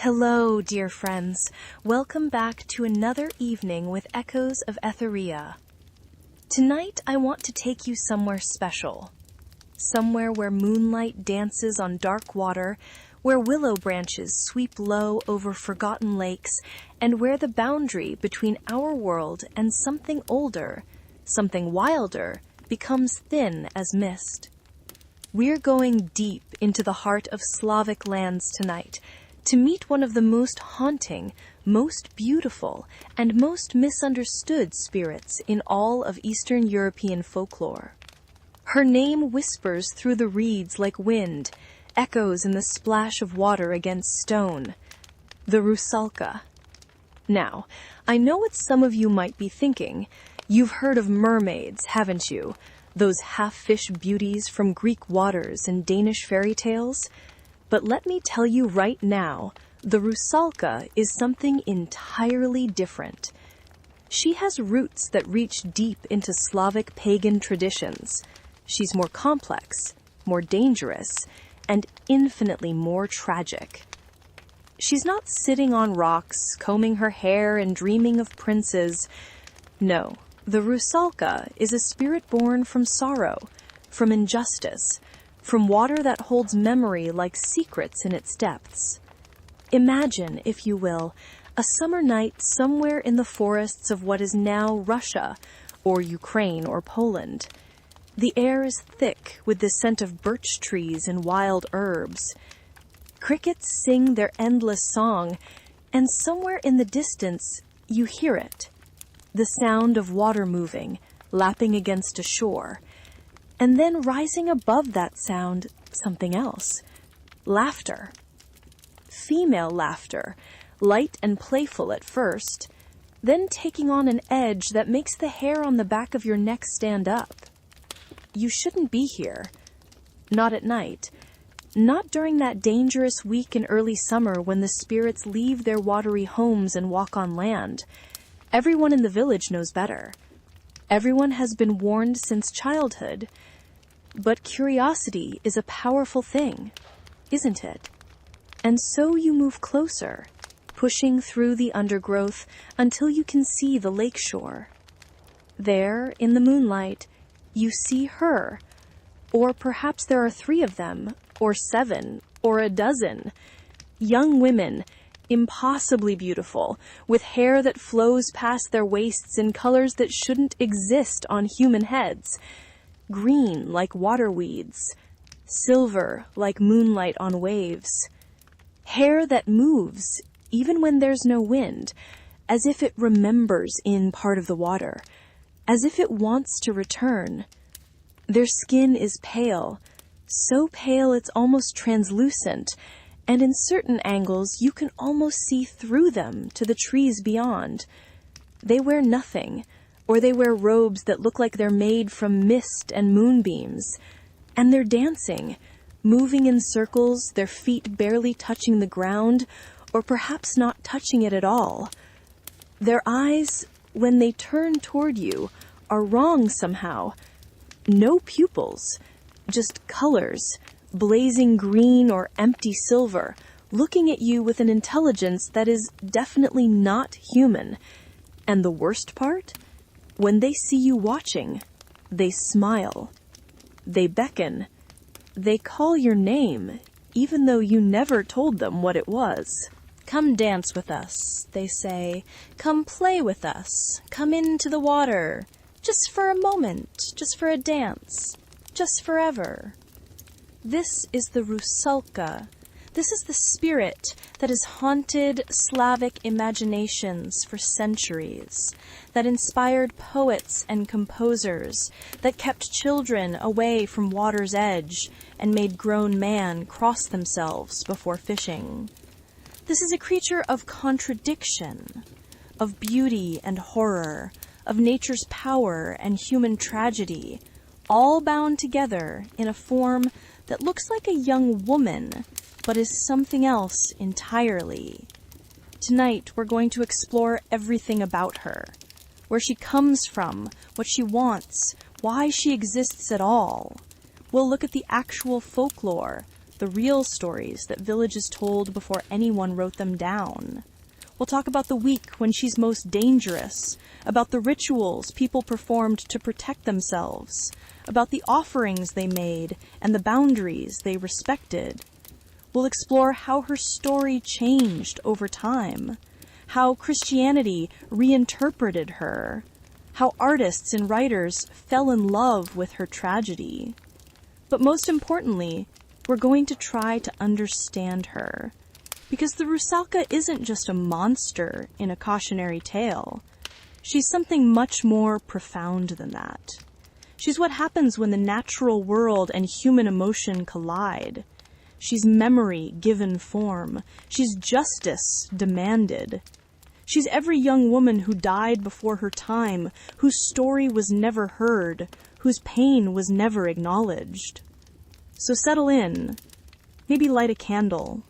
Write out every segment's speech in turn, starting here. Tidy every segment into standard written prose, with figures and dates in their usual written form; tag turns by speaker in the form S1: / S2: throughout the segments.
S1: Hello, dear friends. Welcome back to another evening with Echoes of Etheria. Tonight, I want to take you somewhere special. Somewhere where moonlight dances on dark water, where willow branches sweep low over forgotten lakes, and where the boundary between our world and something older, something wilder, becomes thin as mist. We're going deep into the heart of Slavic lands tonight, to meet one of the most haunting, most beautiful, and most misunderstood spirits in all of Eastern European folklore. Her name whispers through the reeds like wind, echoes in the splash of water against stone. The Rusalka. Now, I know what some of you might be thinking. You've heard of mermaids, haven't you? Those half-fish beauties from Greek waters and Danish fairy tales? But let me tell you right now, the Rusalka is something entirely different. She has roots that reach deep into Slavic pagan traditions. She's more complex, more dangerous, and infinitely more tragic. She's not sitting on rocks, combing her hair and dreaming of princes. No, the Rusalka is a spirit born from sorrow, from injustice, from water that holds memory like secrets in its depths. Imagine, if you will, a summer night somewhere in the forests of what is now Russia, or Ukraine or Poland. The air is thick with the scent of birch trees and wild herbs. Crickets sing their endless song, and somewhere in the distance you hear it, the sound of water moving, lapping against a shore. And then rising above that sound, something else. Laughter. Female laughter, light and playful at first, then taking on an edge that makes the hair on the back of your neck stand up. You shouldn't be here. Not at night. Not during that dangerous week in early summer when the spirits leave their watery homes and walk on land. Everyone in the village knows better. Everyone has been warned since childhood. But curiosity is a powerful thing, isn't it? And so you move closer, pushing through the undergrowth until you can see the lakeshore. There, in the moonlight, you see her. Or perhaps there are 3 of them, or 7, or a dozen. Young women, impossibly beautiful, with hair that flows past their waists in colors that shouldn't exist on human heads. Green like water weeds, silver like moonlight on waves. Hair that moves even when there's no wind, as if it remembers in part of the water, as if it wants to return. Their skin is pale, so pale it's almost translucent, and in certain angles you can almost see through them to the trees beyond. They wear nothing, or they wear robes that look like they're made from mist and moonbeams. And they're dancing, moving in circles, their feet barely touching the ground, or perhaps not touching it at all. Their eyes, when they turn toward you, are wrong somehow. No pupils, just colors, blazing green or empty silver, looking at you with an intelligence that is definitely not human. And the worst part? When they see you watching, they smile. They beckon. They call your name, even though you never told them what it was.
S2: Come dance with us, they say. Come play with us. Come into the water. Just for a moment, just for a dance, just forever. This is the Rusalka. This is the spirit that has haunted Slavic imaginations for centuries, that inspired poets and composers, that kept children away from water's edge and made grown men cross themselves before fishing. This is a creature of contradiction, of beauty and horror, of nature's power and human tragedy, all bound together in a form that looks like a young woman, but is something else entirely. Tonight, we're going to explore everything about her, where she comes from, what she wants, why she exists at all. We'll look at the actual folklore, the real stories that villages told before anyone wrote them down. We'll talk about the week when she's most dangerous, about the rituals people performed to protect themselves, about the offerings they made and the boundaries they respected. We'll explore how her story changed over time, how Christianity reinterpreted her, how artists and writers fell in love with her tragedy. But most importantly, we're going to try to understand her, because the Rusalka isn't just a monster in a cautionary tale. She's something much more profound than that. She's what happens when the natural world and human emotion collide. She's memory given form. She's justice demanded. She's every young woman who died before her time, whose story was never heard, whose pain was never acknowledged. So settle in. Maybe light a candle.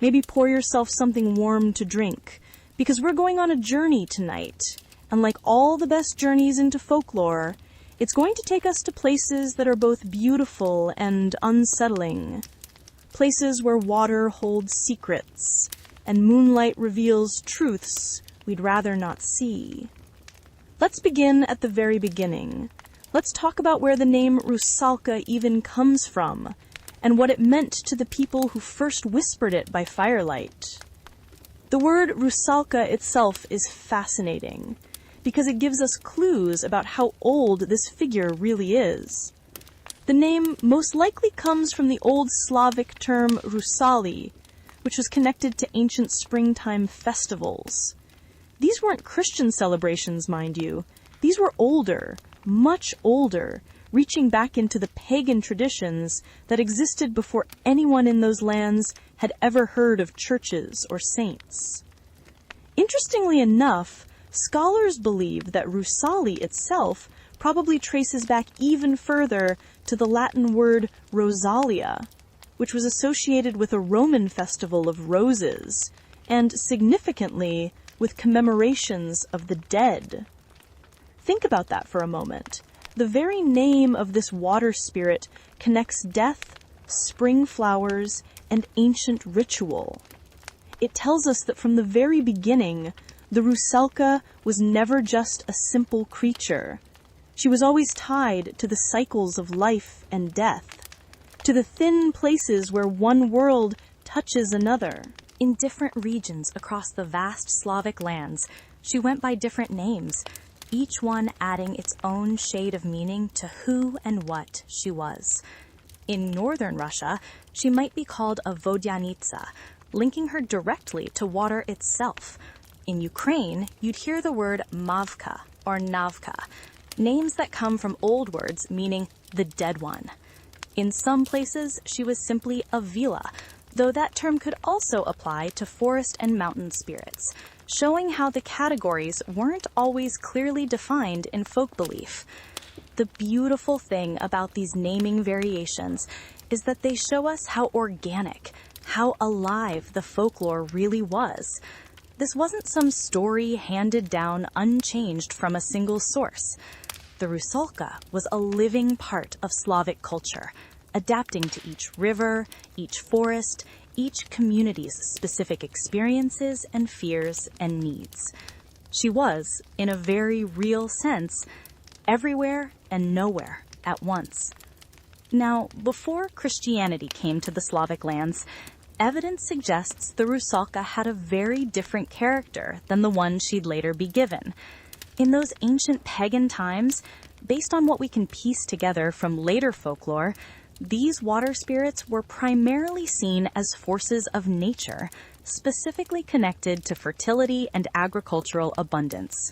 S2: Maybe pour yourself something warm to drink, because we're going on a journey tonight. And like all the best journeys into folklore, it's going to take us to places that are both beautiful and unsettling. Places where water holds secrets, and moonlight reveals truths we'd rather not see. Let's begin at the very beginning. Let's talk about where the name Rusalka even comes from, and what it meant to the people who first whispered it by firelight. The word Rusalka itself is fascinating, because it gives us clues about how old this figure really is. The name most likely comes from the old Slavic term Rusali, which was connected to ancient springtime festivals. These weren't Christian celebrations, mind you. These were older, much older, reaching back into the pagan traditions that existed before anyone in those lands had ever heard of churches or saints. Interestingly enough, scholars believe that Rusali itself probably traces back even further to the Latin word Rosalia, which was associated with a Roman festival of roses, and significantly with commemorations of the dead. Think about that for a moment. The very name of this water spirit connects death, spring flowers, and ancient ritual. It tells us that from the very beginning, the Rusalka was never just a simple creature. She was always tied to the cycles of life and death, to the thin places where one world touches another.
S1: In different regions across the vast Slavic lands, she went by different names, each one adding its own shade of meaning to who and what she was. In northern Russia, she might be called a vodyanitsa, linking her directly to water itself. In Ukraine, you'd hear the word mavka or navka, names that come from old words meaning the dead one. In some places, she was simply a vila, though that term could also apply to forest and mountain spirits, showing how the categories weren't always clearly defined in folk belief. The beautiful thing about these naming variations is that they show us how organic, how alive the folklore really was. This wasn't some story handed down unchanged from a single source. The Rusalka was a living part of Slavic culture, adapting to each river, each forest, each community's specific experiences and fears and needs. She was, in a very real sense, everywhere and nowhere at once. Now, before Christianity came to the Slavic lands, evidence suggests the Rusalka had a very different character than the one she'd later be given. In those ancient pagan times, based on what we can piece together from later folklore, these water spirits were primarily seen as forces of nature, specifically connected to fertility and agricultural abundance.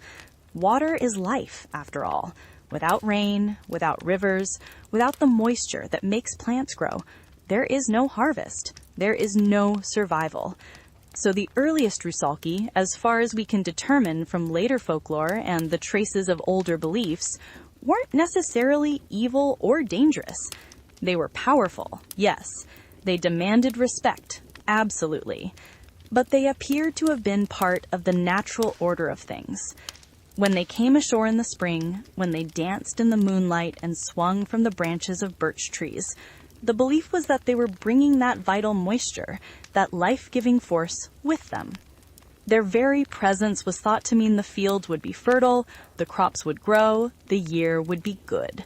S1: Water is life, after all. Without rain, without rivers, without the moisture that makes plants grow, there is no harvest. There is no survival. So the earliest Rusalki, as far as we can determine from later folklore and the traces of older beliefs, weren't necessarily evil or dangerous. They were powerful, yes. They demanded respect, absolutely. But they appeared to have been part of the natural order of things. When they came ashore in the spring, when they danced in the moonlight and swung from the branches of birch trees,
S2: The belief was that they were bringing that vital moisture, that life-giving force, with them. Their very presence was thought to mean the fields would be fertile, the crops would grow, the year would be good.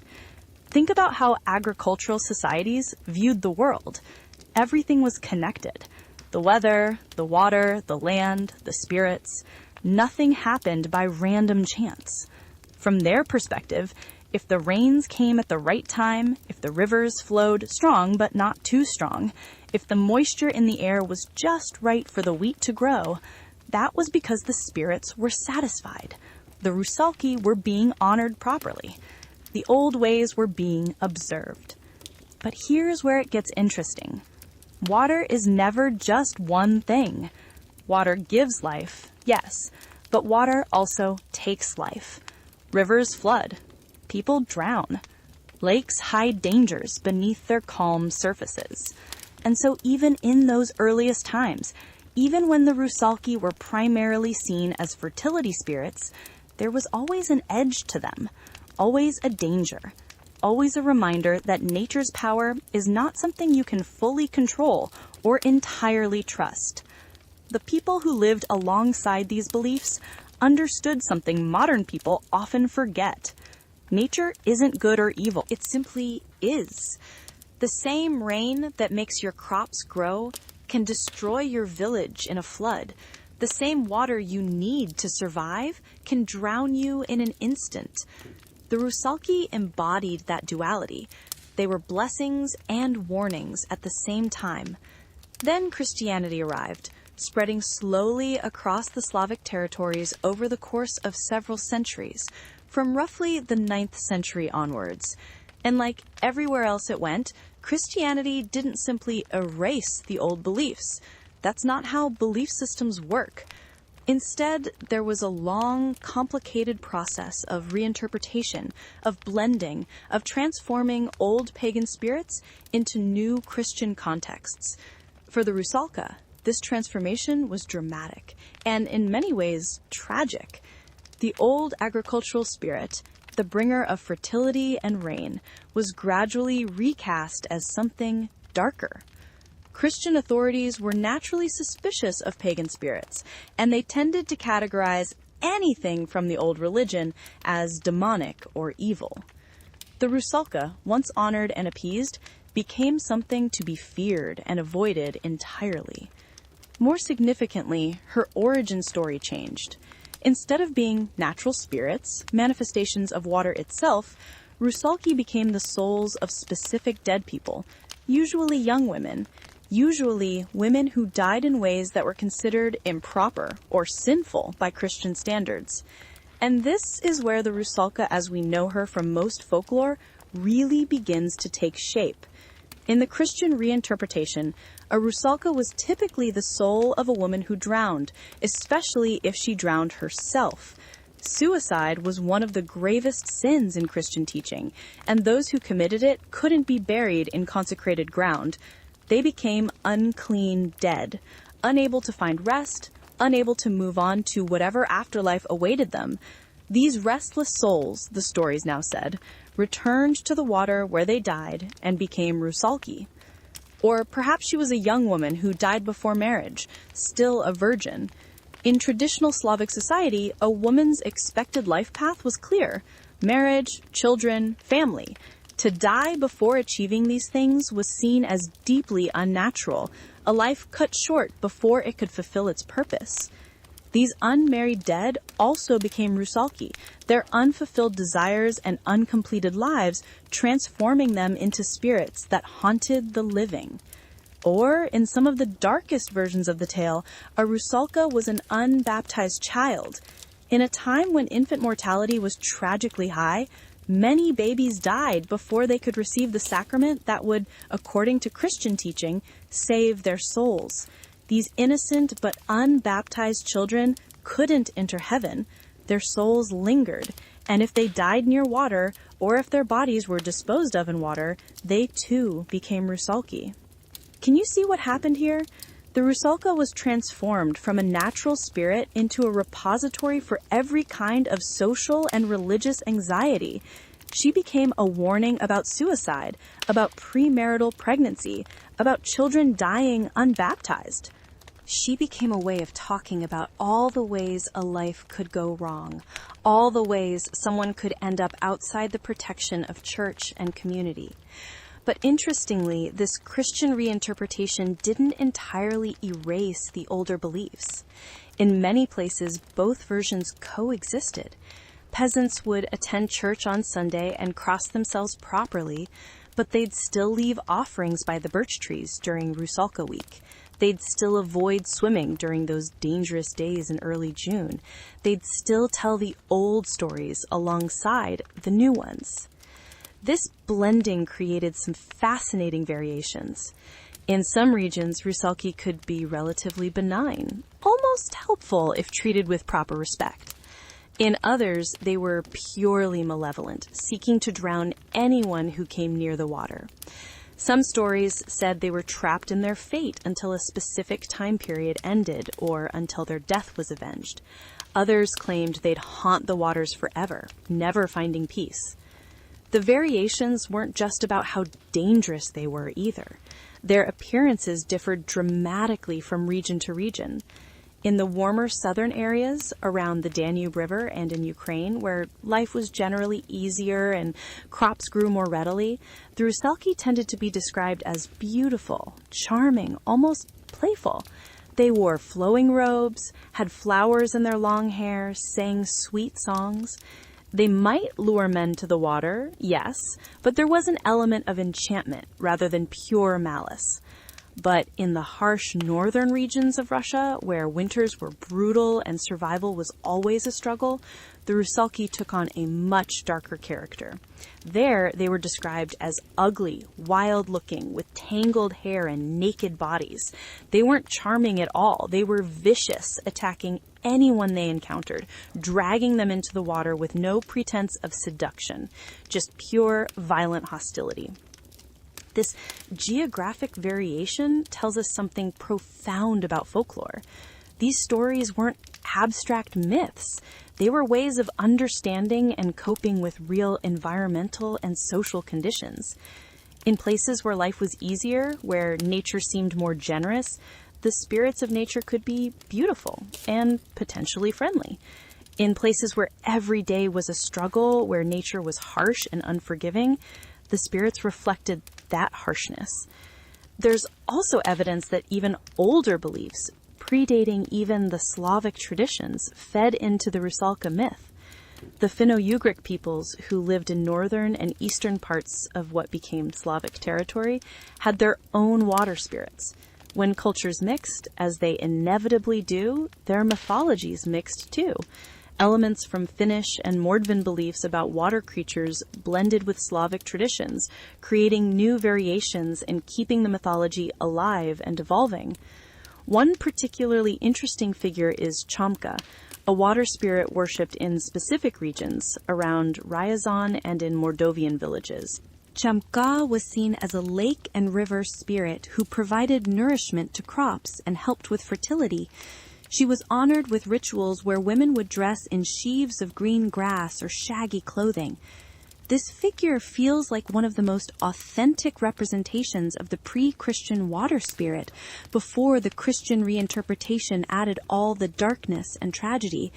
S2: Think about how agricultural societies viewed the world. Everything was connected. The weather, the water, the land, the spirits. Nothing happened by random chance. From their perspective, if the rains came at the right time, if the rivers flowed strong but not too strong, if the moisture in the air was just right for the wheat to grow, that was because the spirits were satisfied. The Rusalki were being honored properly. The old ways were being observed. But here's where it gets interesting. Water is never just one thing. Water gives life, yes, but water also takes life. Rivers flood. People drown. Lakes hide dangers beneath their calm surfaces. And so even in those earliest times, even when the Rusalki were primarily seen as fertility spirits, there was always an edge to them, always a danger, always a reminder that nature's power is not something you can fully control or entirely trust. The people who lived alongside these beliefs understood something modern people often forget. Nature isn't good or evil. It simply is. The same rain that makes your crops grow can destroy your village in a flood. The same water you need to survive can drown you in an instant. The Rusalki embodied that duality. They were blessings and warnings at the same time. Then Christianity arrived, spreading slowly across the Slavic territories over the course of several centuries, from roughly the 9th century onwards. And like everywhere else it went, Christianity didn't simply erase the old beliefs. That's not how belief systems work. Instead, there was a long, complicated process of reinterpretation, of blending, of transforming old pagan spirits into new Christian contexts. For the Rusalka, this transformation was dramatic and in many ways tragic. The old agricultural spirit, the bringer of fertility and rain, was gradually recast as something darker. Christian authorities were naturally suspicious of pagan spirits, and they tended to categorize anything from the old religion as demonic or evil. The Rusalka, once honored and appeased, became something to be feared and avoided entirely. More significantly, her origin story changed. Instead of being natural spirits, manifestations of water itself, Rusalki became the souls of specific dead people, usually young women, usually women who died in ways that were considered improper or sinful by Christian standards. And this is where the Rusalka as we know her from most folklore really begins to take shape. In the Christian reinterpretation, a Rusalka was typically the soul of a woman who drowned, especially if she drowned herself. Suicide was one of the gravest sins in Christian teaching, and those who committed it couldn't be buried in consecrated ground. They became unclean dead, unable to find rest, unable to move on to whatever afterlife awaited them. These restless souls, the stories now said, returned to the water where they died and became Rusalki. Or perhaps she was a young woman who died before marriage, still a virgin. In traditional Slavic society, a woman's expected life path was clear: marriage, children, family. To die before achieving these things was seen as deeply unnatural, a life cut short before it could fulfill its purpose. These unmarried dead also became Rusalki, their unfulfilled desires and uncompleted lives transforming them into spirits that haunted the living. Or, in some of the darkest versions of the tale, a Rusalka was an unbaptized child. In a time when infant mortality was tragically high, many babies died before they could receive the sacrament that would, according to Christian teaching, save their souls. These innocent but unbaptized children couldn't enter heaven. Their souls lingered, and if they died near water, or if their bodies were disposed of in water, they too became Rusalki. Can you see what happened here? The Rusalka was transformed from a natural spirit into a repository for every kind of social and religious anxiety. She became a warning about suicide, about premarital pregnancy, about children dying unbaptized. She became a way of talking about all the ways a life could go wrong, all the ways someone could end up outside the protection of church and community. But interestingly, this Christian reinterpretation didn't entirely erase the older beliefs. In many places, both versions coexisted. Peasants would attend church on Sunday and cross themselves properly, but they'd still leave offerings by the birch trees during Rusalka week. They'd still avoid swimming during those dangerous days in early June. They'd still tell the old stories alongside the new ones. This blending created some fascinating variations. In some regions, Rusalki could be relatively benign, almost helpful if treated with proper respect. In others, they were purely malevolent, seeking to drown anyone who came near the water. Some stories said they were trapped in their fate until a specific time period ended or until their death was avenged. Others claimed they'd haunt the waters forever, never finding peace. The variations weren't just about how dangerous they were either. Their appearances differed dramatically from region to region. In the warmer southern areas around the Danube River and in Ukraine, where life was generally easier and crops grew more readily, the Rusalki tended to be described as beautiful, charming, almost playful. They wore flowing robes, had flowers in their long hair, sang sweet songs. They might lure men to the water, yes, but there was an element of enchantment rather than pure malice. But in the harsh northern regions of Russia, where winters were brutal and survival was always a struggle, the Rusalki took on a much darker character. There, they were described as ugly, wild-looking, with tangled hair and naked bodies. They weren't charming at all. They were vicious, attacking anyone they encountered, dragging them into the water with no pretense of seduction, just pure, violent hostility. This geographic variation tells us something profound about folklore. These stories weren't abstract myths. They were ways of understanding and coping with real environmental and social conditions. In places where life was easier, where nature seemed more generous, the spirits of nature could be beautiful and potentially friendly. In places where every day was a struggle, where nature was harsh and unforgiving, the spirits reflected that harshness. There's also evidence that even older beliefs, predating even the Slavic traditions, fed into the Rusalka myth. The Finno-Ugric peoples who lived in northern and eastern parts of what became Slavic territory had their own water spirits. When cultures mixed, as they inevitably do, their mythologies mixed too. Elements from Finnish and Mordvin beliefs about water creatures blended with Slavic traditions, creating new variations and keeping the mythology alive and evolving. One particularly interesting figure is Chamka, a water spirit worshipped in specific regions around Ryazan and in Mordovian villages. Chamka was seen as a lake and river spirit who provided nourishment to crops and helped with fertility. She was honored with rituals where women would dress in sheaves of green grass or shaggy clothing. This figure feels like one of the most authentic representations of the pre-Christian water spirit, before the Christian reinterpretation added all the darkness and tragedy.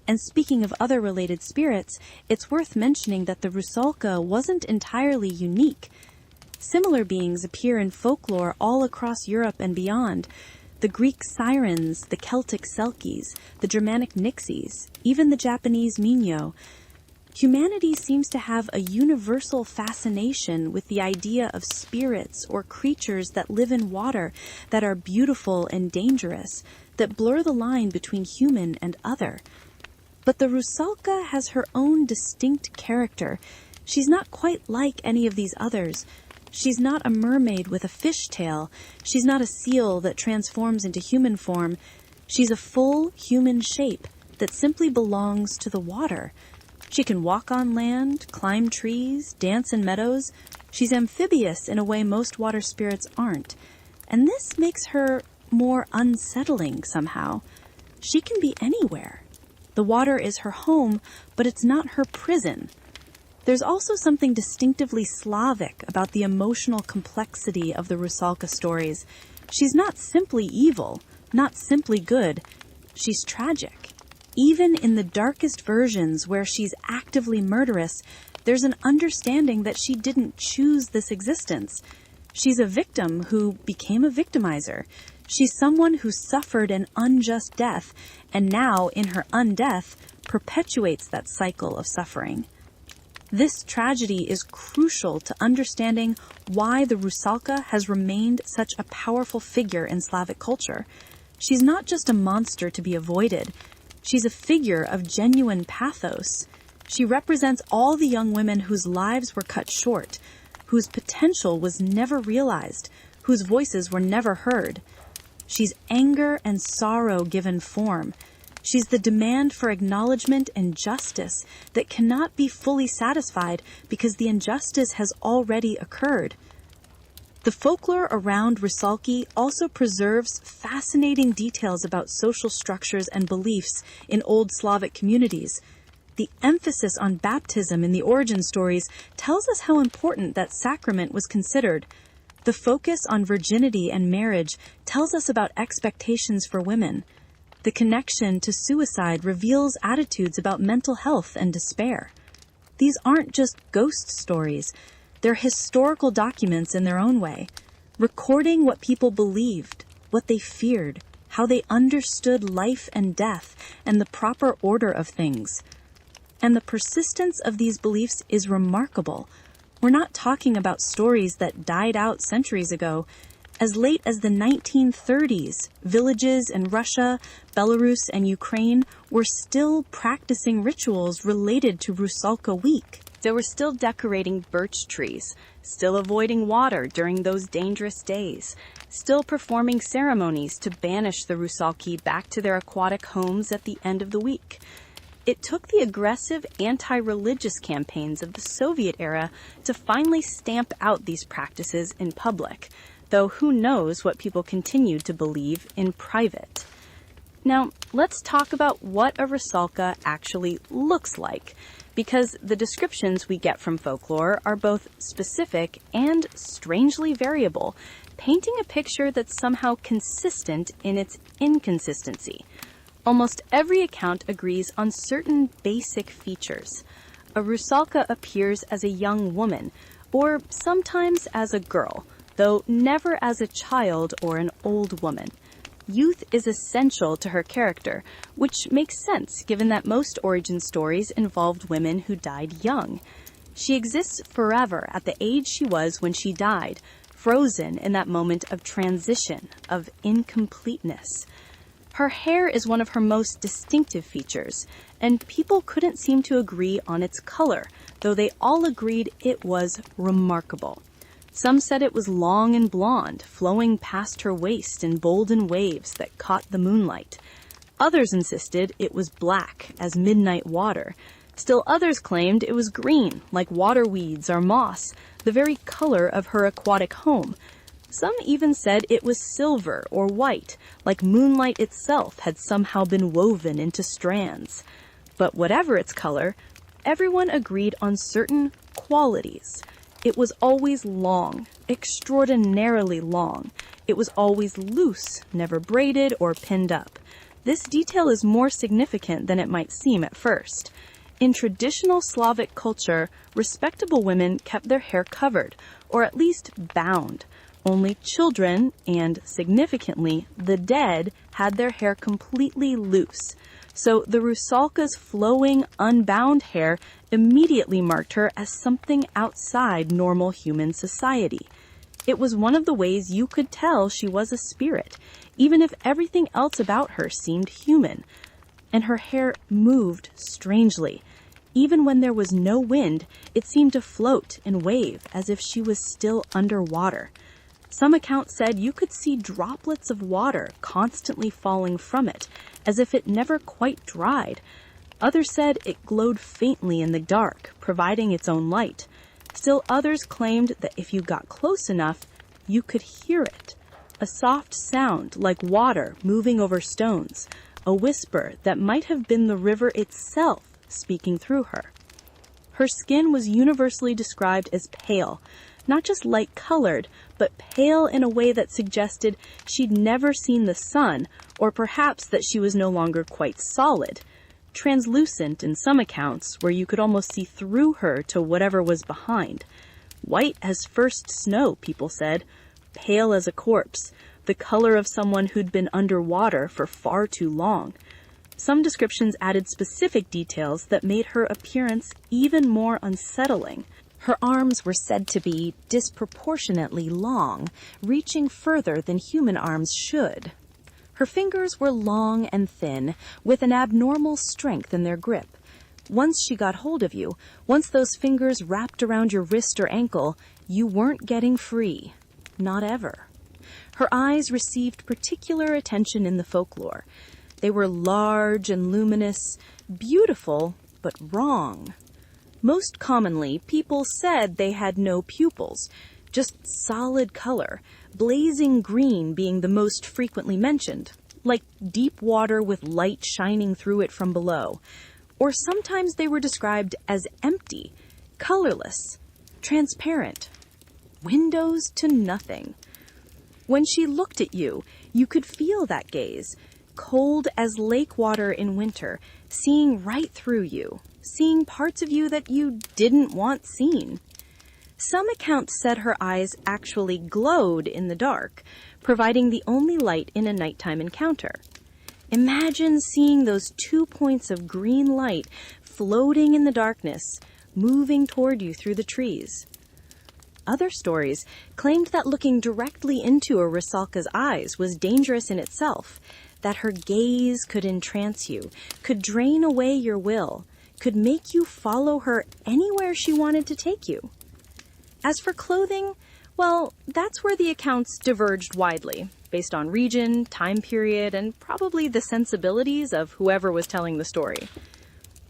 S2: And speaking of other related spirits, it's worth mentioning that the Rusalka wasn't entirely unique. Similar beings appear in folklore all across Europe and beyond. The Greek sirens, the Celtic selkies, the Germanic nixies, even the Japanese minyo. Humanity seems to have a universal fascination with the idea of spirits or creatures that live in water, that are beautiful and dangerous, that blur the line between human and other. But the Rusalka has her own distinct character. She's not quite like any of these others. She's not a mermaid with a fish tail. She's not a seal that transforms into human form. She's a full human shape that simply belongs to the water. She can walk on land, climb trees, dance in meadows. She's amphibious in a way most water spirits aren't. And this makes her more unsettling somehow. She can be anywhere. The water is her home, but it's not her prison. There's also something distinctively Slavic about the emotional complexity of the Rusalka stories. She's not simply evil, not simply good. She's tragic. Even in the darkest versions where she's actively murderous, there's an understanding that she didn't choose this existence. She's a victim who became a victimizer. She's someone who suffered an unjust death, and now, in her undeath, perpetuates that cycle of suffering. This tragedy is crucial to understanding why the Rusalka has remained such a powerful figure in Slavic culture. She's not just a monster to be avoided. She's a figure of genuine pathos. She represents all the young women whose lives were cut short, whose potential was never realized, whose voices were never heard. She's anger and sorrow given form. She's the demand for acknowledgement and justice that cannot be fully satisfied because the injustice has already occurred. The folklore around Rusalki also preserves fascinating details about social structures and beliefs in old Slavic communities. The emphasis on baptism in the origin stories tells us how important that sacrament was considered. The focus on virginity and marriage tells us about expectations for women. The connection to suicide reveals attitudes about mental health and despair. These aren't just ghost stories. They're historical documents in their own way, recording what people believed, what they feared, how they understood life and death, and the proper order of things. And the persistence of these beliefs is remarkable. We're not talking about stories that died out centuries ago. As late as the 1930s, villages in Russia, Belarus, and Ukraine were still practicing rituals related to Rusalka Week. They were still decorating birch trees, still avoiding water during those dangerous days, still performing ceremonies to banish the Rusalki back to their aquatic homes at the end of the week. It took the aggressive anti-religious campaigns of the Soviet era to finally stamp out these practices in public, though who knows what people continued to believe in private. Now, let's talk about what a Rusalka actually looks like, because the descriptions we get from folklore are both specific and strangely variable, painting a picture that's somehow consistent in its inconsistency. Almost every account agrees on certain basic features. A Rusalka appears as a young woman, or sometimes as a girl, though never as a child or an old woman. Youth is essential to her character, which makes sense given that most origin stories involved women who died young. She exists forever at the age she was when she died, frozen in that moment of transition, of incompleteness. Her hair is one of her most distinctive features, and people couldn't seem to agree on its color, though they all agreed it was remarkable. Some said it was long and blonde, flowing past her waist in golden waves that caught the moonlight. Others insisted it was black as midnight water. Still others claimed it was green, like water weeds or moss, the very color of her aquatic home. Some even said it was silver or white, like moonlight itself had somehow been woven into strands. But whatever its color, everyone agreed on certain qualities. It was always long, extraordinarily long. It was always loose, never braided or pinned up. This detail is more significant than it might seem at first. In traditional Slavic culture, respectable women kept their hair covered, or at least bound. Only children, and significantly, the dead, had their hair completely loose. So the Rusalka's flowing, unbound hair immediately marked her as something outside normal human society. It was one of the ways you could tell she was a spirit, even if everything else about her seemed human. And her hair moved strangely. Even when there was no wind, it seemed to float and wave as if she was still underwater. Some accounts said you could see droplets of water constantly falling from it, as if it never quite dried. Others said it glowed faintly in the dark, providing its own light. Still others claimed that if you got close enough, you could hear it. A soft sound like water moving over stones, a whisper that might have been the river itself speaking through her. Her skin was universally described as pale, not just light-colored, but pale in a way that suggested she'd never seen the sun, or perhaps that she was no longer quite solid. Translucent in some accounts, where you could almost see through her to whatever was behind. White as first snow, people said. Pale as a corpse, the color of someone who'd been underwater for far too long. Some descriptions added specific details that made her appearance even more unsettling. Her arms were said to be disproportionately long, reaching further than human arms should. Her fingers were long and thin, with an abnormal strength in their grip. Once she got hold of you, once those fingers wrapped around your wrist or ankle, you weren't getting free. Not ever. Her eyes received particular attention in the folklore. They were large and luminous, beautiful, but wrong. Most commonly, people said they had no pupils, just solid color, blazing green being the most frequently mentioned, like deep water with light shining through it from below. Or sometimes they were described as empty, colorless, transparent, windows to nothing. When she looked at you, you could feel that gaze, cold as lake water in winter, seeing right through you, seeing parts of you that you didn't want seen. Some accounts said her eyes actually glowed in the dark, providing the only light in a nighttime encounter. Imagine seeing those 2 points of green light floating in the darkness, moving toward you through the trees. Other stories claimed that looking directly into a Rusalka's eyes was dangerous in itself, that her gaze could entrance you, could drain away your will, could make you follow her anywhere she wanted to take you. As for clothing, well, that's where the accounts diverged widely, based on region, time period, and probably the sensibilities of whoever was telling the story.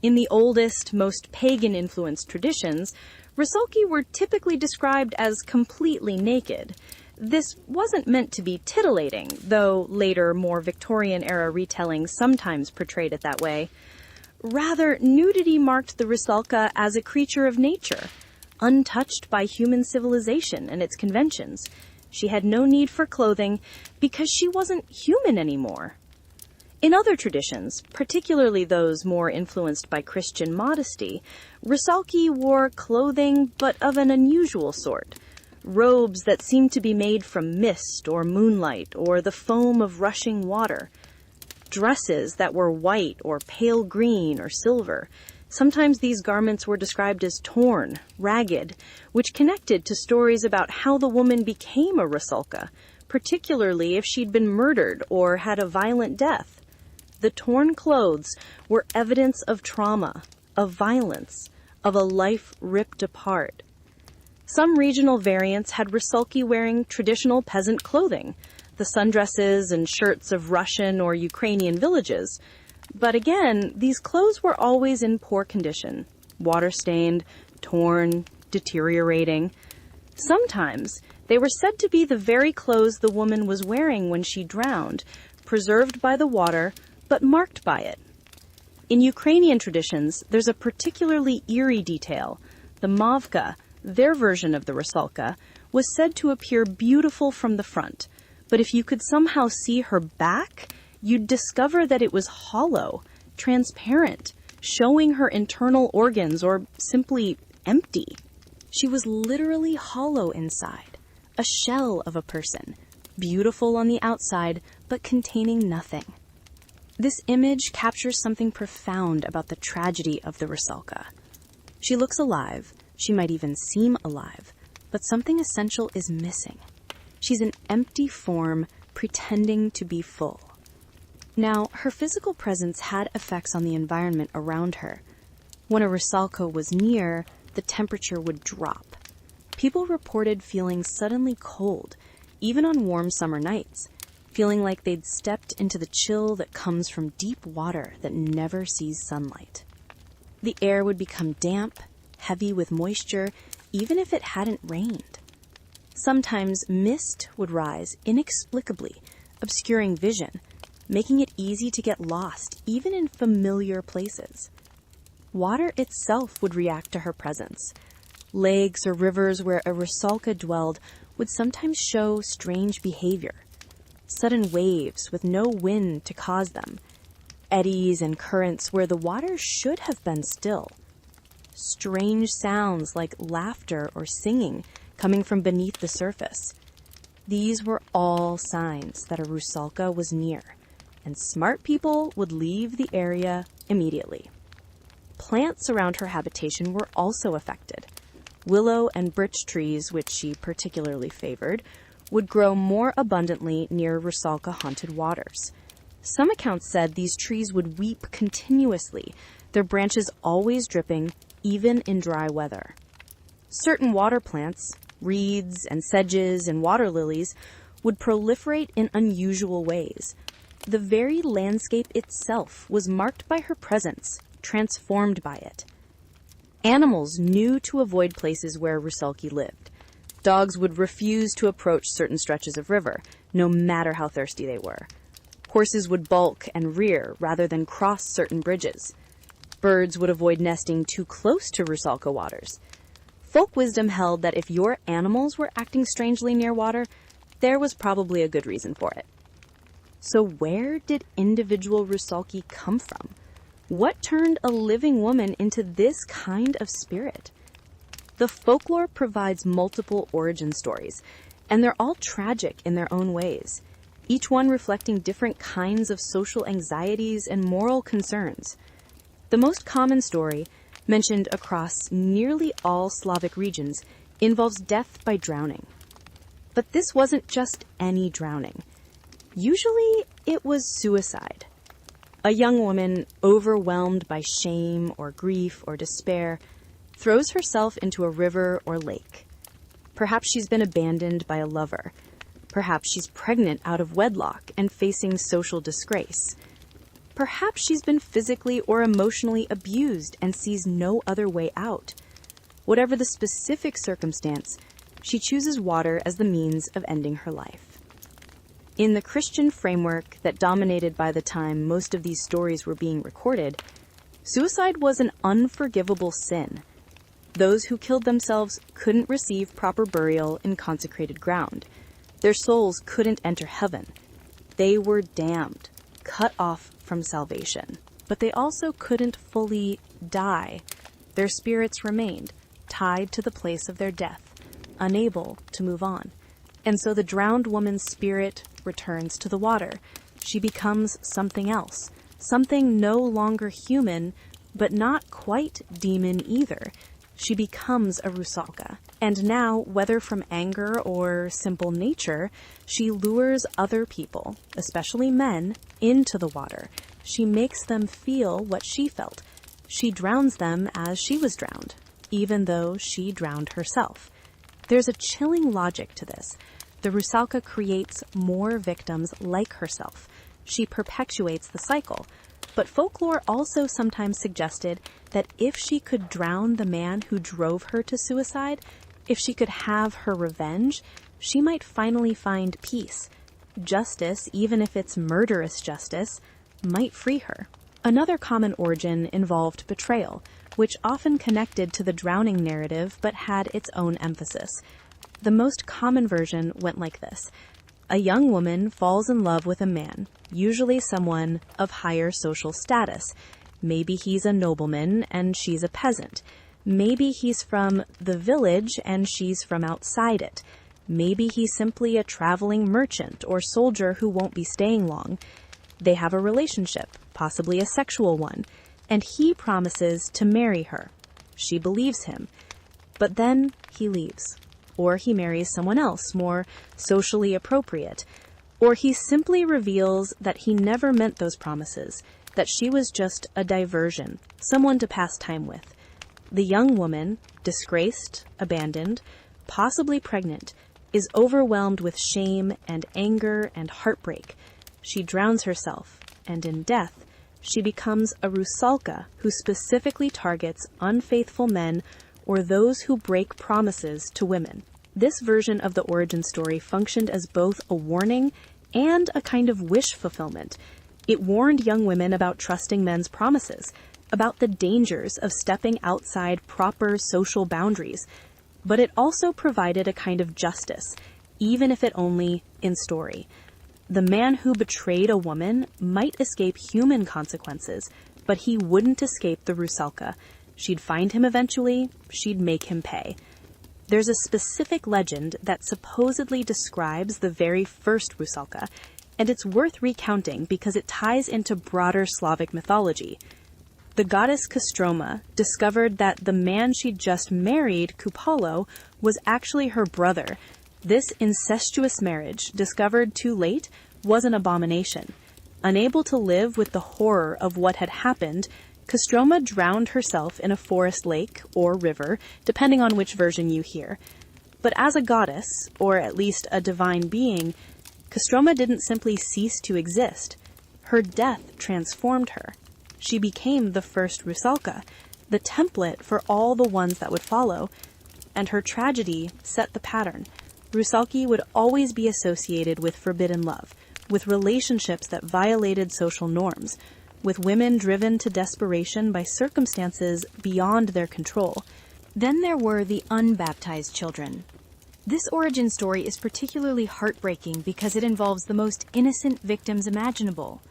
S2: In the oldest, most pagan-influenced traditions, Rusalki were typically described as completely naked. This wasn't meant to be titillating, though later, more Victorian-era retellings sometimes portrayed it that way. Rather, nudity marked the Rusalka as a creature of nature, untouched by human civilization and its conventions. She had no need for clothing because she wasn't human anymore. In other traditions, particularly those more influenced by Christian modesty, Rusalki wore clothing but of an unusual sort. Robes that seemed to be made from mist or moonlight or the foam of rushing water. Dresses that were white or pale green or silver. Sometimes these garments were described as torn, ragged, which connected to stories about how the woman became a Rusalka, particularly if she'd been murdered or had a violent death. The torn clothes were evidence of trauma, of violence, of a life ripped apart. Some regional variants had Rusalki wearing traditional peasant clothing, the sundresses and shirts of Russian or Ukrainian villages. But again, these clothes were always in poor condition, water-stained, torn, deteriorating. Sometimes they were said to be the very clothes the woman was wearing when she drowned, preserved by the water, but marked by it. In Ukrainian traditions, there's a particularly eerie detail. The mavka, their version of the Rusalka, was said to appear beautiful from the front, but if you could somehow see her back, you'd discover that it was hollow, transparent, showing her internal organs or simply empty. She was literally hollow inside, a shell of a person, beautiful on the outside, but containing nothing. This image captures something profound about the tragedy of the Rusalka. She looks alive, she might even seem alive, but something essential is missing. She's an empty form pretending to be full. Now, her physical presence had effects on the environment around her. When a Rusalka was near, the temperature would drop. People reported feeling suddenly cold, even on warm summer nights, feeling like they'd stepped into the chill that comes from deep water that never sees sunlight. The air would become damp, heavy with moisture, even if it hadn't rained. Sometimes mist would rise inexplicably, obscuring vision, making it easy to get lost even in familiar places. Water itself would react to her presence. Lakes or rivers where a Rusalka dwelled would sometimes show strange behavior. Sudden waves with no wind to cause them. Eddies and currents where the water should have been still. Strange sounds like laughter or singing coming from beneath the surface. These were all signs that a Rusalka was near, and smart people would leave the area immediately. Plants around her habitation were also affected. Willow and birch trees, which she particularly favored, would grow more abundantly near Rusalka-haunted waters. Some accounts said these trees would weep continuously, their branches always dripping, even in dry weather. Certain water plants, reeds and sedges and water lilies, would proliferate in unusual ways. The very landscape itself was marked by her presence, transformed by it. Animals knew to avoid places where Rusalki lived. Dogs would refuse to approach certain stretches of river, no matter how thirsty they were. Horses would balk and rear rather than cross certain bridges. Birds would avoid nesting too close to Rusalka waters. Folk wisdom held that if your animals were acting strangely near water, there was probably a good reason for it. So where did individual Rusalki come from? What turned a living woman into this kind of spirit? The folklore provides multiple origin stories, and they're all tragic in their own ways, each one reflecting different kinds of social anxieties and moral concerns. The most common story, mentioned across nearly all Slavic regions, involves death by drowning. But this wasn't just any drowning. Usually, it was suicide. A young woman, overwhelmed by shame or grief or despair, throws herself into a river or lake. Perhaps she's been abandoned by a lover. Perhaps she's pregnant out of wedlock and facing social disgrace. Perhaps she's been physically or emotionally abused and sees no other way out. Whatever the specific circumstance, she chooses water as the means of ending her life. In the Christian framework that dominated by the time most of these stories were being recorded, suicide was an unforgivable sin. Those who killed themselves couldn't receive proper burial in consecrated ground. Their souls couldn't enter heaven. They were damned, cut off from salvation. But they also couldn't fully die. Their spirits remained, tied to the place of their death, unable to move on. And so the drowned woman's spirit returns to the water. She becomes something else, something no longer human, but not quite demon either. She becomes a Rusalka. And now, whether from anger or simple nature, she lures other people, especially men, into the water. She makes them feel what she felt. She drowns them as she was drowned, even though she drowned herself. There's a chilling logic to this. The Rusalka creates more victims like herself. She perpetuates the cycle. But folklore also sometimes suggested that if she could drown the man who drove her to suicide, if she could have her revenge, she might finally find peace. Justice, even if it's murderous justice, might free her. Another common origin involved betrayal, which often connected to the drowning narrative but had its own emphasis. The most common version went like this. A young woman falls in love with a man, usually someone of higher social status. Maybe he's a nobleman and she's a peasant. Maybe he's from the village and she's from outside it. Maybe he's simply a traveling merchant or soldier who won't be staying long. They have a relationship, possibly a sexual one, and he promises to marry her. She believes him. But then he leaves. Or he marries someone else, more socially appropriate. Or he simply reveals that he never meant those promises, that she was just a diversion, someone to pass time with. The young woman, disgraced, abandoned, possibly pregnant, is overwhelmed with shame and anger and heartbreak. She drowns herself, and in death, she becomes a Rusalka who specifically targets unfaithful men or those who break promises to women. This version of the origin story functioned as both a warning and a kind of wish fulfillment. It warned young women about trusting men's promises, about the dangers of stepping outside proper social boundaries, but it also provided a kind of justice, even if it only in story. The man who betrayed a woman might escape human consequences, but he wouldn't escape the Rusalka. She'd find him eventually, she'd make him pay. There's a specific legend that supposedly describes the very first Rusalka, and it's worth recounting because it ties into broader Slavic mythology. The goddess Kostroma discovered that the man she'd just married, Kupalo, was actually her brother. This incestuous marriage, discovered too late, was an abomination. Unable to live with the horror of what had happened, Kostroma drowned herself in a forest lake or river, depending on which version you hear. But as a goddess, or at least a divine being, Kostroma didn't simply cease to exist. Her death transformed her. She became the first Rusalka, the template for all the ones that would follow, and her tragedy set the pattern. Rusalki would always be associated with forbidden love, with relationships that violated social norms, with women driven to desperation by circumstances beyond their control.
S1: Then there were the unbaptized children. This origin story is particularly heartbreaking because it involves the most innocent victims imaginable.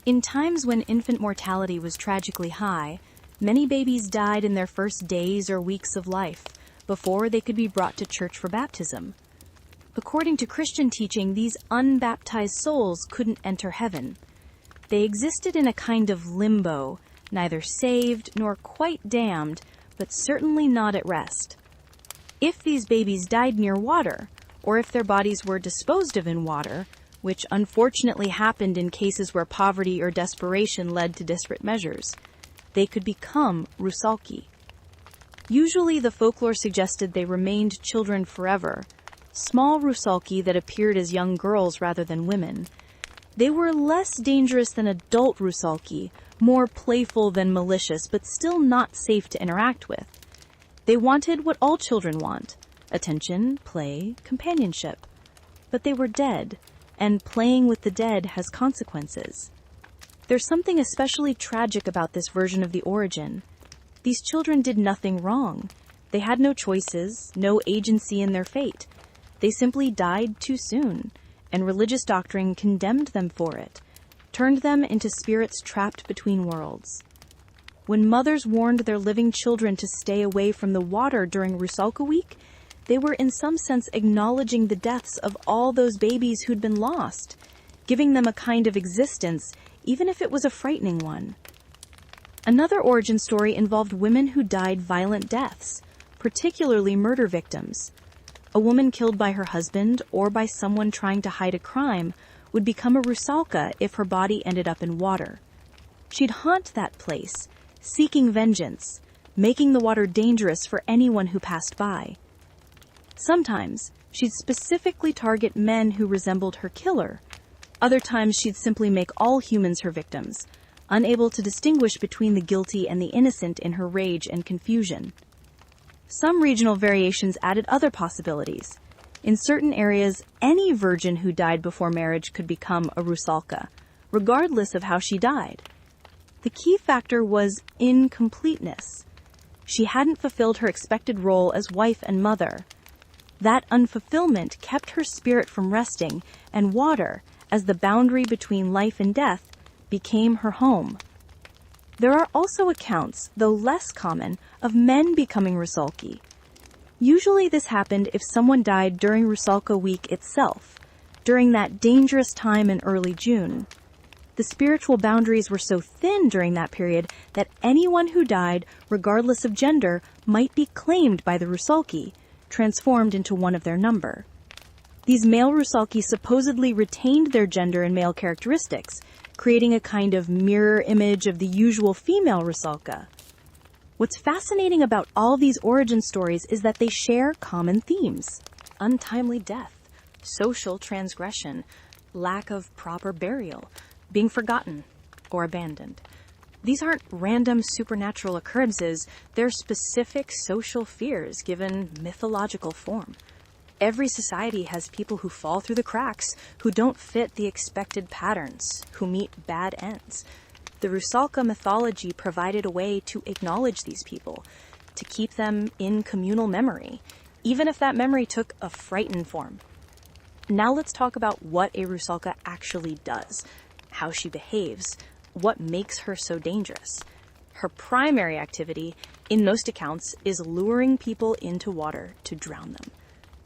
S1: In times when infant mortality was tragically high, many babies died in their first days or weeks of life, before they could be brought to church for baptism. According to Christian teaching, these unbaptized souls couldn't enter heaven. They existed in a kind of limbo, neither saved nor quite damned, but certainly not at rest. If these babies died near water, or if their bodies were disposed of in water, which unfortunately happened in cases where poverty or desperation led to desperate measures, they could become Rusalki. Usually the folklore suggested they remained children forever, small Rusalki that appeared as young girls rather than women. They were less dangerous than adult Rusalki, more playful than malicious, but still not safe to interact with. They wanted what all children want: attention, play, companionship. But they were dead, and playing with the dead has consequences. There's something especially tragic about this version of the origin. These children did nothing wrong. They had no choices, no agency in their fate. They simply died too soon, and religious doctrine condemned them for it, turned them into spirits trapped between worlds. When mothers warned their living children to stay away from the water during Rusalka week, they were in some sense acknowledging the deaths of all those babies who'd been lost, giving them a kind of existence, even if it was a frightening one. Another origin story involved women who died violent deaths, particularly murder victims. A woman killed by her husband or by someone trying to hide a crime would become a Rusalka if her body ended up in water. She'd haunt that place, seeking vengeance, making the water dangerous for anyone who passed by. Sometimes, she'd specifically target men who resembled her killer. Other times, she'd simply make all humans her victims, unable to distinguish between the guilty and the innocent in her rage and confusion. Some regional variations added other possibilities. In certain areas, any virgin who died before marriage could become a Rusalka, regardless of how she died. The key factor was incompleteness. She hadn't fulfilled her expected role as wife and mother. That unfulfillment kept her spirit from resting, and water, as the boundary between life and death, became her home. There are also accounts, though less common, of men becoming Rusalki. Usually this happened if someone died during Rusalka week itself, during that dangerous time in early June. The spiritual boundaries were so thin during that period that anyone who died, regardless of gender, might be claimed by the Rusalki, transformed into one of their number. These male Rusalki supposedly retained their gender and male characteristics, creating a kind of mirror image of the usual female Rusalka. What's fascinating about all these origin stories is that they share common themes: untimely death, social transgression, lack of proper burial, being forgotten or abandoned. These aren't random supernatural occurrences, they're specific social fears given mythological form. Every society has people who fall through the cracks, who don't fit the expected patterns, who meet bad ends.
S2: The Rusalka mythology provided a way to acknowledge these people, to keep them in communal memory, even if that memory took a frightened form. Now let's talk about what a Rusalka actually does, how she behaves, what makes her so dangerous. Her primary activity, in most accounts, is luring people into water to drown them.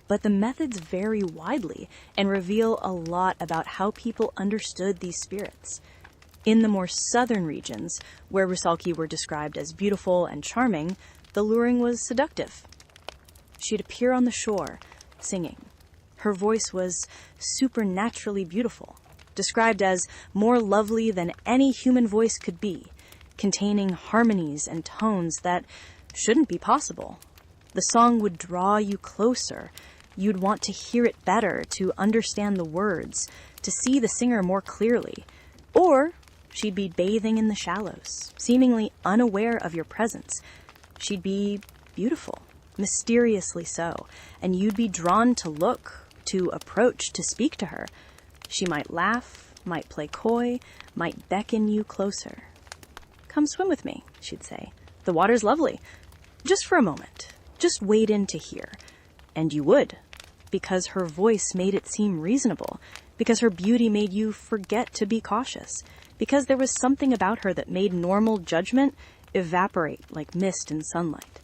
S2: But the methods vary widely and reveal a lot about how people understood these spirits. In the more southern regions, where Rusalki were described as beautiful and charming, the luring was seductive. She'd appear on the shore, singing. Her voice was supernaturally beautiful, described as more lovely than any human voice could be, containing harmonies and tones that shouldn't be possible. The song would draw you closer. You'd want to hear it better, to understand the words, to see the singer more clearly. Or she'd be bathing in the shallows, seemingly unaware of your presence. She'd be beautiful, mysteriously so, and you'd be drawn to look, to approach, to speak to her. She might laugh, might play coy, might beckon you closer. "Come swim with me," she'd say. "The water's lovely. Just for a moment. Just wade in to hear." And you would, because her voice made it seem reasonable, because her beauty made you forget to be cautious, because there was something about her that made normal judgment evaporate like mist in sunlight.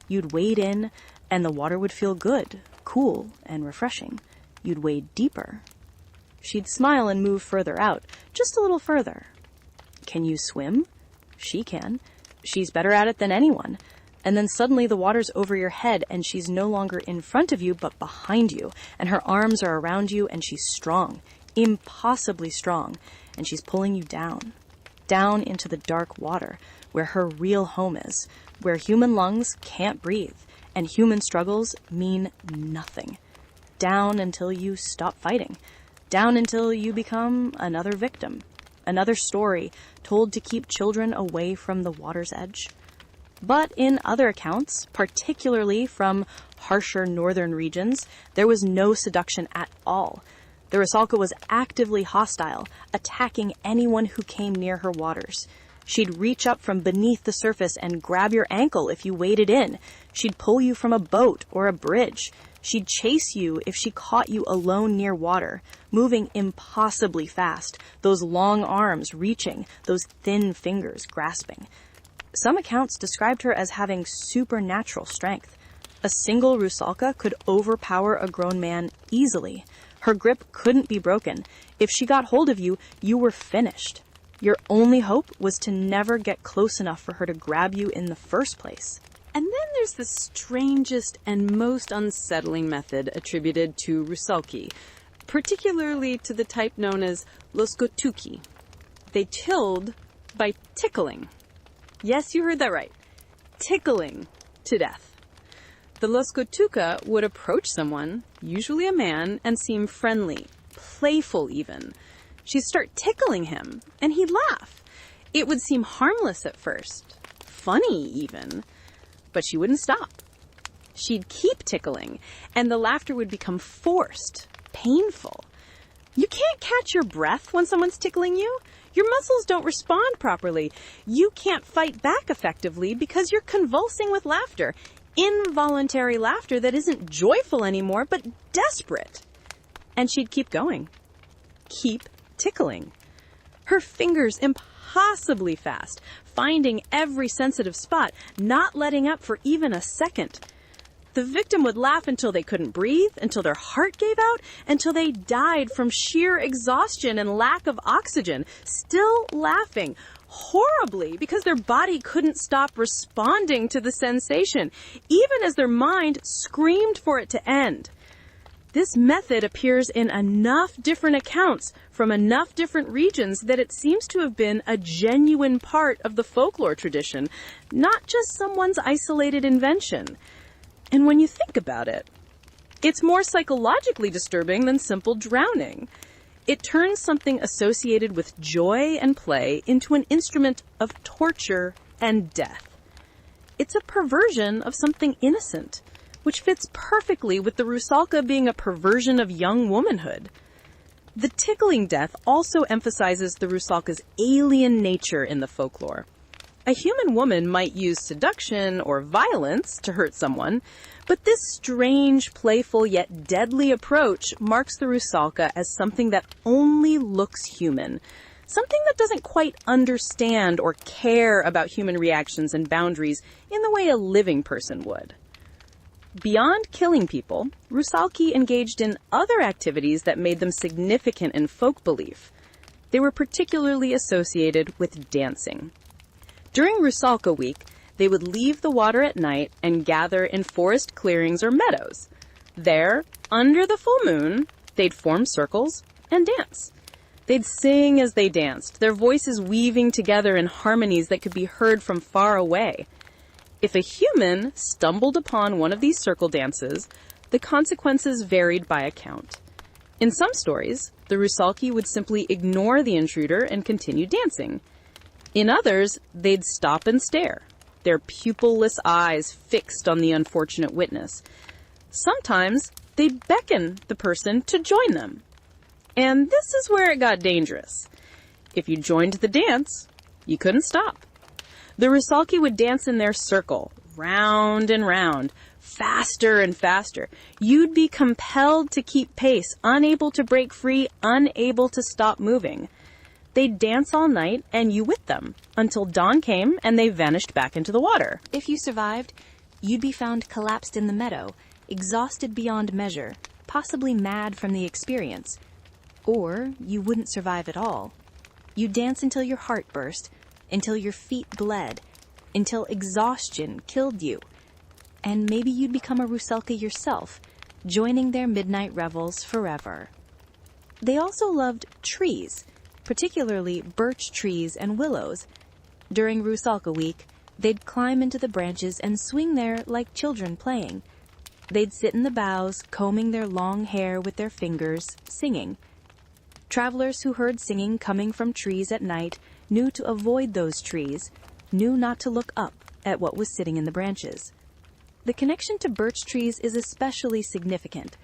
S2: You'd wade in, and the water would feel good, cool, and refreshing. You'd wade deeper. She'd smile and move further out, just a little further. Can you swim? She can. She's better at it than anyone. And then suddenly the water's over your head, and she's no longer in front of you, but behind you, and her arms are around you, and she's strong, impossibly strong, and she's pulling you down into the dark water, where her real home is, where human lungs can't breathe, and human struggles mean nothing. Down until you stop fighting. Down until you become another victim. Another story told to keep children away from the water's edge. But in other accounts, particularly from harsher northern regions, there was no seduction at all. The Rusalka was actively hostile, attacking anyone who came near her waters. She'd reach up from beneath the surface and grab your ankle if you waded in. She'd pull you from a boat or a bridge. She'd chase you if she caught you alone near water, moving impossibly fast, those long arms reaching, those thin fingers grasping. Some accounts described her as having supernatural strength. A single Rusalka could overpower a grown man easily. Her grip couldn't be broken. If she got hold of you, you were finished. Your only hope was to never get close enough for her to grab you in the first place.
S3: And then there's the strangest and most unsettling method attributed to Rusalki, particularly to the type known as loskotuki. They killed by tickling. Yes, you heard that right. Tickling to death. The loskotuka would approach someone, usually a man, and seem friendly, playful even. She'd start tickling him, and he'd laugh. It would seem harmless at first, funny even. But she wouldn't stop. She'd keep tickling, and the laughter would become forced, painful. You can't catch your breath when someone's tickling you. Your muscles don't respond properly. You can't fight back effectively because you're convulsing with laughter. Involuntary laughter that isn't joyful anymore, but desperate. And she'd keep going. Keep tickling. Her fingers impossibly fast, finding every sensitive spot, not letting up for even a second. The victim would laugh until they couldn't breathe, until their heart gave out, until they died from sheer exhaustion and lack of oxygen, still laughing horribly because their body couldn't stop responding to the sensation, even as their mind screamed for it to end. This method appears in enough different accounts from enough different regions that it seems to have been a genuine part of the folklore tradition, not just someone's isolated invention. And when you think about it, it's more psychologically disturbing than simple drowning. It turns something associated with joy and play into an instrument of torture and death. It's a perversion of something innocent, which fits perfectly with the Rusalka being a perversion of young womanhood. The tickling death also emphasizes the Rusalka's alien nature in the folklore. A human woman might use seduction or violence to hurt someone, but this strange, playful, yet deadly approach marks the Rusalka as something that only looks human, something that doesn't quite understand or care about human reactions and boundaries in the way a living person would. Beyond killing people, Rusalki engaged in other activities that made them significant in folk belief. They were particularly associated with dancing. During Rusalka week, they would leave the water at night and gather in forest clearings or meadows. There, under the full moon, they'd form circles and dance. They'd sing as they danced, their voices weaving together in harmonies that could be heard from far away. If a human stumbled upon one of these circle dances, the consequences varied by account. In some stories, the Rusalki would simply ignore the intruder and continue dancing. In others, they'd stop and stare, their pupilless eyes fixed on the unfortunate witness. Sometimes they'd beckon the person to join them. And this is where it got dangerous. If you joined the dance, you couldn't stop. The Rusalki would dance in their circle, round and round, faster and faster. You'd be compelled to keep pace, unable to break free, unable to stop moving. They'd dance all night, and you with them, until dawn came and they vanished back into the water.
S1: If you survived, you'd be found collapsed in the meadow, exhausted beyond measure, possibly mad from the experience. Or you wouldn't survive at all. You'd dance until your heart burst, until your feet bled, until exhaustion killed you. And maybe you'd become a Rusalka yourself, joining their midnight revels forever. They also loved trees, particularly birch trees and willows. During Rusalka week, they'd climb into the branches and swing there like children playing. They'd sit in the boughs, combing their long hair with their fingers, singing. Travelers who heard singing coming from trees at night knew to avoid those trees, knew not to look up at what was sitting in the branches. The connection to birch trees is especially significant.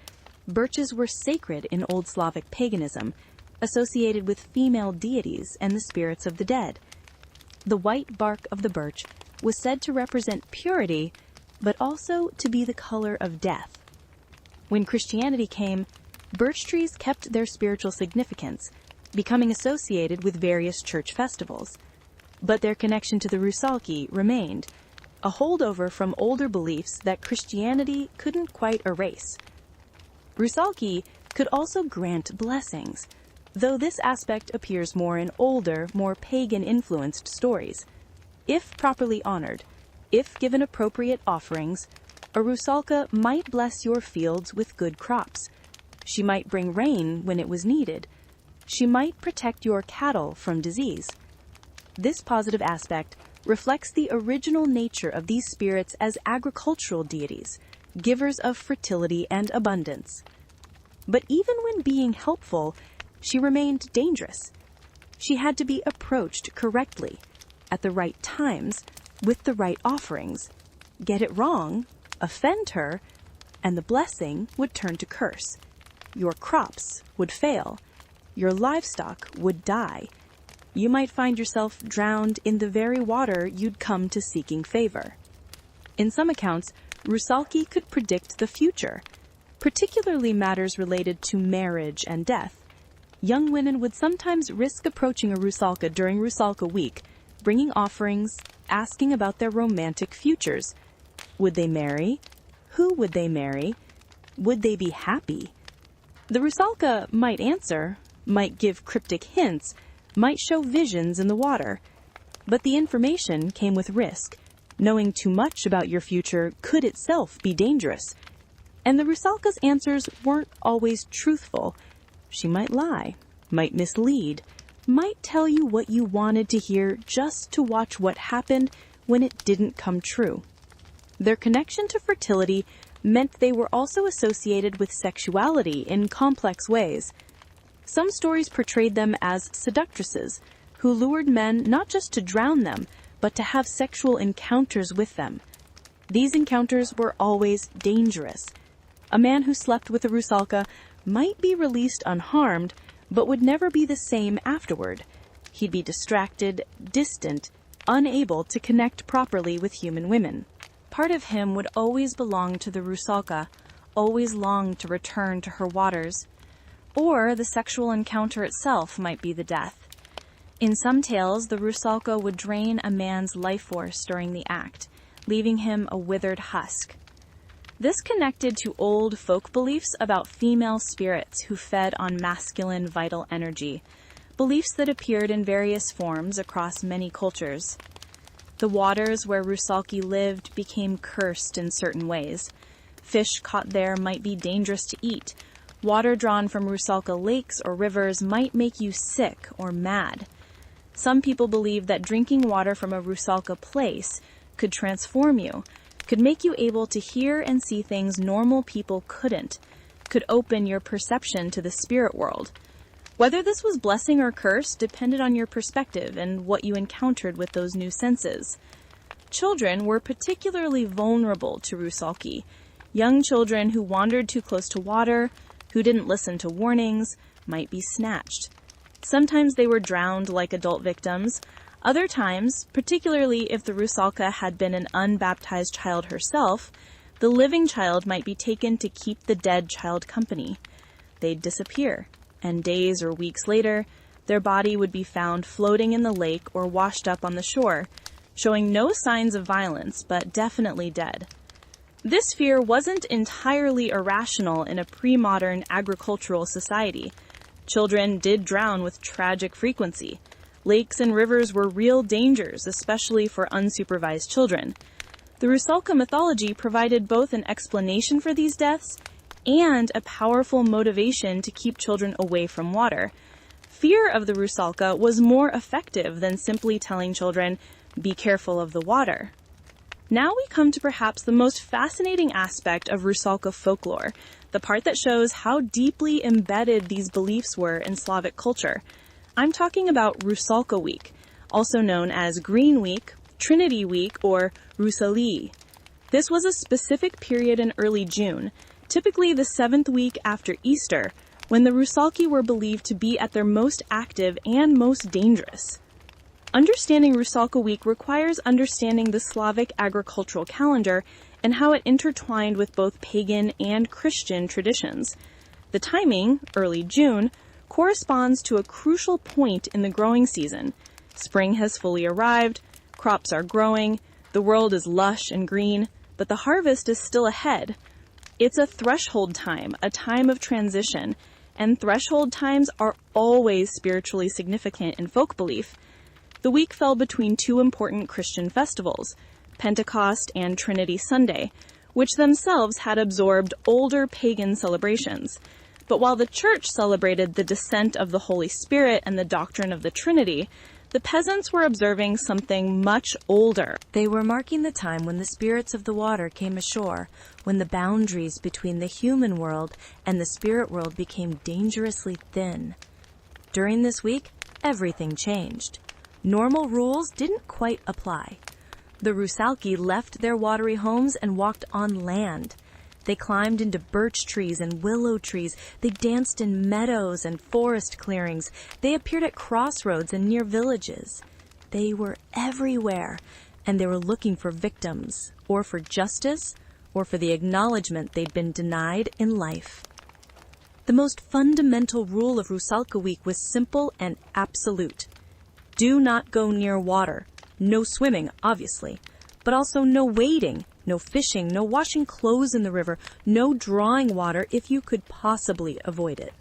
S1: Birches were sacred in Old Slavic paganism, associated with female deities and the spirits of the dead. The white bark of the birch was said to represent purity, but also to be the color of death. When Christianity came, birch trees kept their spiritual significance, becoming associated with various church festivals. But their connection to the Rusalki remained, a holdover from older beliefs that Christianity couldn't quite erase. Rusalki could also grant blessings, though this aspect appears more in older, more pagan-influenced stories. If properly honored, if given appropriate offerings, a Rusalka might bless your fields with good crops. She might bring rain when it was needed. She might protect your cattle from disease. This positive aspect reflects the original nature of these spirits as agricultural deities, givers of fertility and abundance. But even when being helpful, she remained dangerous. She had to be approached correctly, at the right times, with the right offerings. Get it wrong, offend her, and the blessing would turn to curse. Your crops would fail. Your livestock would die. You might find yourself drowned in the very water you'd come to seeking favor. In some accounts, Rusalki could predict the future, particularly matters related to marriage and death. Young women would sometimes risk approaching a Rusalka during Rusalka week, bringing offerings, asking about their romantic futures. Would they marry? Who would they marry? Would they be happy? The Rusalka might answer, might give cryptic hints, might show visions in the water. But the information came with risk. Knowing too much about your future could itself be dangerous. And the Rusalka's answers weren't always truthful. She might lie, might mislead, might tell you what you wanted to hear just to watch what happened when it didn't come true. Their connection to fertility meant they were also associated with sexuality in complex ways. Some stories portrayed them as seductresses, who lured men not just to drown them, but to have sexual encounters with them. These encounters were always dangerous. A man who slept with a Rusalka might be released unharmed,
S2: but would never be the same afterward. He'd be distracted, distant, unable to connect properly with human women. Part of him would always belong to the Rusalka, always long to return to her waters. Or the sexual encounter itself might be the death. In some tales, the Rusalka would drain a man's life force during the act, leaving him a withered husk. This connected to old folk beliefs about female spirits who fed on masculine vital energy, beliefs that appeared in various forms across many cultures. The waters where Rusalki lived became cursed in certain ways. Fish caught there might be dangerous to eat. Water drawn from Rusalka lakes or rivers might make you sick or mad. Some people believe that drinking water from a Rusalka place could transform you, could make you able to hear and see things normal people couldn't, could open your perception to the spirit world. Whether this was blessing or curse depended on your perspective and what you encountered with those new senses. Children were particularly vulnerable to Rusalki. Young children who wandered too close to water, who didn't listen to warnings, might be snatched. Sometimes they were drowned like adult victims. Other times, particularly if the Rusalka had been an unbaptized child herself, the living child might be taken to keep the dead child company. They'd disappear, and days or weeks later, their body would be found floating in the lake or washed up on the shore, showing no signs of violence, but definitely dead. This fear wasn't entirely irrational in a pre-modern agricultural society. Children did drown with tragic frequency. Lakes and rivers were real dangers, especially for unsupervised children. The Rusalka mythology provided both an explanation for these deaths and a powerful motivation to keep children away from water. Fear of the Rusalka was more effective than simply telling children, "Be careful of the water." Now we come to perhaps the most fascinating aspect of Rusalka folklore, the part that shows how deeply embedded these beliefs were in Slavic culture. I'm talking about Rusalka Week, also known as Green Week, Trinity Week, or Rusali. This was a specific period in early June, typically the 7th week after Easter, when the Rusalki were believed to be at their most active and most dangerous. Understanding Rusalka Week requires understanding the Slavic agricultural calendar and how it intertwined with both pagan and Christian traditions. The timing, early June, corresponds to a crucial point in the growing season. Spring has fully arrived, crops are growing, the world is lush and green, but the harvest is still ahead. It's a threshold time, a time of transition, and threshold times are always spiritually significant in folk belief. The week fell between two important Christian festivals, Pentecost and Trinity Sunday, which themselves had absorbed older pagan celebrations. But while the church celebrated the descent of the Holy Spirit and the doctrine of the Trinity, the peasants were observing something much older.
S1: They were marking the time when the spirits of the water came ashore, when the boundaries between the human world and the spirit world became dangerously thin. During this week, everything changed. Normal rules didn't quite apply. The Rusalki left their watery homes and walked on land. They climbed into birch trees and willow trees. They danced in meadows and forest clearings. They appeared at crossroads and near villages. They were everywhere, and they were looking for victims, or for justice, or for the acknowledgement they'd been denied in life. The most fundamental rule of Rusalka Week was simple and absolute. Do not go near water. No swimming, obviously, but also no wading, no fishing, no washing clothes in the river, no drawing water if you could possibly avoid it.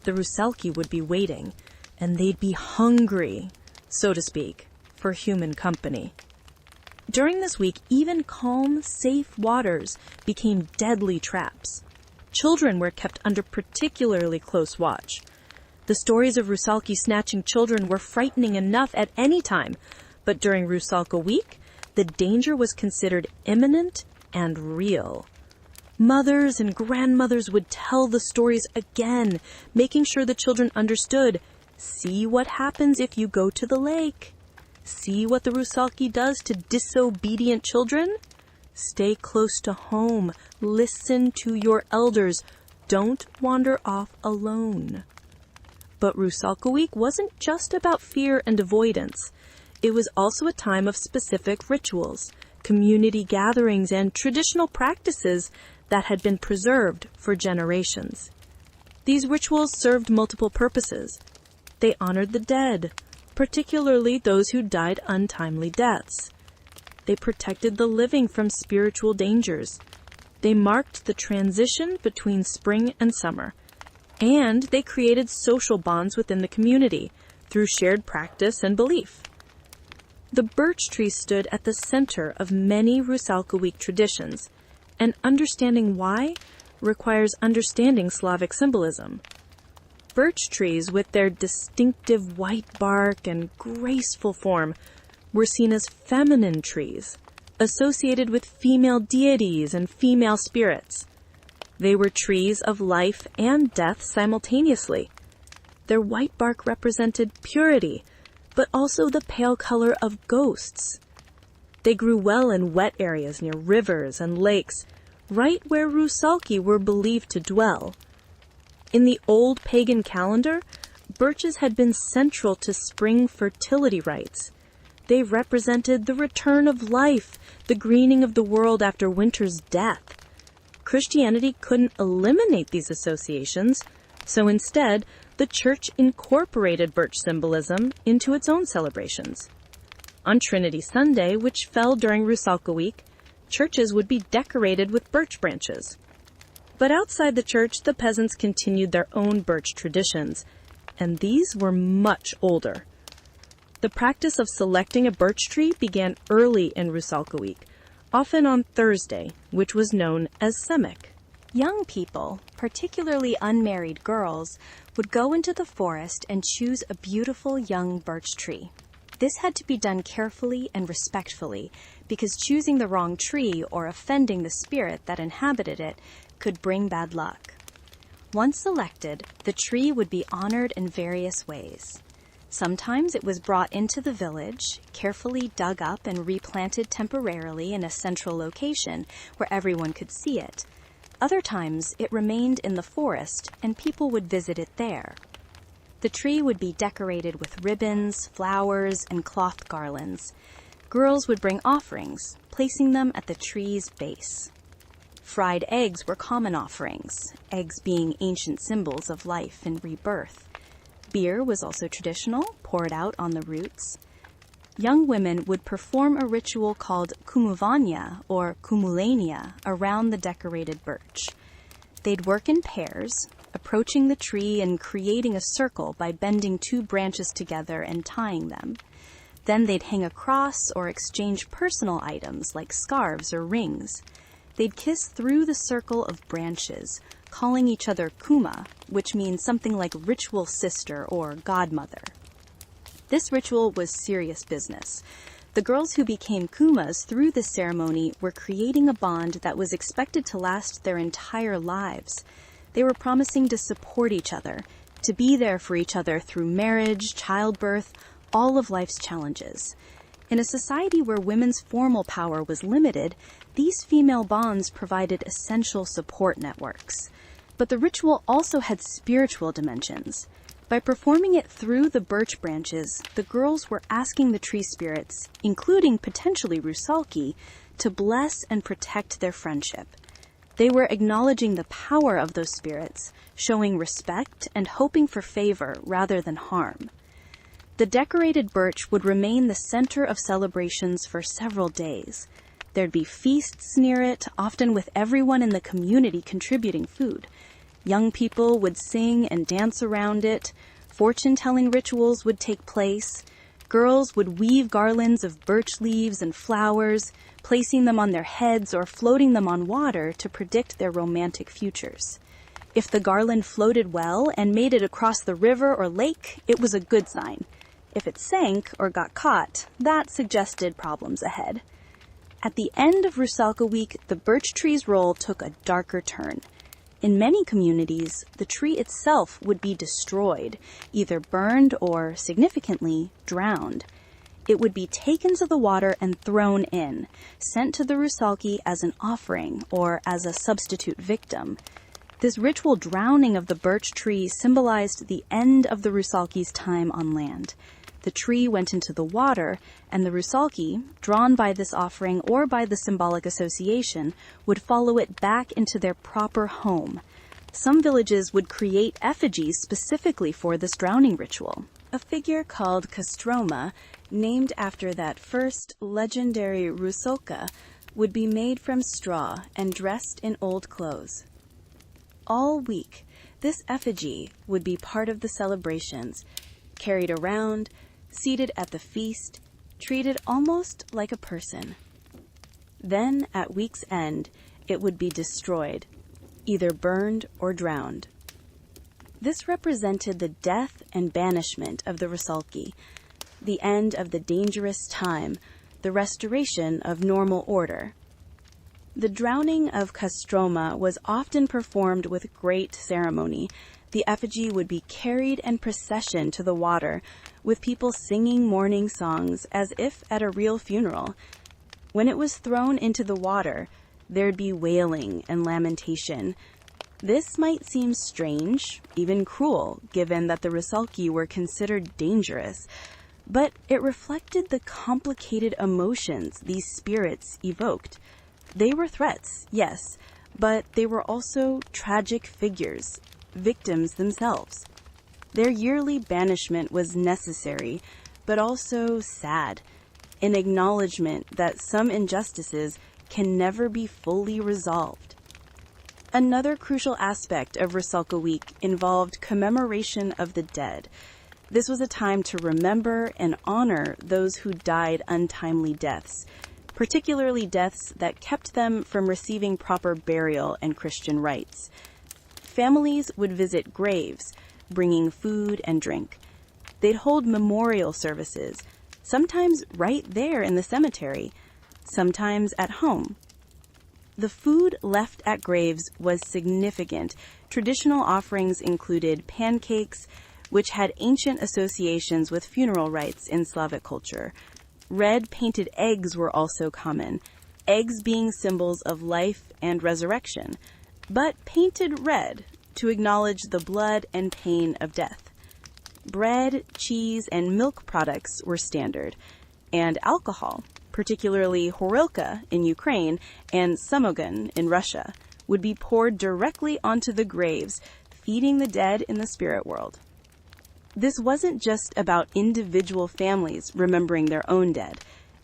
S1: The Rusalki would be waiting, and they'd be hungry, so to speak, for human company. During this week, even calm, safe waters became deadly traps. Children were kept under particularly close watch. The stories of Rusalki snatching children were frightening enough at any time, but during Rusalka Week, the danger was considered imminent and real. Mothers and grandmothers would tell the stories again, making sure the children understood. See what happens if you go to the lake. See what the Rusalki does to disobedient children? Stay close to home. Listen to your elders. Don't wander off alone.
S2: But Rusalka week wasn't just about fear and avoidance. It was also a time of specific rituals, community gatherings, and traditional practices that had been preserved for generations. These rituals served multiple purposes. They honored the dead, particularly those who died untimely deaths. They protected the living from spiritual dangers. They marked the transition between spring and summer. And they created social bonds within the community through shared practice and belief. The birch tree stood at the center of many Rusalka week traditions, and understanding why requires understanding Slavic symbolism. Birch trees, with their distinctive white bark and graceful form, were seen as feminine trees, associated with female deities and female spirits. They were trees of life and death simultaneously. Their white bark represented purity, but also the pale color of ghosts. They grew well in wet areas near rivers and lakes, right where Rusalki were believed to dwell. In the old pagan calendar, birches had been central to spring fertility rites. They represented the return of life, the greening of the world after winter's death. Christianity couldn't eliminate these associations, so instead, the Church incorporated birch symbolism into its own celebrations. On Trinity Sunday, which fell during Rusalka week, churches would be decorated with birch branches. But outside the church, the peasants continued their own birch traditions, and these were much older. The practice of selecting a birch tree began early in Rusalka week, often on Thursday, which was known as symbolic.
S1: Young people, particularly unmarried girls, would go into the forest and choose a beautiful young birch tree. This had to be done carefully and respectfully, because choosing the wrong tree or offending the spirit that inhabited it could bring bad luck. Once selected, the tree would be honored in various ways. Sometimes it was brought into the village, carefully dug up and replanted temporarily in a central location where everyone could see it. Other times it remained in the forest and people would visit it there. The tree would be decorated with ribbons, flowers, and cloth garlands. Girls would bring offerings, placing them at the tree's base. Fried eggs were common offerings, eggs being ancient symbols of life and rebirth. Beer was also traditional, poured out on the roots. Young women would perform a ritual called kumuvanya or kumulania around the decorated birch. They'd work in pairs, approaching the tree and creating a circle by bending two branches together and tying them. Then they'd hang a cross or exchange personal items like scarves or rings. They'd kiss through the circle of branches, calling each other kuma, which means something like ritual sister or godmother. This ritual was serious business. The girls who became kumas through this ceremony were creating a bond that was expected to last their entire lives. They were promising to support each other, to be there for each other through marriage, childbirth, all of life's challenges. In a society where women's formal power was limited, these female bonds provided essential support networks. But the ritual also had spiritual dimensions. By performing it through the birch branches, the girls were asking the tree spirits, including potentially Rusalki, to bless and protect their friendship. They were acknowledging the power of those spirits, showing respect and hoping for favor rather than harm. The decorated birch would remain the center of celebrations for several days. There'd be feasts near it, often with everyone in the community contributing food. Young people would sing and dance around it. Fortune-telling rituals would take place. Girls would weave garlands of birch leaves and flowers, placing them on their heads or floating them on water to predict their romantic futures. If the garland floated well and made it across the river or lake, it was a good sign. If it sank or got caught, that suggested problems ahead. At the end of Rusalka week, the birch tree's role took a darker turn. In many communities, the tree itself would be destroyed, either burned or, significantly, drowned. It would be taken to the water and thrown in, sent to the Rusalki as an offering or as a substitute victim.
S2: This ritual drowning of the birch tree symbolized the end of the Rusalki's time on land. The tree went into the water, and the Rusalki, drawn by this offering or by the symbolic association, would follow it back into their proper home. Some villages would create effigies specifically for this drowning ritual. A figure called Kostroma, named after that first legendary Rusalka, would be made from straw and dressed in old clothes. All week, this effigy would be part of the celebrations, carried around, seated at the feast, treated almost like a person. Then, at week's end, it would be destroyed, either burned or drowned. This represented the death and banishment of the Rusalki, the end of the dangerous time, the restoration of normal order. The drowning of Kostroma was often performed with great ceremony. The effigy would be carried in procession to the water, with people singing mourning songs as if at a real funeral. When it was thrown into the water, there'd be wailing and lamentation. This might seem strange, even cruel, given that the Rusalki were considered dangerous, but it reflected the complicated emotions these spirits evoked. They were threats, yes, but they were also tragic figures, victims themselves. Their yearly banishment was necessary, but also sad, an acknowledgement that some injustices can never be fully resolved. Another crucial aspect of Rusalka Week involved commemoration of the dead. This was a time to remember and honor those who died untimely deaths, particularly deaths that kept them from receiving proper burial and Christian rites. Families would visit graves, bringing food and drink. They'd hold memorial services, sometimes right there in the cemetery, sometimes at home. The food left at graves was significant. Traditional offerings included pancakes, which had ancient associations with funeral rites in Slavic culture. Red painted eggs were also common, eggs being symbols of life and resurrection, but painted red to acknowledge the blood and pain of death. Bread, cheese, and milk products were standard, and alcohol, particularly horilka in Ukraine and samogan in Russia, would be poured directly onto the graves, feeding the dead in the spirit world. This wasn't just about individual families remembering their own dead.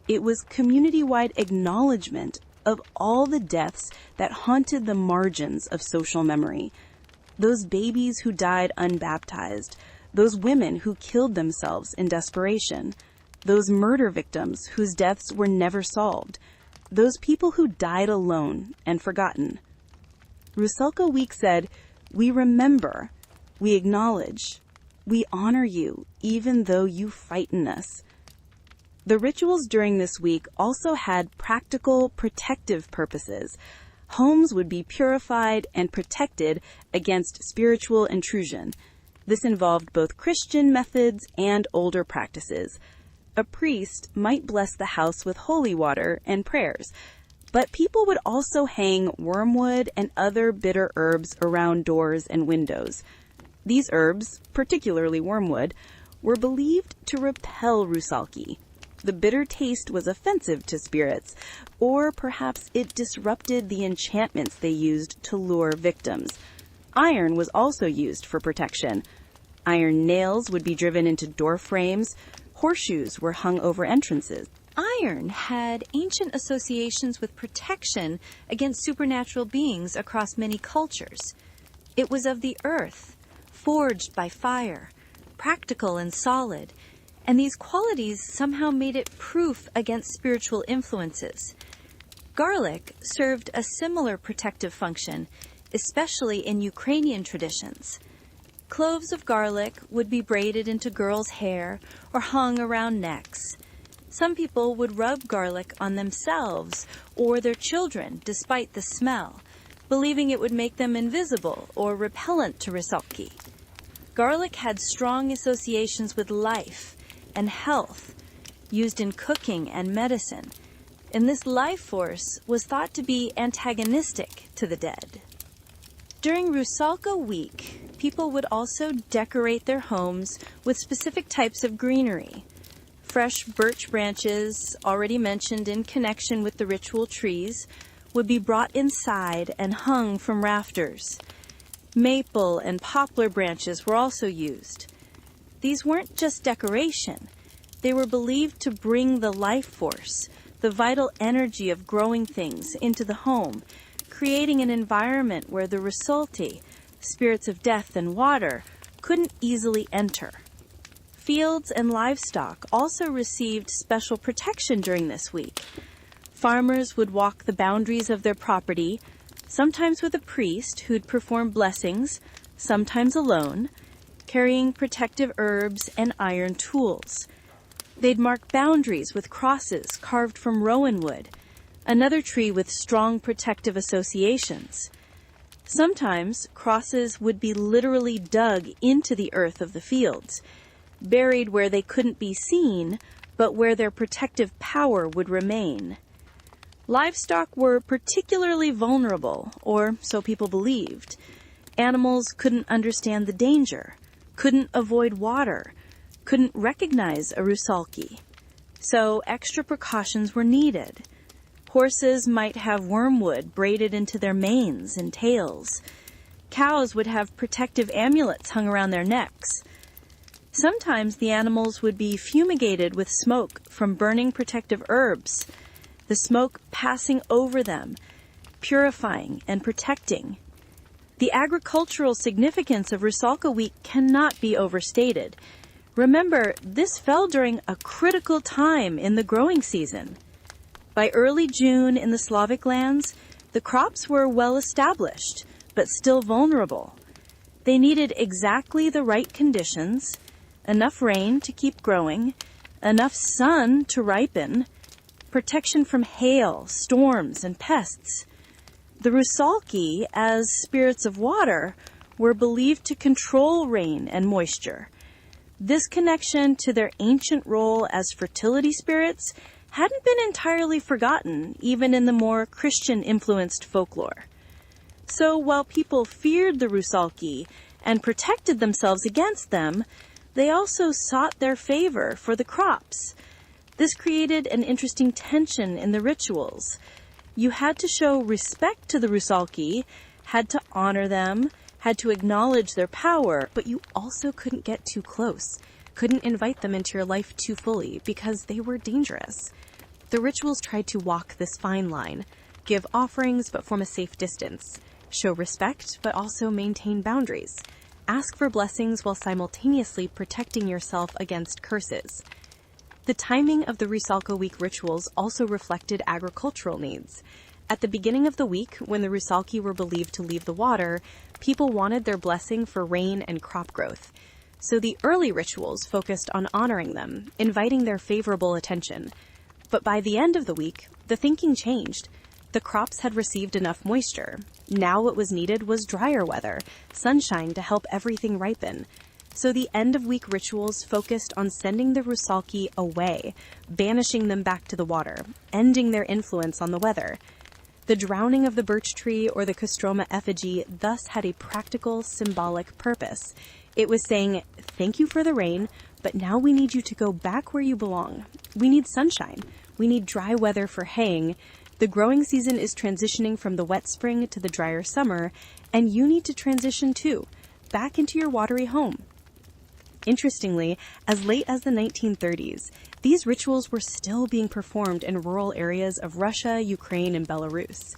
S2: It was community-wide acknowledgement of all the deaths that haunted the margins of social memory. Those babies who died unbaptized, those women who killed themselves in desperation, those murder victims whose deaths were never solved, those people who died alone and forgotten. Rusalka Week said, "We remember, we acknowledge, we honor you, even though you frighten us." The rituals during this week also had practical, protective purposes. Homes would be purified and protected against spiritual intrusion. This involved both Christian methods and older practices. A priest might bless the house with holy water and prayers, but people would also hang wormwood and other bitter herbs around doors and windows. These herbs, particularly wormwood, were believed to repel Rusalki. The bitter taste was offensive to spirits, or perhaps it disrupted the enchantments they used to lure victims. Iron was also used for protection. Iron nails would be driven into door frames. Horseshoes were hung over entrances.
S1: Iron had ancient associations with protection against supernatural beings across many cultures. It was of the earth, forged by fire, practical and solid, and these qualities somehow made it proof against spiritual influences. Garlic served a similar protective function, especially in Ukrainian traditions. Cloves of garlic would be braided into girls' hair or hung around necks. Some people would rub garlic on themselves or their children despite the smell, believing it would make them invisible or repellent to Rusalki. Garlic had strong associations with life and health, used in cooking and medicine, and this life force was thought to be antagonistic to the dead.
S2: During Rusalka week, people would also decorate their homes with specific types of greenery. Fresh birch branches, already mentioned in connection with the ritual trees, would be brought inside and hung from rafters. Maple and poplar branches were also used. These weren't just decoration. They were believed to bring the life force, the vital energy of growing things, into the home, creating an environment where the Rusalki, spirits of death and water, couldn't easily enter. Fields and livestock also received special protection during this week. Farmers would walk the boundaries of their property, sometimes with a priest who'd perform blessings, sometimes alone, carrying protective herbs and iron tools. They'd mark boundaries with crosses carved from rowan wood, another tree with strong protective associations. Sometimes crosses would be literally dug into the earth of the fields, buried where they couldn't be seen, but where their protective power would remain. Livestock were particularly vulnerable, or so people believed. Animals couldn't understand the danger, couldn't avoid water, couldn't recognize a Rusalki. So extra precautions were needed. Horses might have wormwood braided into their manes and tails. Cows would have protective amulets hung around their necks. Sometimes the animals would be fumigated with smoke from burning protective herbs, the smoke passing over them, purifying and protecting. The agricultural significance of Rusalka week cannot be overstated. Remember, this fell during a critical time in the growing season. By early June in the Slavic lands, the crops were well established, but still vulnerable. They needed exactly the right conditions, enough rain to keep growing, enough sun to ripen, protection from hail, storms, and pests. The Rusalki, as spirits of water, were believed to control rain and moisture. This connection to their ancient role as fertility spirits hadn't been entirely forgotten, even in the more Christian-influenced folklore. So while people feared the Rusalki and protected themselves against them, they also sought their favor for the crops. This created an interesting tension in the rituals. You had to show respect to the Rusalki, had to honor them, had to acknowledge their power,
S4: but you also couldn't get too close, couldn't invite them into your life too fully because they were dangerous. The rituals tried to walk this fine line, give offerings but from a safe distance, show respect but also maintain boundaries, ask for blessings while simultaneously protecting yourself against curses. The timing of the Rusalka week rituals also reflected agricultural needs. At the beginning of the week, when the Rusalki were believed to leave the water, people wanted their blessing for rain and crop growth. So the early rituals focused on honoring them, inviting their favorable attention. But by the end of the week, the thinking changed. The crops had received enough moisture. Now what was needed was drier weather, sunshine to help everything ripen. So the end-of-week rituals focused on sending the Rusalki away, banishing them back to the water, ending their influence on the weather. The drowning of the birch tree or the Kostroma effigy thus had a practical, symbolic purpose. It was saying, thank you for the rain, but now we need you to go back where you belong. We need sunshine. We need dry weather for haying. The growing season is transitioning from the wet spring to the drier summer, and you need to transition too, back into your watery home. Interestingly, as late as the 1930s, these rituals were still being performed in rural areas of Russia, Ukraine, and Belarus.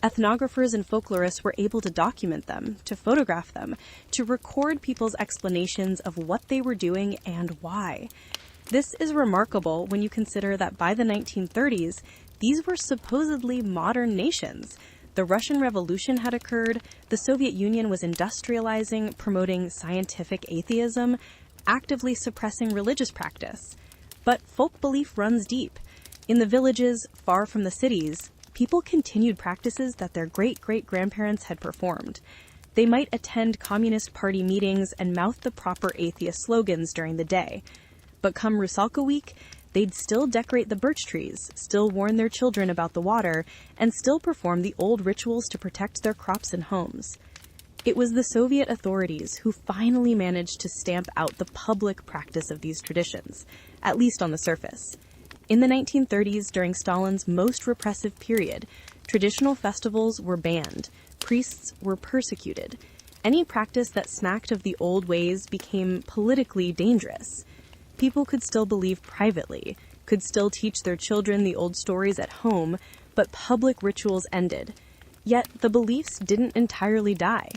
S4: Ethnographers and folklorists were able to document them, to photograph them, to record people's explanations of what they were doing and why. This is remarkable when you consider that by the 1930s, these were supposedly modern nations. The Russian Revolution had occurred, the Soviet Union was industrializing, promoting scientific atheism, actively suppressing religious practice. But folk belief runs deep. In the villages, far from the cities, people continued practices that their great-great-grandparents had performed. They might attend Communist Party meetings and mouth the proper atheist slogans during the day. But come Rusalka week, they'd still decorate the birch trees, still warn their children about the water, and still perform the old rituals to protect their crops and homes. It was the Soviet authorities who finally managed to stamp out the public practice of these traditions, at least on the surface. In the 1930s, during Stalin's most repressive period, traditional festivals were banned, priests were persecuted. Any practice that smacked of the old ways became politically dangerous. People could still believe privately, could still teach their children the old stories at home, but public rituals ended. Yet the beliefs didn't entirely die.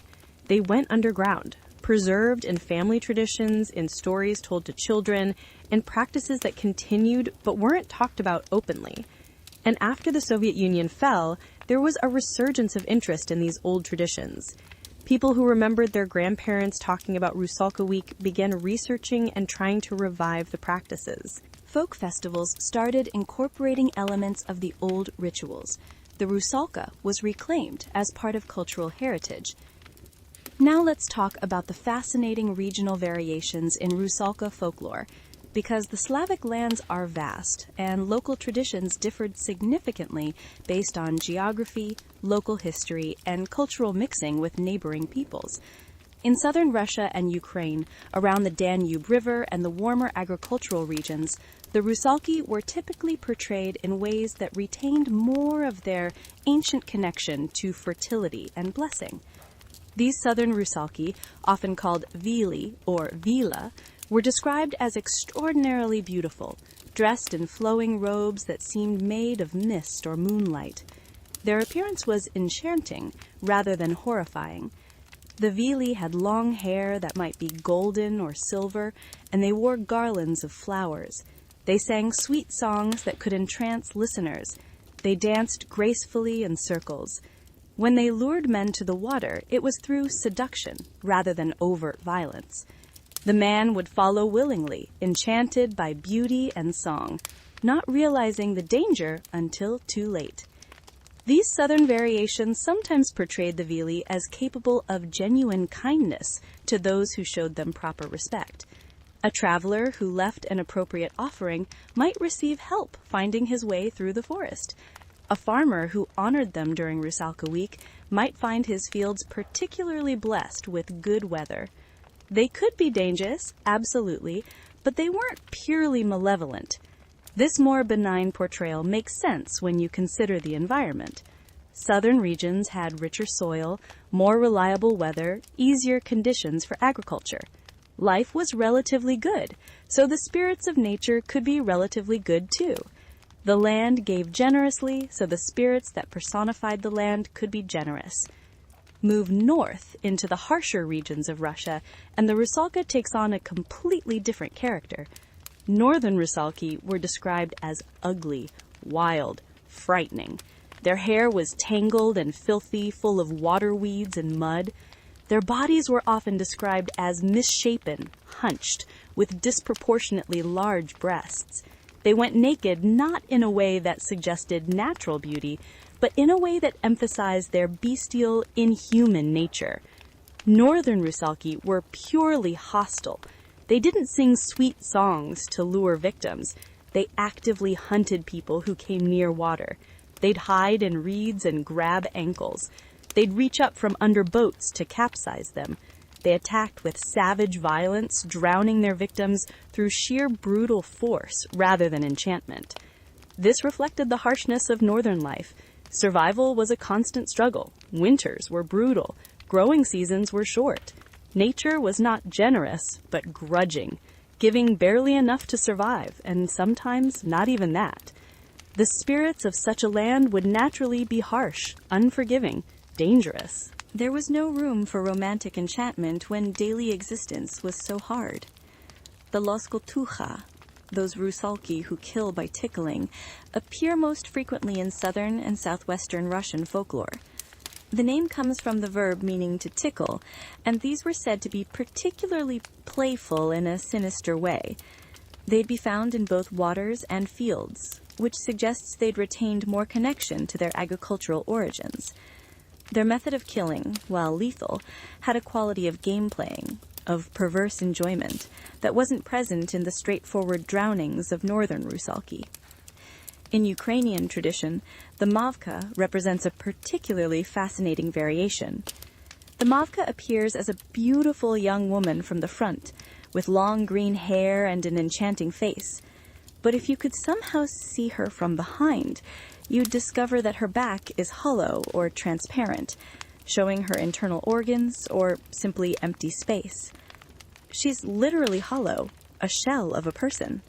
S4: They went underground, preserved in family traditions, in stories told to children, and practices that continued but weren't talked about openly. And after the Soviet Union fell, there was a resurgence of interest in these old traditions. People who remembered their grandparents talking about Rusalka Week began researching and trying to revive the practices.
S1: Folk festivals started incorporating elements of the old rituals. The Rusalka was reclaimed as part of cultural heritage. Now let's talk about the fascinating regional variations in Rusalka folklore, because the Slavic lands are vast and local traditions differed significantly based on geography, local history, and cultural mixing with neighboring peoples. In southern Russia and Ukraine, around the Danube River and the warmer agricultural regions, the Rusalki were typically portrayed in ways that retained more of their ancient connection to fertility and blessing. These southern Rusalki, often called vili or vila, were described as extraordinarily beautiful, dressed in flowing robes that seemed made of mist or moonlight. Their appearance was enchanting rather than horrifying. The vili had long hair that might be golden or silver, and they wore garlands of flowers. They sang sweet songs that could entrance listeners. They danced gracefully in circles. When they lured men to the water, it was through seduction rather than overt violence. The man would follow willingly, enchanted by beauty and song, not realizing the danger until too late. These southern variations sometimes portrayed the vili as capable of genuine kindness to those who showed them proper respect. A traveler who left an appropriate offering might receive help finding his way through the forest. A farmer who honored them during Rusalka Week might find his fields particularly blessed with good weather. They could be dangerous, absolutely, but they weren't purely malevolent. This more benign portrayal makes sense when you consider the environment. Southern regions had richer soil, more reliable weather, easier conditions for agriculture. Life was relatively good, so the spirits of nature could be relatively good too. The land gave generously, so the spirits that personified the land could be generous. Move north into the harsher regions of Russia, and the Rusalka takes on a completely different character. Northern Rusalki were described as ugly, wild, frightening. Their hair was tangled and filthy, full of water weeds and mud. Their bodies were often described as misshapen, hunched, with disproportionately large breasts. They went naked not in a way that suggested natural beauty, but in a way that emphasized their bestial, inhuman nature. Northern Rusalki were purely hostile. They didn't sing sweet songs to lure victims. They actively hunted people who came near water. They'd hide in reeds and grab ankles. They'd reach up from under boats to capsize them. They attacked with savage violence, drowning their victims through sheer brutal force rather than enchantment. This reflected the harshness of northern life. Survival was a constant struggle. Winters were brutal. Growing seasons were short. Nature was not generous, but grudging, giving barely enough to survive, and sometimes not even that. The spirits of such a land would naturally be harsh, unforgiving, dangerous. There was no room for romantic enchantment when daily existence was so hard. The loskotucha, those Rusalki who kill by tickling, appear most frequently in southern and southwestern Russian folklore. The name comes from the verb meaning to tickle, and these were said to be particularly playful in a sinister way. They'd be found in both waters and fields, which suggests they'd retained more connection to their agricultural origins. Their method of killing, while lethal, had a quality of game playing, of perverse enjoyment, that wasn't present in the straightforward drownings of northern Rusalki. In Ukrainian tradition, the mavka represents a particularly fascinating variation.
S2: The Mavka appears as a beautiful young woman from the front, with long green hair and an enchanting face. But if you could somehow see her from behind, you'd discover that her back is hollow or transparent, showing her internal organs or simply empty space. She's literally hollow, a shell of a person.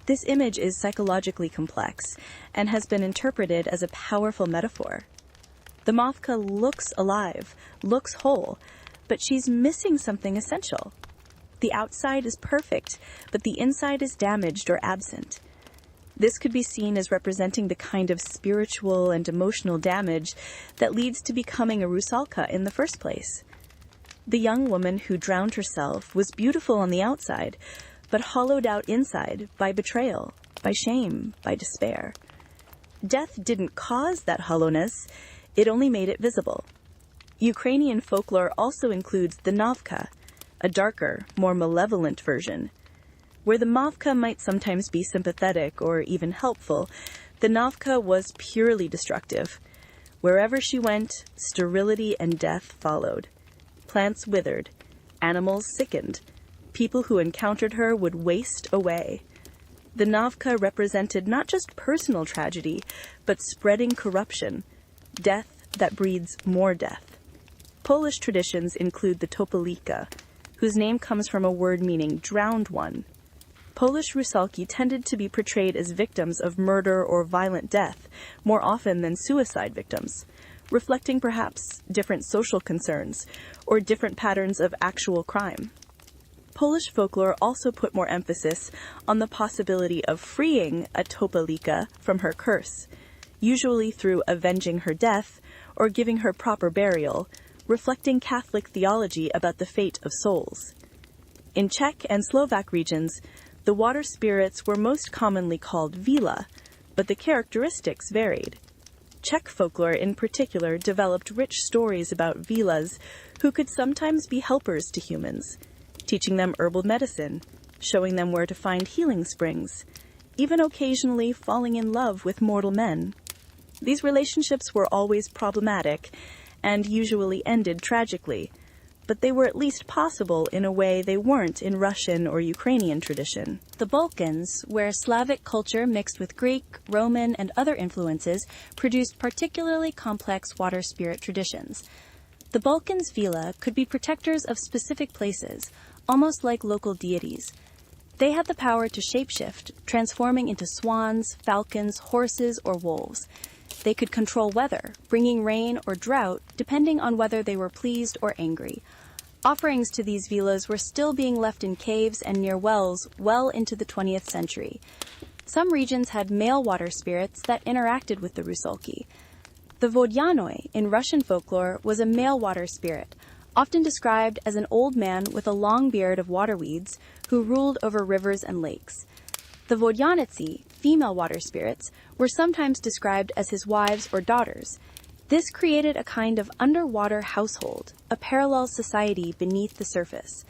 S2: This image is psychologically complex and has been interpreted as a powerful metaphor. The Mavka looks alive, looks whole, but she's missing something essential. The outside is perfect, but the inside is damaged or absent. This could be seen as representing the kind of spiritual and emotional damage that leads to becoming a Rusalka in the first place. The young woman who drowned herself was beautiful on the outside, but hollowed out inside by betrayal, by shame, by despair. Death didn't cause that hollowness, it only made it visible. Ukrainian folklore also includes the Navka, a darker, more malevolent version. Where the Mavka might sometimes be sympathetic or even helpful, the Navka was purely destructive. Wherever she went, sterility and death followed. Plants withered, animals sickened, people who encountered her would waste away. The Navka represented not just personal tragedy, but spreading corruption, death that breeds more death. Polish traditions include the topolika, whose name comes from a word meaning drowned one. Polish Rusalki tended to be portrayed as victims of murder or violent death, more often than suicide victims, reflecting perhaps different social concerns or different patterns of actual crime. Polish folklore also put more emphasis on the possibility of freeing a topolika from her curse, usually through avenging her death or giving her proper burial, reflecting Catholic theology about the fate of souls. In Czech and Slovak regions, the water spirits were most commonly called vila, but the characteristics varied. Czech folklore in particular developed rich stories about vilas who could sometimes be helpers to humans, teaching them herbal medicine, showing them where to find healing springs, even occasionally falling in love with mortal men. These relationships were always problematic and usually ended tragically, but they were at least possible in a way they weren't in Russian or Ukrainian tradition.
S1: The Balkans, where Slavic culture mixed with Greek, Roman, and other influences, produced particularly complex water spirit traditions. The Balkans' vila could be protectors of specific places, almost like local deities. They had the power to shapeshift, transforming into swans, falcons, horses, or wolves. They could control weather, bringing rain or drought, depending on whether they were pleased or angry. Offerings to these vilas were still being left in caves and near wells well into the 20th century. Some regions had male water spirits that interacted with the Rusalki. The Vodyanoi in Russian folklore was a male water spirit, often described as an old man with a long beard of water weeds who ruled over rivers and lakes. The Vodyanitsy, female water spirits, were sometimes described as his wives or daughters. This created a kind of underwater household, a parallel society beneath the surface.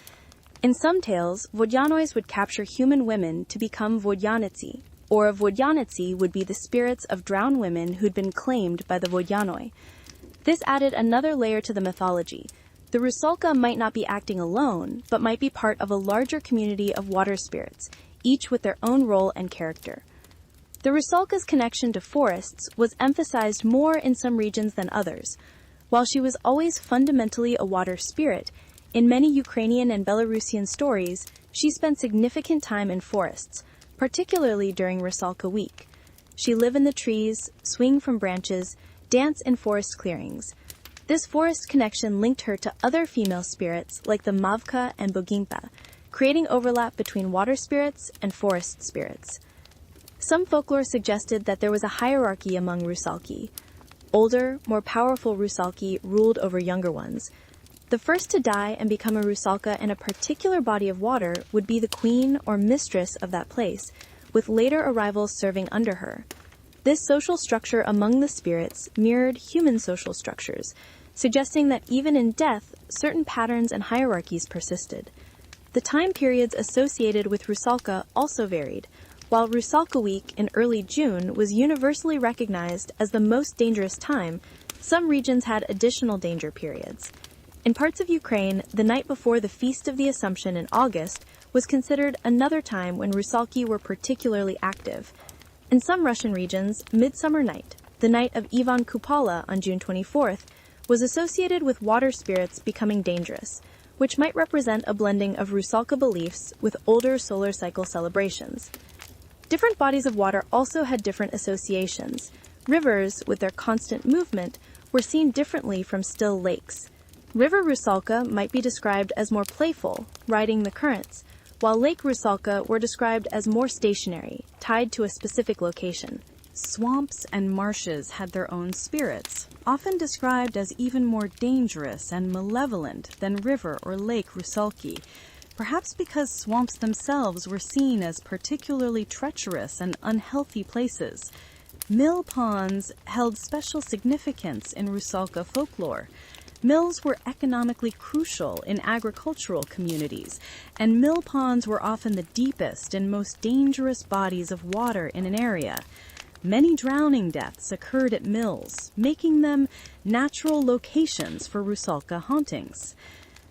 S1: In some tales, Vodyanois would capture human women to become Vodyanitsy, or a Vodyanitsy would be the spirits of drowned women who'd been claimed by the Vodyanoi. This added another layer to the mythology. The Rusalka might not be acting alone, but might be part of a larger community of water spirits, each with their own role and character. The Rusalka's connection to forests was emphasized more in some regions than others. While she was always fundamentally a water spirit, in many Ukrainian and Belarusian stories, she spent significant time in forests, particularly during Rusalka week. She lived in the trees, swing from branches, dance in forest clearings. This forest connection linked her to other female spirits like the Mavka and Bogimpa, creating overlap between water spirits and forest spirits. Some folklore suggested that there was a hierarchy among Rusalki. Older, more powerful Rusalki ruled over younger ones. The first to die and become a Rusalka in a particular body of water would be the queen or mistress of that place, with later arrivals serving under her. This social structure among the spirits mirrored human social structures, suggesting that even in death, certain patterns and hierarchies persisted. The time periods associated with Rusalka also varied. While Rusalka week in early June was universally recognized as the most dangerous time, some regions had additional danger periods.
S2: In parts of Ukraine, the night before the Feast of the Assumption in August was considered another time when Rusalki were particularly active. In some Russian regions, Midsummer Night, the night of Ivan Kupala on June 24th, was associated with water spirits becoming dangerous, which might represent a blending of Rusalka beliefs with older solar cycle celebrations. Different bodies of water also had different associations. Rivers, with their constant movement, were seen differently from still lakes. River Rusalka might be described as more playful, riding the currents, while Lake Rusalka were described as more stationary, tied to a specific location.
S3: Swamps and marshes had their own spirits, often described as even more dangerous and malevolent than river or lake Rusalki, perhaps because swamps themselves were seen as particularly treacherous and unhealthy places. Mill ponds held special significance in Rusalka folklore. Mills were economically crucial in agricultural communities, and mill ponds were often the deepest and most dangerous bodies of water in an area. Many drowning deaths occurred at mills, making them natural locations for Rusalka hauntings.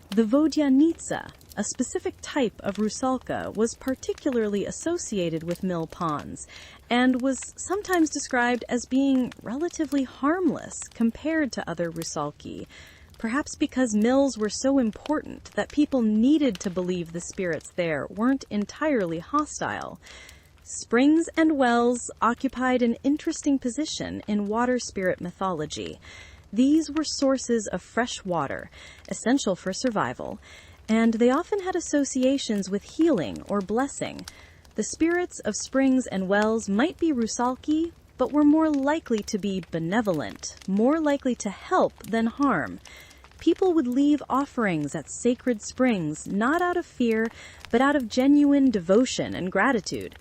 S3: The Vodyanitsa, a specific type of Rusalka, was particularly associated with mill ponds and was sometimes described as being relatively harmless compared to other Rusalki, perhaps because mills were so important that people needed to believe the spirits there weren't entirely hostile. Springs and wells occupied an interesting position in water spirit mythology. These were sources of fresh water, essential for survival, and they often had associations with healing or blessing. The spirits of springs and wells might be Rusalki, but were more likely to be benevolent, more likely to help than harm. People would leave offerings at sacred springs not out of fear, but out of genuine devotion and gratitude.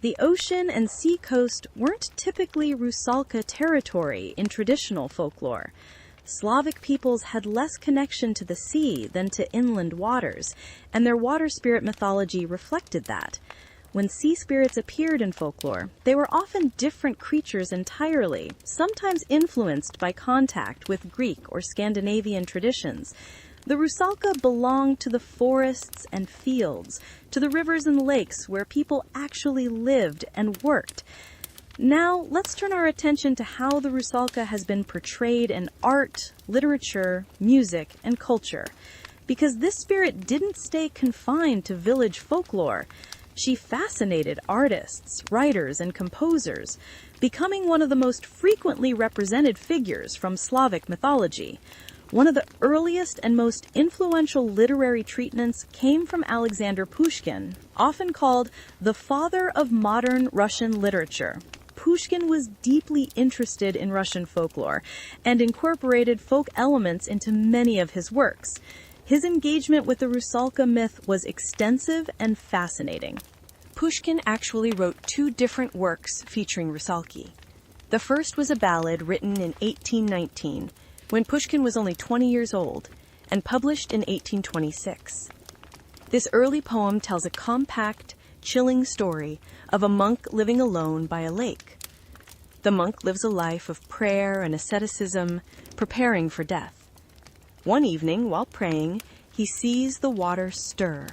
S3: The ocean and sea coast weren't typically Rusalka territory in traditional folklore. Slavic peoples had less connection to the sea than to inland waters, and their water spirit mythology reflected that. When sea spirits appeared in folklore, they were often different creatures entirely, sometimes influenced by contact with Greek or Scandinavian traditions. The Rusalka belonged to the forests and fields, to the rivers and lakes where people actually lived and worked. Now, let's turn our attention to how the Rusalka has been portrayed in art, literature, music, and culture. Because this spirit didn't stay confined to village folklore. She fascinated artists, writers, and composers, becoming one of the most frequently represented figures from Slavic mythology. One of the earliest and most influential literary treatments came from Alexander Pushkin, often called the father of modern Russian literature. Pushkin was deeply interested in Russian folklore and incorporated folk elements into many of his works. His engagement with the Rusalka myth was extensive and fascinating.
S1: Pushkin actually wrote 2 different works featuring Rusalki. The first was a ballad written in 1819, when Pushkin was only 20 years old, and published in 1826. This early poem tells a compact, chilling story of a monk living alone by a lake. The monk lives a life of prayer and asceticism, preparing for death. One evening, while praying, he sees the water stir.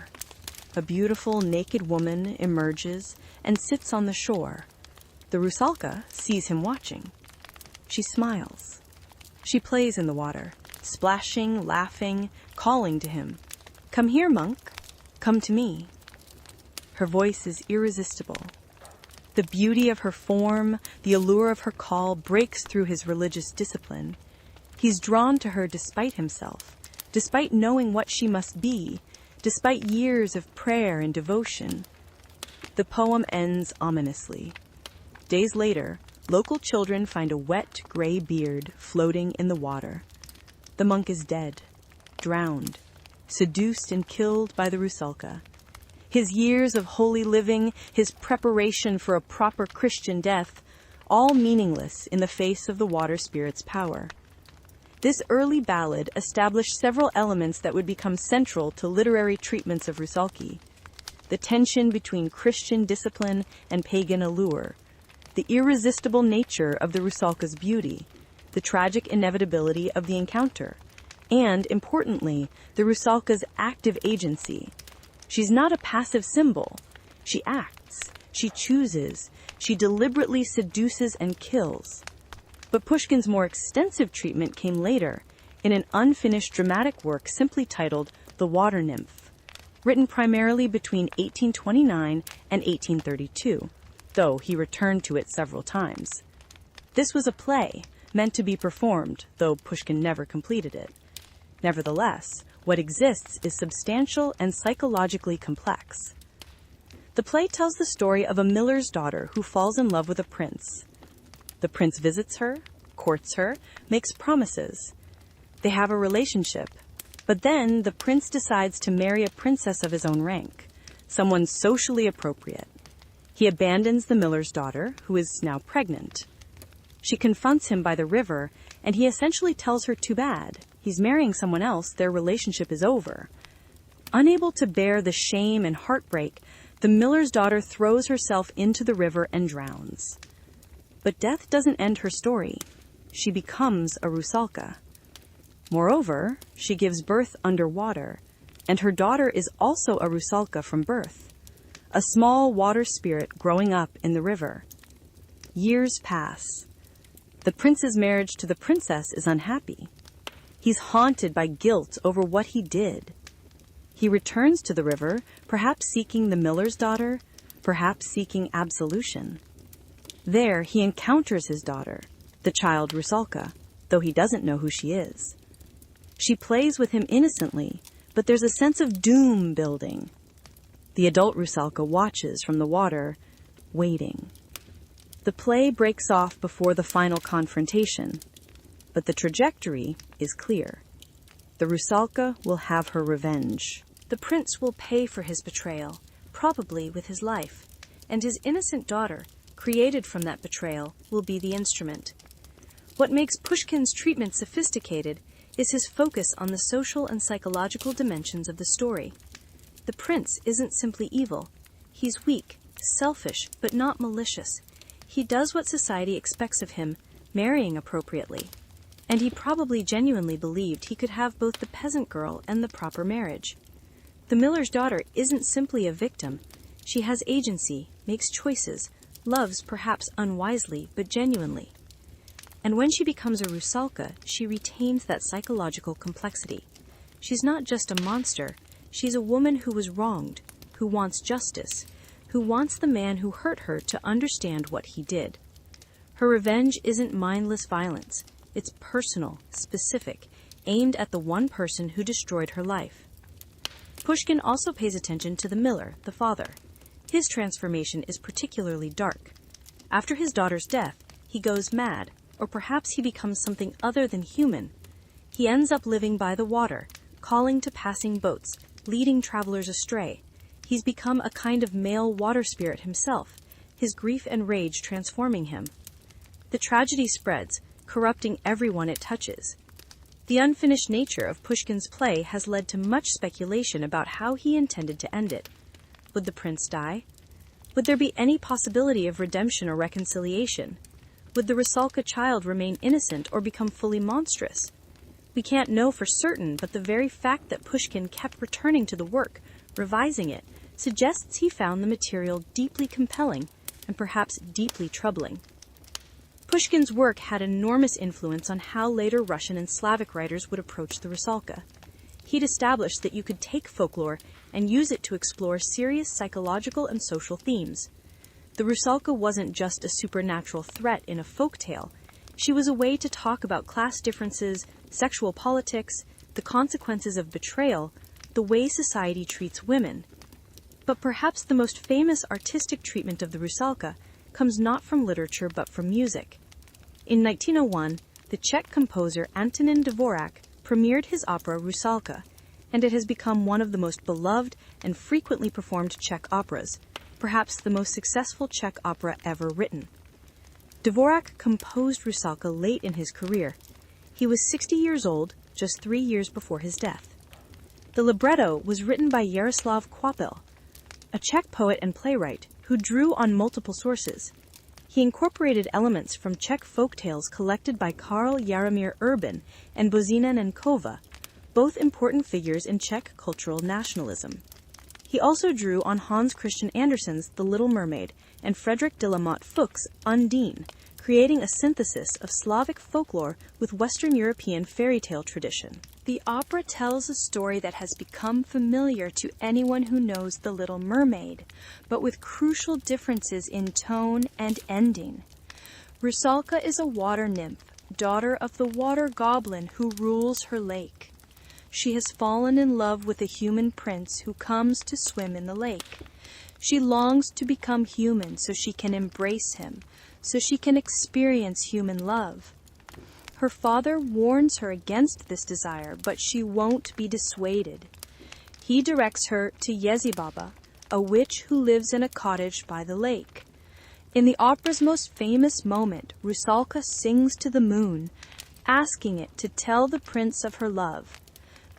S1: A beautiful naked woman emerges and sits on the shore. The Rusalka sees him watching. She smiles. She plays in the water, splashing, laughing, calling to him. "Come here, monk. Come to me." Her voice is irresistible. The beauty of her form, the allure of her call breaks through his religious discipline. He's drawn to her despite himself, despite knowing what she must be, despite years of prayer and devotion. The poem ends ominously. Days later, local children find a wet, gray beard floating in the water. The monk is dead, drowned, seduced and killed by the Rusalka. His years of holy living, his preparation for a proper Christian death, all meaningless in the face of the water spirit's power. This early ballad established several elements that would become central to literary treatments of Rusalki. The tension between Christian discipline and pagan allure, the irresistible nature of the Rusalka's beauty, the tragic inevitability of the encounter,
S2: And, importantly, the Rusalka's active agency. She's not a passive symbol. She acts, she chooses, she deliberately seduces and kills. But Pushkin's more extensive treatment came later, in an unfinished dramatic work simply titled The Water Nymph, written primarily between 1829 and 1832, though he returned to it several times. This was a play, meant to be performed, though Pushkin never completed it. Nevertheless, what exists is substantial and psychologically complex. The play tells the story of a miller's daughter who falls in love with a prince. The prince visits her, courts her, makes promises. They have a relationship, but then the prince decides to marry a princess of his own rank, someone socially appropriate. He abandons the miller's daughter, who is now pregnant. She confronts him by the river, and he essentially tells her too bad. He's marrying someone else, their relationship is over. Unable to bear the shame and heartbreak, the miller's daughter throws herself into the river and drowns. But death doesn't end her story. She becomes a Rusalka. Moreover, she gives birth underwater, and her daughter is also a Rusalka from birth, a small water spirit growing up in the river. Years pass. The prince's marriage to the princess is unhappy. He's haunted by guilt over what he did. He returns to the river, perhaps seeking the miller's daughter, perhaps seeking absolution. There, he encounters his daughter, the child Rusalka, though he doesn't know who she is. She plays with him innocently, but there's a sense of doom building. The adult Rusalka watches from the water, waiting. The play breaks off before the final confrontation, but the trajectory is clear. The Rusalka will have her revenge.
S1: The prince will pay for his betrayal, probably with his life, and his innocent daughter, created from that betrayal, will be the instrument. What makes Pushkin's treatment sophisticated is his focus on the social and psychological dimensions of the story. The prince isn't simply evil. He's weak, selfish, but not malicious. He does what society expects of him, marrying appropriately. And he probably genuinely believed he could have both the peasant girl and the proper marriage. The miller's daughter isn't simply a victim. She has agency, makes choices, loves perhaps unwisely, but genuinely. And when she becomes a Rusalka, she retains that psychological complexity. She's not just a monster. She's a woman who was wronged, who wants justice, who wants the man who hurt her to understand what he did. Her revenge isn't mindless violence. It's personal, specific, aimed at the one person who destroyed her life. Pushkin also pays attention to the miller, the father. His transformation is particularly dark. After his daughter's death, he goes mad, or perhaps he becomes something other than human. He ends up living by the water, calling to passing boats, leading travelers astray. He's become a kind of male water spirit himself, his grief and rage transforming him. The tragedy spreads, corrupting everyone it touches. The unfinished nature of Pushkin's play has led to much speculation about how he intended to end it. Would the prince die? Would there be any possibility of redemption or reconciliation? Would the Rusalka child remain innocent or become fully monstrous? We can't know for certain, but the very fact that Pushkin kept returning to the work, revising it, suggests he found the material deeply compelling and perhaps deeply troubling. Pushkin's work had enormous influence on how later Russian and Slavic writers would approach the Rusalka. He'd established that you could take folklore and use it to explore serious psychological and social themes. The Rusalka wasn't just a supernatural threat in a folk tale. She was a way to talk about class differences, sexual politics, the consequences of betrayal, the way society treats women. But perhaps the most famous artistic treatment of the Rusalka comes not from literature but from music. In 1901, the Czech composer Antonín Dvořák premiered his opera Rusalka, and it has become one of the most beloved and frequently performed Czech operas, perhaps the most successful Czech opera ever written. Dvořák composed Rusalka late in his career. He was 60 years old, just 3 years before his death. The libretto was written by Jaroslav Kvapil, a Czech poet and playwright who drew on multiple sources. He incorporated elements from Czech folk tales collected by Karl Jaromír Urban and Božena Němcová,
S2: both important figures in Czech cultural nationalism. He also drew on Hans Christian Andersen's The Little Mermaid and Frederick de la Motte Fouque's Undine, creating a synthesis of Slavic folklore with Western European fairy tale tradition.
S1: The opera tells a story that has become familiar to anyone who knows The Little Mermaid, but with crucial differences in tone and ending. Rusalka is a water nymph, daughter of the water goblin who rules her lake. She has fallen in love with a human prince who comes to swim in the lake. She longs to become human so she can embrace him, so she can experience human love. Her father warns her against this desire, but she won't be dissuaded. He directs her to Yezibaba, a witch who lives in a cottage by the lake. In the opera's most famous moment, Rusalka sings to the moon, asking it to tell the prince of her love.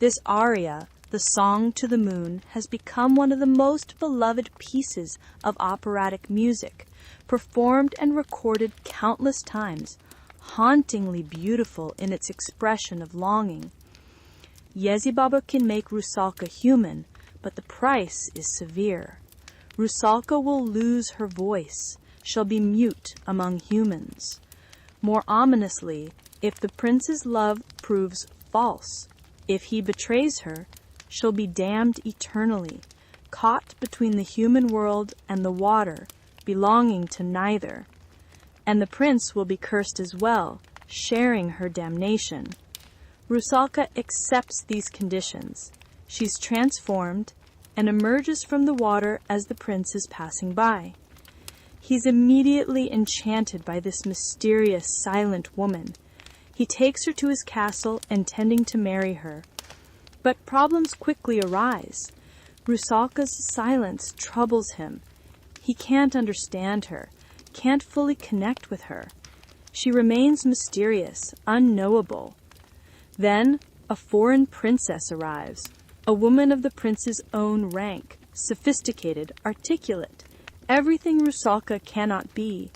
S1: This aria, the Song to the Moon, has become one of the most beloved pieces of operatic music, performed and recorded countless times, hauntingly beautiful in its expression of longing. Yezibaba can make Rusalka human, but the price is severe. Rusalka will lose her voice, shall be mute among humans. More ominously, if the prince's love proves false, if he betrays her, she'll be damned eternally, caught between the human world and the water, belonging to neither. And the prince will be cursed as well, sharing her damnation. Rusalka accepts these conditions. She's transformed and emerges from the water as the prince is passing by. He's immediately enchanted by this mysterious, silent woman. He takes her to his castle, intending to marry her. But problems quickly arise. Rusalka's silence troubles him. He can't understand her, can't fully connect with her. She remains mysterious, unknowable. Then a foreign princess arrives, a woman of the prince's own rank, sophisticated, articulate, everything Rusalka cannot be.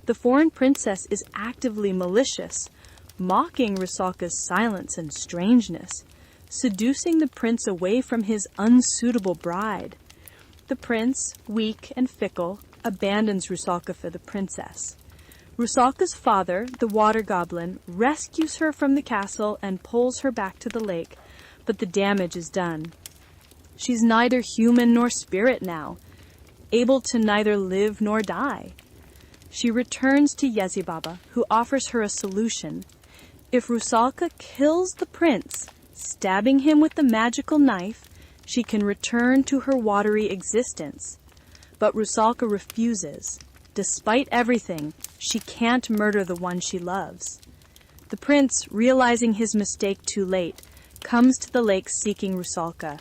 S1: The foreign princess is actively malicious, mocking Rusalka's silence and strangeness, seducing the prince away from his unsuitable bride. The prince, weak and fickle, abandons Rusalka for the princess. Rusalka's father, the water goblin, rescues her from the castle and pulls her back to the lake, but the damage is done. She's neither human nor spirit now, able to neither live nor die. She returns to Yezibaba, who offers her a solution. If Rusalka kills the prince, stabbing him with the magical knife, she can return to her watery existence. But Rusalka refuses. Despite everything, she can't murder the one she loves. The prince, realizing his mistake too late, comes to the lake seeking Rusalka.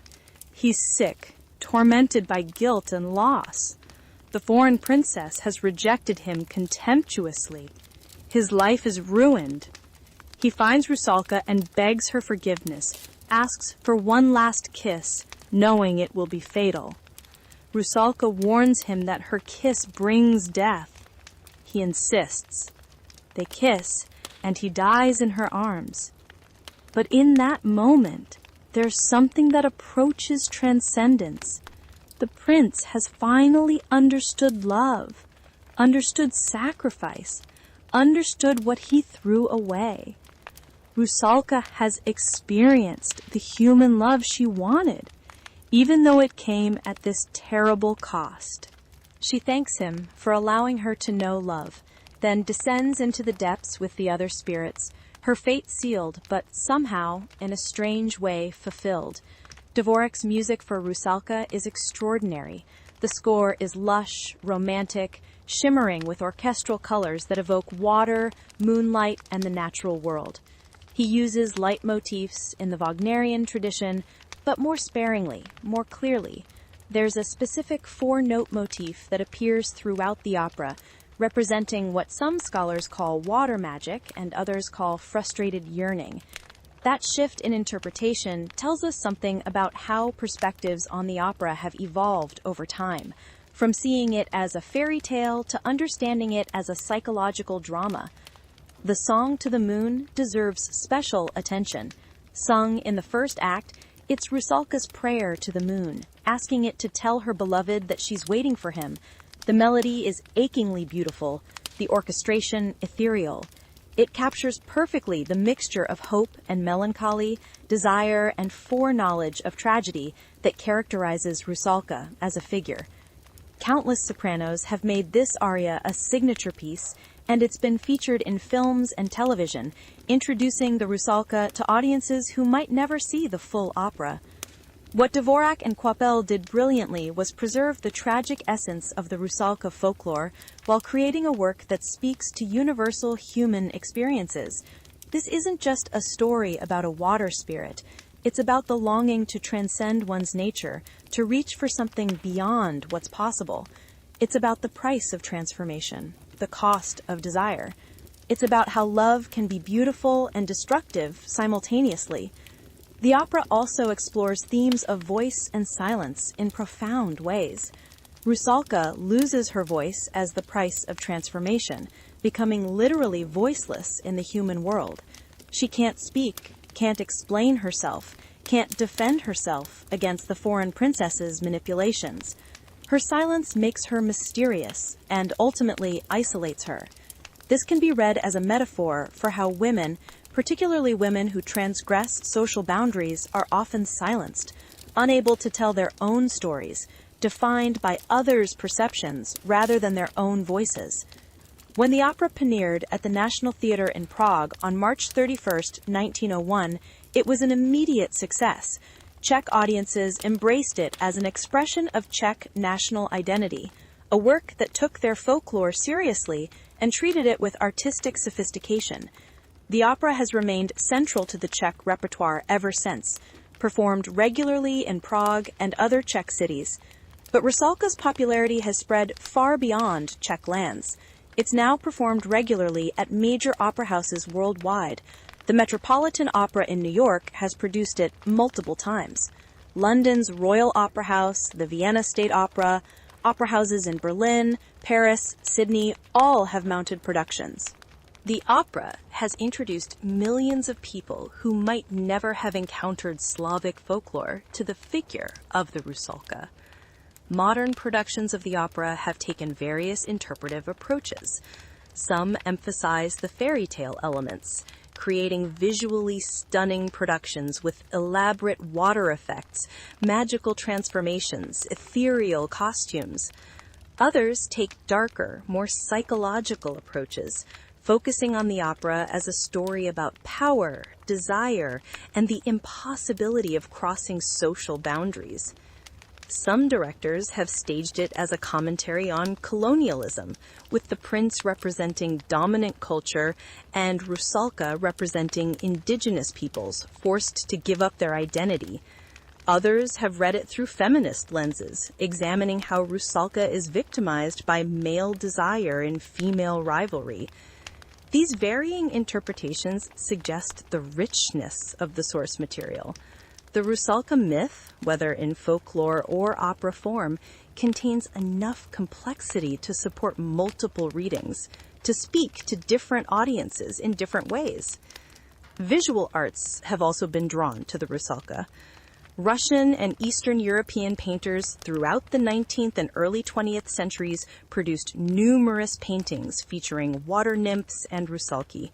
S1: He's sick, tormented by guilt and loss. The foreign princess has rejected him contemptuously. His life is ruined. He finds Rusalka and begs her forgiveness, asks for one last kiss, knowing it will be fatal. Rusalka warns him that her kiss brings death. He insists. They kiss, and he dies in her arms. But in that moment, there's something that approaches transcendence. The prince has finally understood love, understood sacrifice, understood what he threw away. Rusalka has experienced the human love she wanted, even though it came at this terrible cost. She thanks him for allowing her to know love, then descends into the depths with the other spirits, her fate sealed, but somehow, in a strange way, fulfilled. Dvorak's music for Rusalka is extraordinary. The score is lush, romantic, shimmering with orchestral colors that evoke water, moonlight, and the natural world. He uses leitmotifs in the Wagnerian tradition, but more sparingly, more clearly. There's a specific four-note motif that appears throughout the opera, representing what some scholars call water magic and others call frustrated yearning. That shift in interpretation tells us something about how perspectives on the opera have evolved over time, from seeing it as a fairy tale to understanding it as a psychological drama. The Song to the Moon deserves special attention.
S2: Sung in the first act, it's Rusalka's prayer to the moon, asking it to tell her beloved that she's waiting for him. The melody is achingly beautiful, the orchestration ethereal. It captures perfectly the mixture of hope and melancholy, desire and foreknowledge of tragedy that characterizes Rusalka as a figure. Countless sopranos have made this aria a signature piece, and it's been featured in films and television, introducing the Rusalka to audiences who might never see the full opera. What Dvorak and Kvapel did brilliantly was preserve the tragic essence of the Rusalka folklore while creating a work that speaks to universal human experiences. This isn't just a story about a water spirit. It's about the longing to transcend one's nature, to reach for something beyond what's possible. It's about the price of transformation, the cost of desire. It's about how love can be beautiful and destructive simultaneously. The opera also explores themes of voice and silence in profound ways. Rusalka loses her voice as the price of transformation, becoming literally voiceless in the human world. She can't speak, can't explain herself, can't defend herself against the foreign princess's manipulations. Her silence makes her mysterious and ultimately isolates her. This can be read as a metaphor for how women, particularly women who transgress social boundaries, are often silenced, unable to tell their own stories, defined by others' perceptions rather than their own voices. When the opera premiered at the National Theatre in Prague on March 31, 1901, it was an immediate success. Czech audiences embraced it as an expression of Czech national identity, a work that took their folklore seriously and treated it with artistic sophistication. The opera has remained central to the Czech repertoire ever since, performed regularly in Prague and other Czech cities. But Rusalka's popularity has spread far beyond Czech lands. It's now performed regularly at major opera houses worldwide. The Metropolitan Opera in New York has produced it multiple times. London's Royal Opera House, the Vienna State Opera, opera houses in Berlin, Paris, Sydney, all have mounted productions. The opera has introduced millions of people who might never have encountered Slavic folklore to the figure of the Rusalka. Modern productions of the opera have taken various interpretive approaches. Some emphasize the fairy tale elements, creating visually stunning productions with elaborate water effects, magical transformations, ethereal costumes. Others take darker, more psychological approaches, focusing on the opera as a story about power, desire, and the impossibility of crossing social boundaries. Some directors have staged it as a commentary on colonialism, with the prince representing dominant culture and Rusalka representing indigenous peoples forced to give up their identity. Others have read it through feminist lenses, examining how Rusalka is victimized by male desire and female rivalry. These varying interpretations suggest the richness of the source material. The Rusalka myth, whether in folklore or opera form, contains enough complexity to support multiple readings, to speak to different audiences in different ways. Visual arts have also been drawn to the Rusalka. Russian and Eastern European painters throughout the 19th and early 20th centuries produced numerous paintings featuring water nymphs and Rusalki.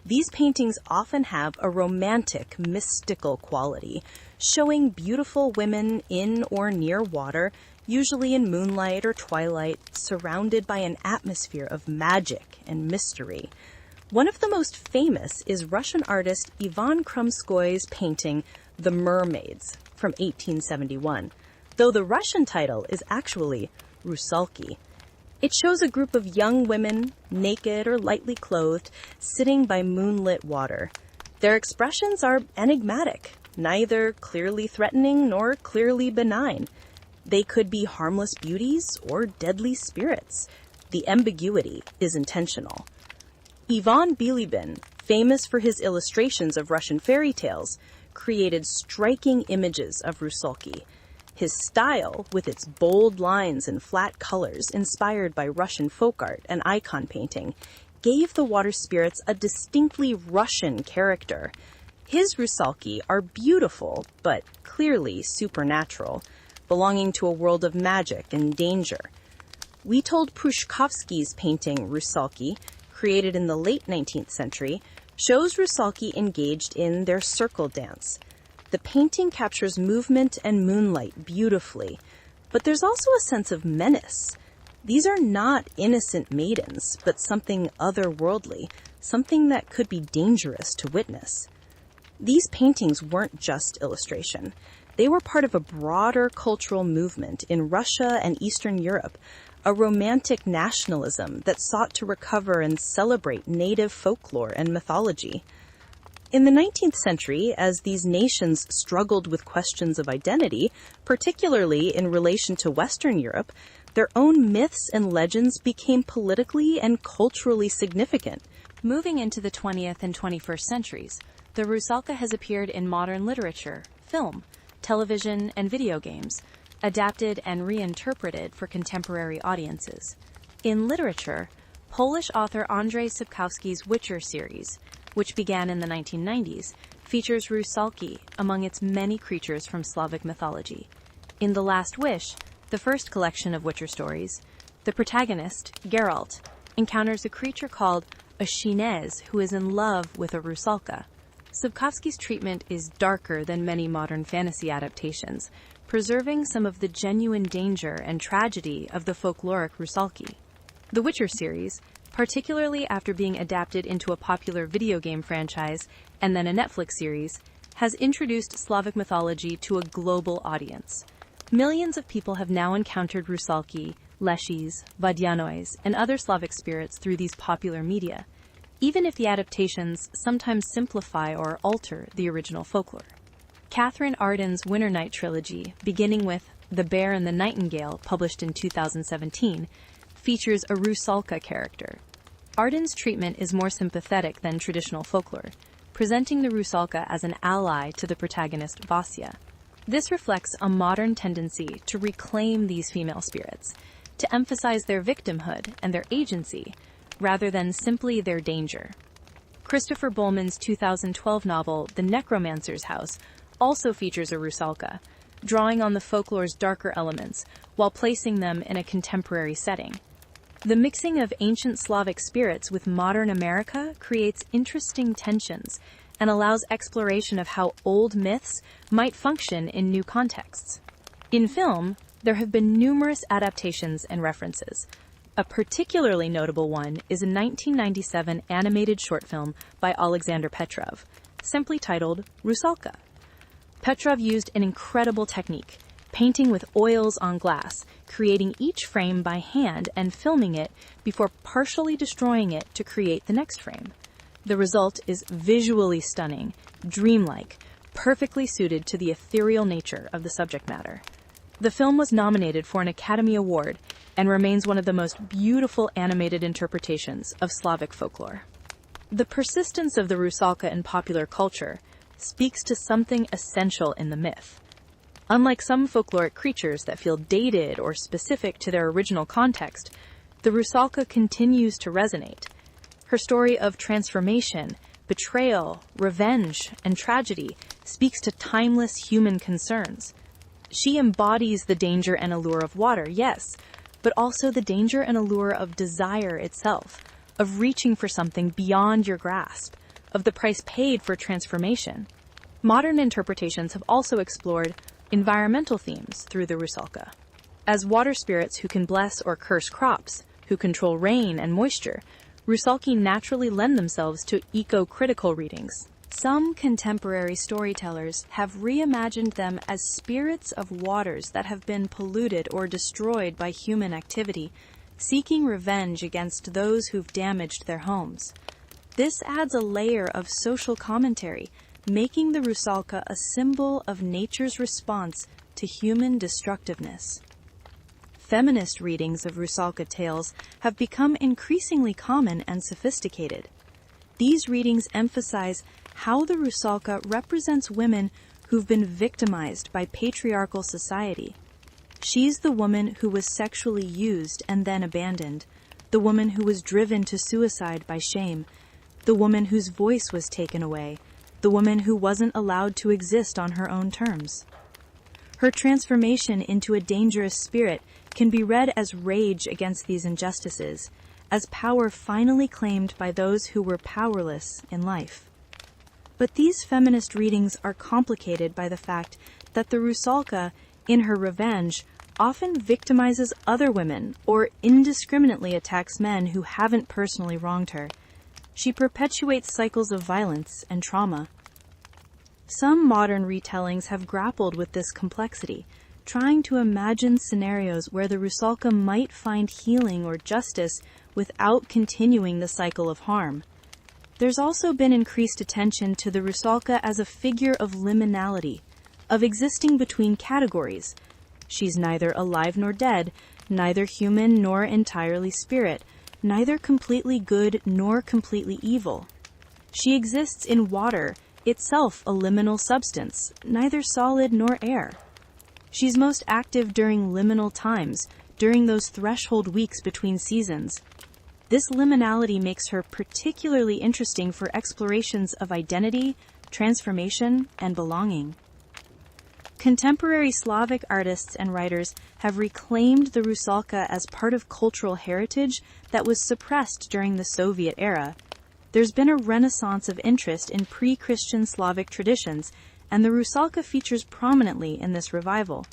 S2: These paintings often have a romantic, mystical quality, showing beautiful women in or near water, usually in moonlight or twilight, surrounded by an atmosphere of magic and mystery. One of the most famous is Russian artist Ivan Krumskoy's painting, The Mermaids, from 1871, though the Russian title is actually Rusalki. It shows a group of young women, naked or lightly clothed, sitting by moonlit water. Their expressions are enigmatic, neither clearly threatening nor clearly benign. They could be harmless beauties or deadly spirits. The ambiguity is intentional. Ivan Bilibin, famous for his illustrations of Russian fairy tales, created striking images of Rusalki. His style, with its bold lines and flat colors inspired by Russian folk art and icon painting, gave the water spirits a distinctly Russian character. His Rusalki are beautiful, but clearly supernatural, belonging to a world of magic and danger. Witold Pruszkowski's painting Rusalki, created in the late 19th century, shows Rusalki engaged in their circle dance. The painting captures movement and moonlight beautifully, but there's also a sense of menace. These are not innocent maidens, but something otherworldly, something that could be dangerous to witness. These paintings weren't just illustration. They were part of a broader cultural movement in Russia and Eastern Europe, a romantic nationalism that sought to recover and celebrate native folklore and mythology. In the 19th century, as these nations struggled with questions of identity, particularly in relation to Western Europe, their own myths and legends became politically and culturally significant.
S1: Moving into the 20th and 21st centuries, the Rusalka has appeared in modern literature, film, television, and video games, adapted and reinterpreted for contemporary audiences. In literature, Polish author Andrzej Sapkowski's Witcher series, which began in the 1990s, features Rusalki among its many creatures from Slavic mythology. In The Last Wish, the first collection of Witcher stories, the protagonist, Geralt, encounters a creature called a Shinez who is in love with a Rusalka. Sapkowski's treatment is darker than many modern fantasy adaptations, preserving some of the genuine danger and tragedy of the folkloric Rusalki. The Witcher series, particularly after being adapted into a popular video game franchise and then a Netflix series, has introduced Slavic mythology to a global audience. Millions of people have now encountered Rusalki, Leshis, Vadjanois, and other Slavic spirits through these popular media, even if the adaptations sometimes simplify or alter the original folklore. Catherine Arden's Winter Night trilogy, beginning with The Bear and the Nightingale, published in 2017, features a Rusalka character. Arden's treatment is more sympathetic than traditional folklore, presenting the Rusalka as an ally to the protagonist Vasya. This reflects a modern tendency to reclaim these female spirits, to emphasize their victimhood and their agency, rather than simply their danger. Christopher Bowman's 2012 novel, The Necromancer's House, also features a Rusalka, drawing on the folklore's darker elements while placing them in a contemporary setting. The mixing of ancient Slavic spirits with modern America creates interesting tensions and allows exploration of how old myths might function in new contexts. In film, there have been numerous adaptations and references. A particularly notable one is a 1997 animated short film by Alexander Petrov, simply titled Rusalka. Petrov used an incredible technique, painting with oils on glass, creating each frame by hand and filming it before partially destroying it to create the next frame. The result is visually stunning, dreamlike, perfectly suited to the ethereal nature of the subject matter. The film was nominated for an Academy Award and remains one of the most beautiful animated interpretations of Slavic folklore. The persistence of the Rusalka in popular culture speaks to something essential in the myth. Unlike some folkloric creatures that feel dated or specific to their original context, the Rusalka continues to resonate. Her story of transformation, betrayal, revenge, and tragedy speaks to timeless human concerns. She embodies the danger and allure of water, yes, but also the danger and allure of desire itself, of reaching for something beyond your grasp, of the price paid for transformation. Modern interpretations have also explored environmental themes through the Rusalka. As water spirits who can bless or curse crops, who control rain and moisture, Rusalki naturally lend themselves to eco-critical readings. Some contemporary storytellers have reimagined them as spirits of waters that have been polluted or destroyed by human activity, seeking revenge against those who've damaged their homes. This adds a layer of social commentary, making the Rusalka a symbol of nature's response to human destructiveness. Feminist readings of Rusalka tales have become increasingly common and sophisticated. These readings emphasize how the Rusalka represents women who've been victimized by patriarchal society. She's the woman who was sexually used and then abandoned, the woman who was driven to suicide by shame, the woman whose voice was taken away,
S2: the woman who wasn't allowed to exist on her own terms. Her transformation into a dangerous spirit can be read as rage against these injustices, as power finally claimed by those who were powerless in life. But these feminist readings are complicated by the fact that the Rusalka, in her revenge, often victimizes other women or indiscriminately attacks men who haven't personally wronged her. She perpetuates cycles of violence and trauma. Some modern retellings have grappled with this complexity, trying to imagine scenarios where the Rusalka might find healing or justice without continuing the cycle of harm. There's also been increased attention to the Rusalka as a figure of liminality, of existing between categories. She's neither alive nor dead, neither human nor entirely spirit, neither completely good nor completely evil. She exists in water, itself a liminal substance, neither solid nor air. She's most active during liminal times, during those threshold weeks between seasons. This liminality makes her particularly interesting for explorations of identity, transformation, and belonging. Contemporary Slavic artists and writers have reclaimed the Rusalka as part of cultural heritage that was suppressed during the Soviet era. There's been a renaissance of interest in pre-Christian Slavic traditions, and the Rusalka features prominently in this revival.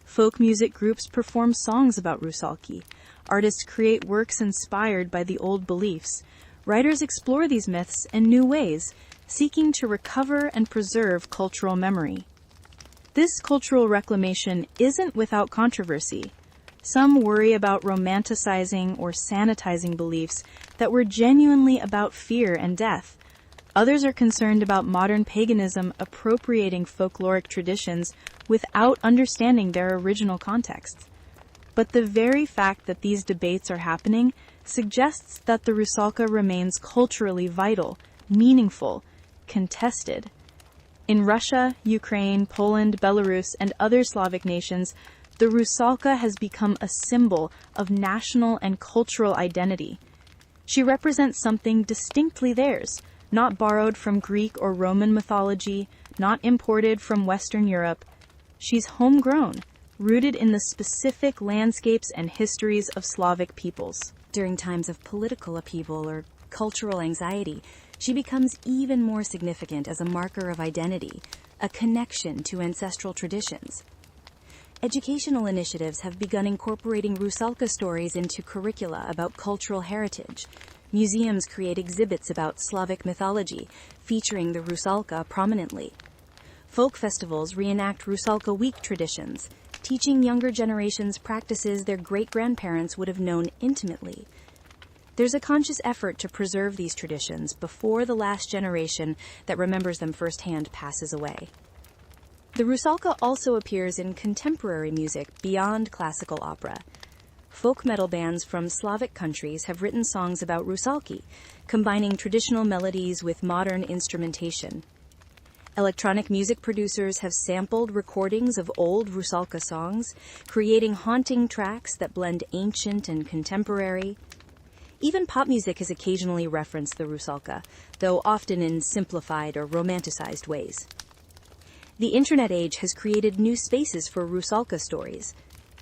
S2: Folk music groups perform songs about Rusalki. Artists create works inspired by the old beliefs. Writers explore these myths in new ways, seeking to recover and preserve cultural memory. This cultural reclamation isn't without controversy. Some worry about romanticizing or sanitizing beliefs that were genuinely about fear and death. Others are concerned about modern paganism appropriating folkloric traditions without understanding their original contexts. But the very fact that these debates are happening suggests that the Rusalka remains culturally vital, meaningful, contested. In Russia, Ukraine, Poland, Belarus, and other Slavic nations, the Rusalka has become a symbol of national and cultural identity. She represents something distinctly theirs, not borrowed from Greek or Roman mythology, not imported from Western Europe. She's homegrown, rooted in the specific landscapes and histories of Slavic peoples.
S1: During times of political upheaval or cultural anxiety, she becomes even more significant as a marker of identity, a connection to ancestral traditions. Educational initiatives have begun incorporating Rusalka stories into curricula about cultural heritage. Museums create exhibits about Slavic mythology, featuring the Rusalka prominently. Folk festivals reenact Rusalka Week traditions, teaching younger generations practices their great-grandparents would have known intimately. There's a conscious effort to preserve these traditions before the last generation that remembers them firsthand passes away. The Rusalka also appears in contemporary music beyond classical opera. Folk metal bands from Slavic countries have written songs about Rusalki, combining traditional melodies with modern instrumentation. Electronic music producers have sampled recordings of old Rusalka songs, creating haunting tracks that blend ancient and contemporary. Even pop music has occasionally referenced the Rusalka, though often in simplified or romanticized ways. The internet age has created new spaces for Rusalka stories.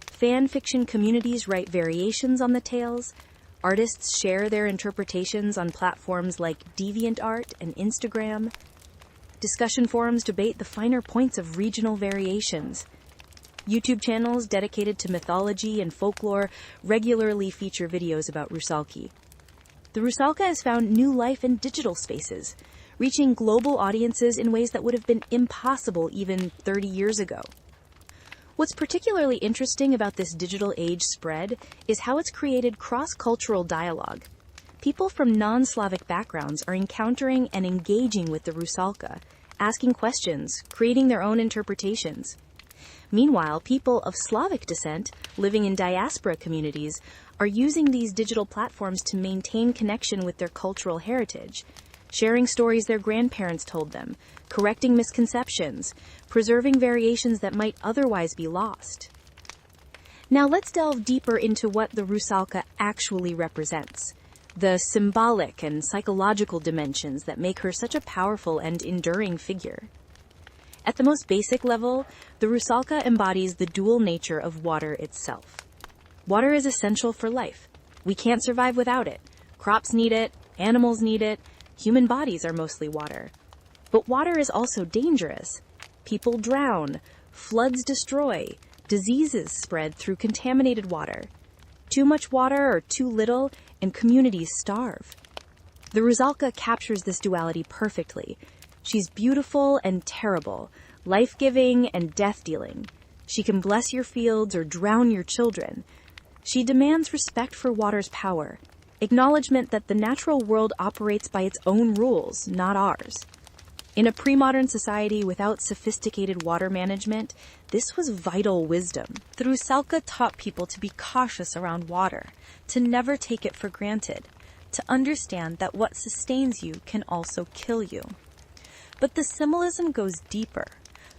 S1: Fan fiction communities write variations on the tales. Artists share their interpretations on platforms like DeviantArt and Instagram. Discussion forums debate the finer points of regional variations. YouTube channels dedicated to mythology and folklore regularly feature videos about Rusalki. The Rusalka has found new life in digital spaces, reaching global audiences in ways that would have been impossible even 30 years ago. What's particularly interesting about this digital age spread is how it's created cross-cultural dialogue. People from non-Slavic backgrounds are encountering and engaging with the Rusalka, asking questions, creating their own interpretations. Meanwhile, people of Slavic descent living in diaspora communities are using these digital platforms to maintain connection with their cultural heritage, sharing stories their grandparents told them, correcting misconceptions, preserving variations that might otherwise be lost. Now let's delve deeper into what the Rusalka actually represents.
S2: the symbolic and psychological dimensions that make her such a powerful and enduring figure. At the most basic level, the Rusalka embodies the dual nature of water itself. Water is essential for life. We can't survive without it. Crops need it, animals need it, human bodies are mostly water. But water is also dangerous. People drown, floods destroy, diseases spread through contaminated water. Too much water or too little, and communities starve. The Rusalka captures this duality perfectly. She's beautiful and terrible, life-giving and death-dealing. She can bless your fields or drown your children. She demands respect for water's power, acknowledgement that the natural world operates by its own rules, not ours. In a pre-modern society without sophisticated water management, this was vital wisdom. The Rusalka taught people to be cautious around water, to never take it for granted, to understand that what sustains you can also kill you. But the symbolism goes deeper.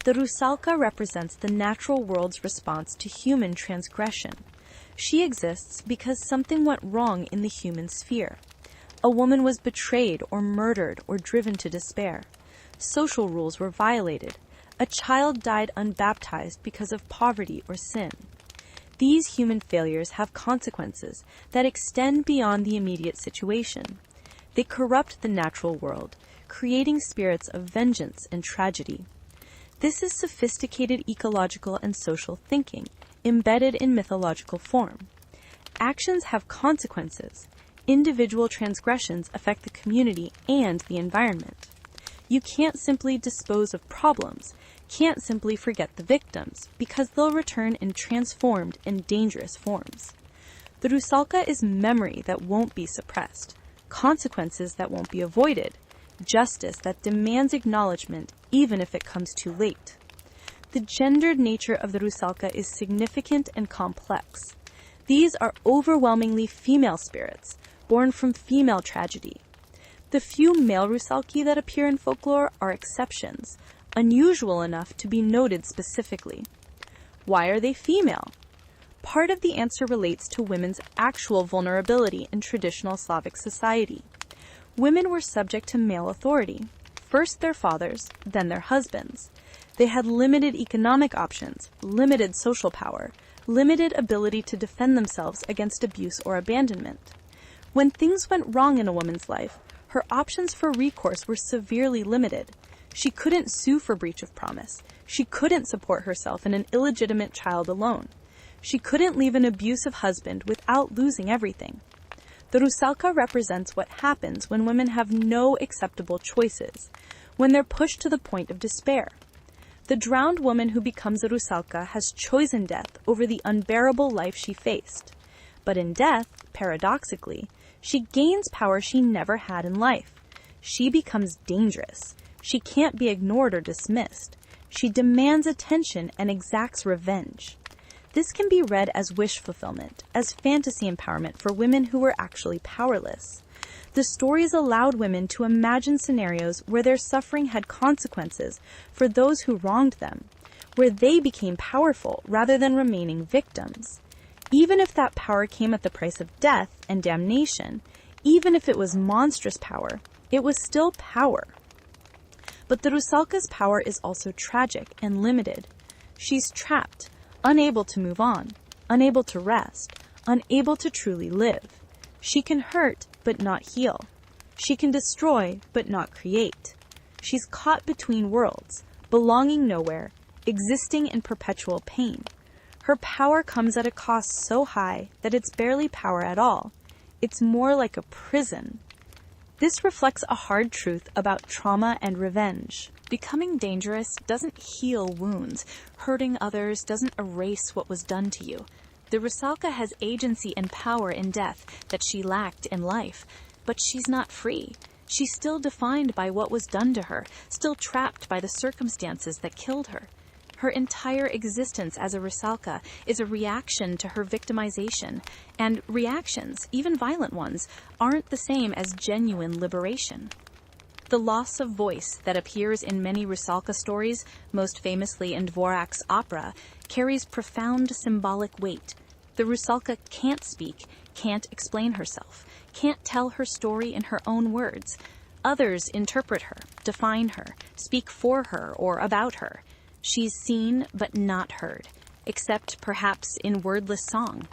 S2: The Rusalka represents the natural world's response to human transgression. She exists because something went wrong in the human sphere. A woman was betrayed or murdered or driven to despair. Social rules were violated. A child died unbaptized because of poverty or sin. These human failures have consequences that extend beyond the immediate situation. They corrupt the natural world, creating spirits of vengeance and tragedy. This is sophisticated ecological and social thinking, embedded in mythological form. Actions have consequences. Individual transgressions affect the community and the environment. You can't simply dispose of problems, can't simply forget the victims, because they'll return in transformed and dangerous forms. The Rusalka is memory that won't be suppressed, consequences that won't be avoided, justice that demands acknowledgement even if it comes too late. The gendered nature of the Rusalka is significant and complex. These are overwhelmingly female spirits, born from female tragedy. The few male Rusalki that appear in folklore are exceptions, unusual enough to be noted specifically. Why are they female? Part of the answer relates to women's actual vulnerability in traditional Slavic society. Women were subject to male authority, first their fathers, then their husbands. They had limited economic options, limited social power, limited ability to defend themselves against abuse or abandonment. When things went wrong in a woman's life, her options for recourse were severely limited. She couldn't sue for breach of promise. She couldn't support herself and an illegitimate child alone. She couldn't leave an abusive husband without losing everything. The Rusalka represents what happens when women have no acceptable choices, when they're pushed to the point of despair. The drowned woman who becomes a Rusalka has chosen death over the unbearable life she faced. But in death, paradoxically, she gains power she never had in life. She becomes dangerous. She can't be ignored or dismissed. She demands attention and exacts revenge. This can be read as wish fulfillment, as fantasy empowerment for women who were actually powerless. The stories allowed women to imagine scenarios where their suffering had consequences for those who wronged them, where they became powerful rather than remaining victims. Even if that power came at the price of death and damnation, even if it was monstrous power, it was still power. But the Rusalka's power is also tragic and limited. She's trapped, unable to move on, unable to rest, unable to truly live. She can hurt, but not heal. She can destroy, but not create. She's caught between worlds, belonging nowhere, existing in perpetual pain. Her power comes at a cost so high that it's barely power at all. It's more like a prison. This reflects a hard truth about trauma and revenge. Becoming dangerous doesn't heal wounds. Hurting others doesn't erase what was done to you. The Rusalka has agency and power in death that she lacked in life, but she's not free. She's still defined by what was done to her, still trapped by the circumstances that killed her. Her entire existence as a Rusalka is a reaction to her victimization, and reactions, even violent ones, aren't the same as genuine liberation. The loss of voice that appears in many Rusalka stories, most famously in Dvorak's opera, carries profound symbolic weight. The Rusalka can't speak, can't explain herself, can't tell her story in her own words. Others interpret her, define her, speak for her or about her. She's seen but not heard, except perhaps in wordless song.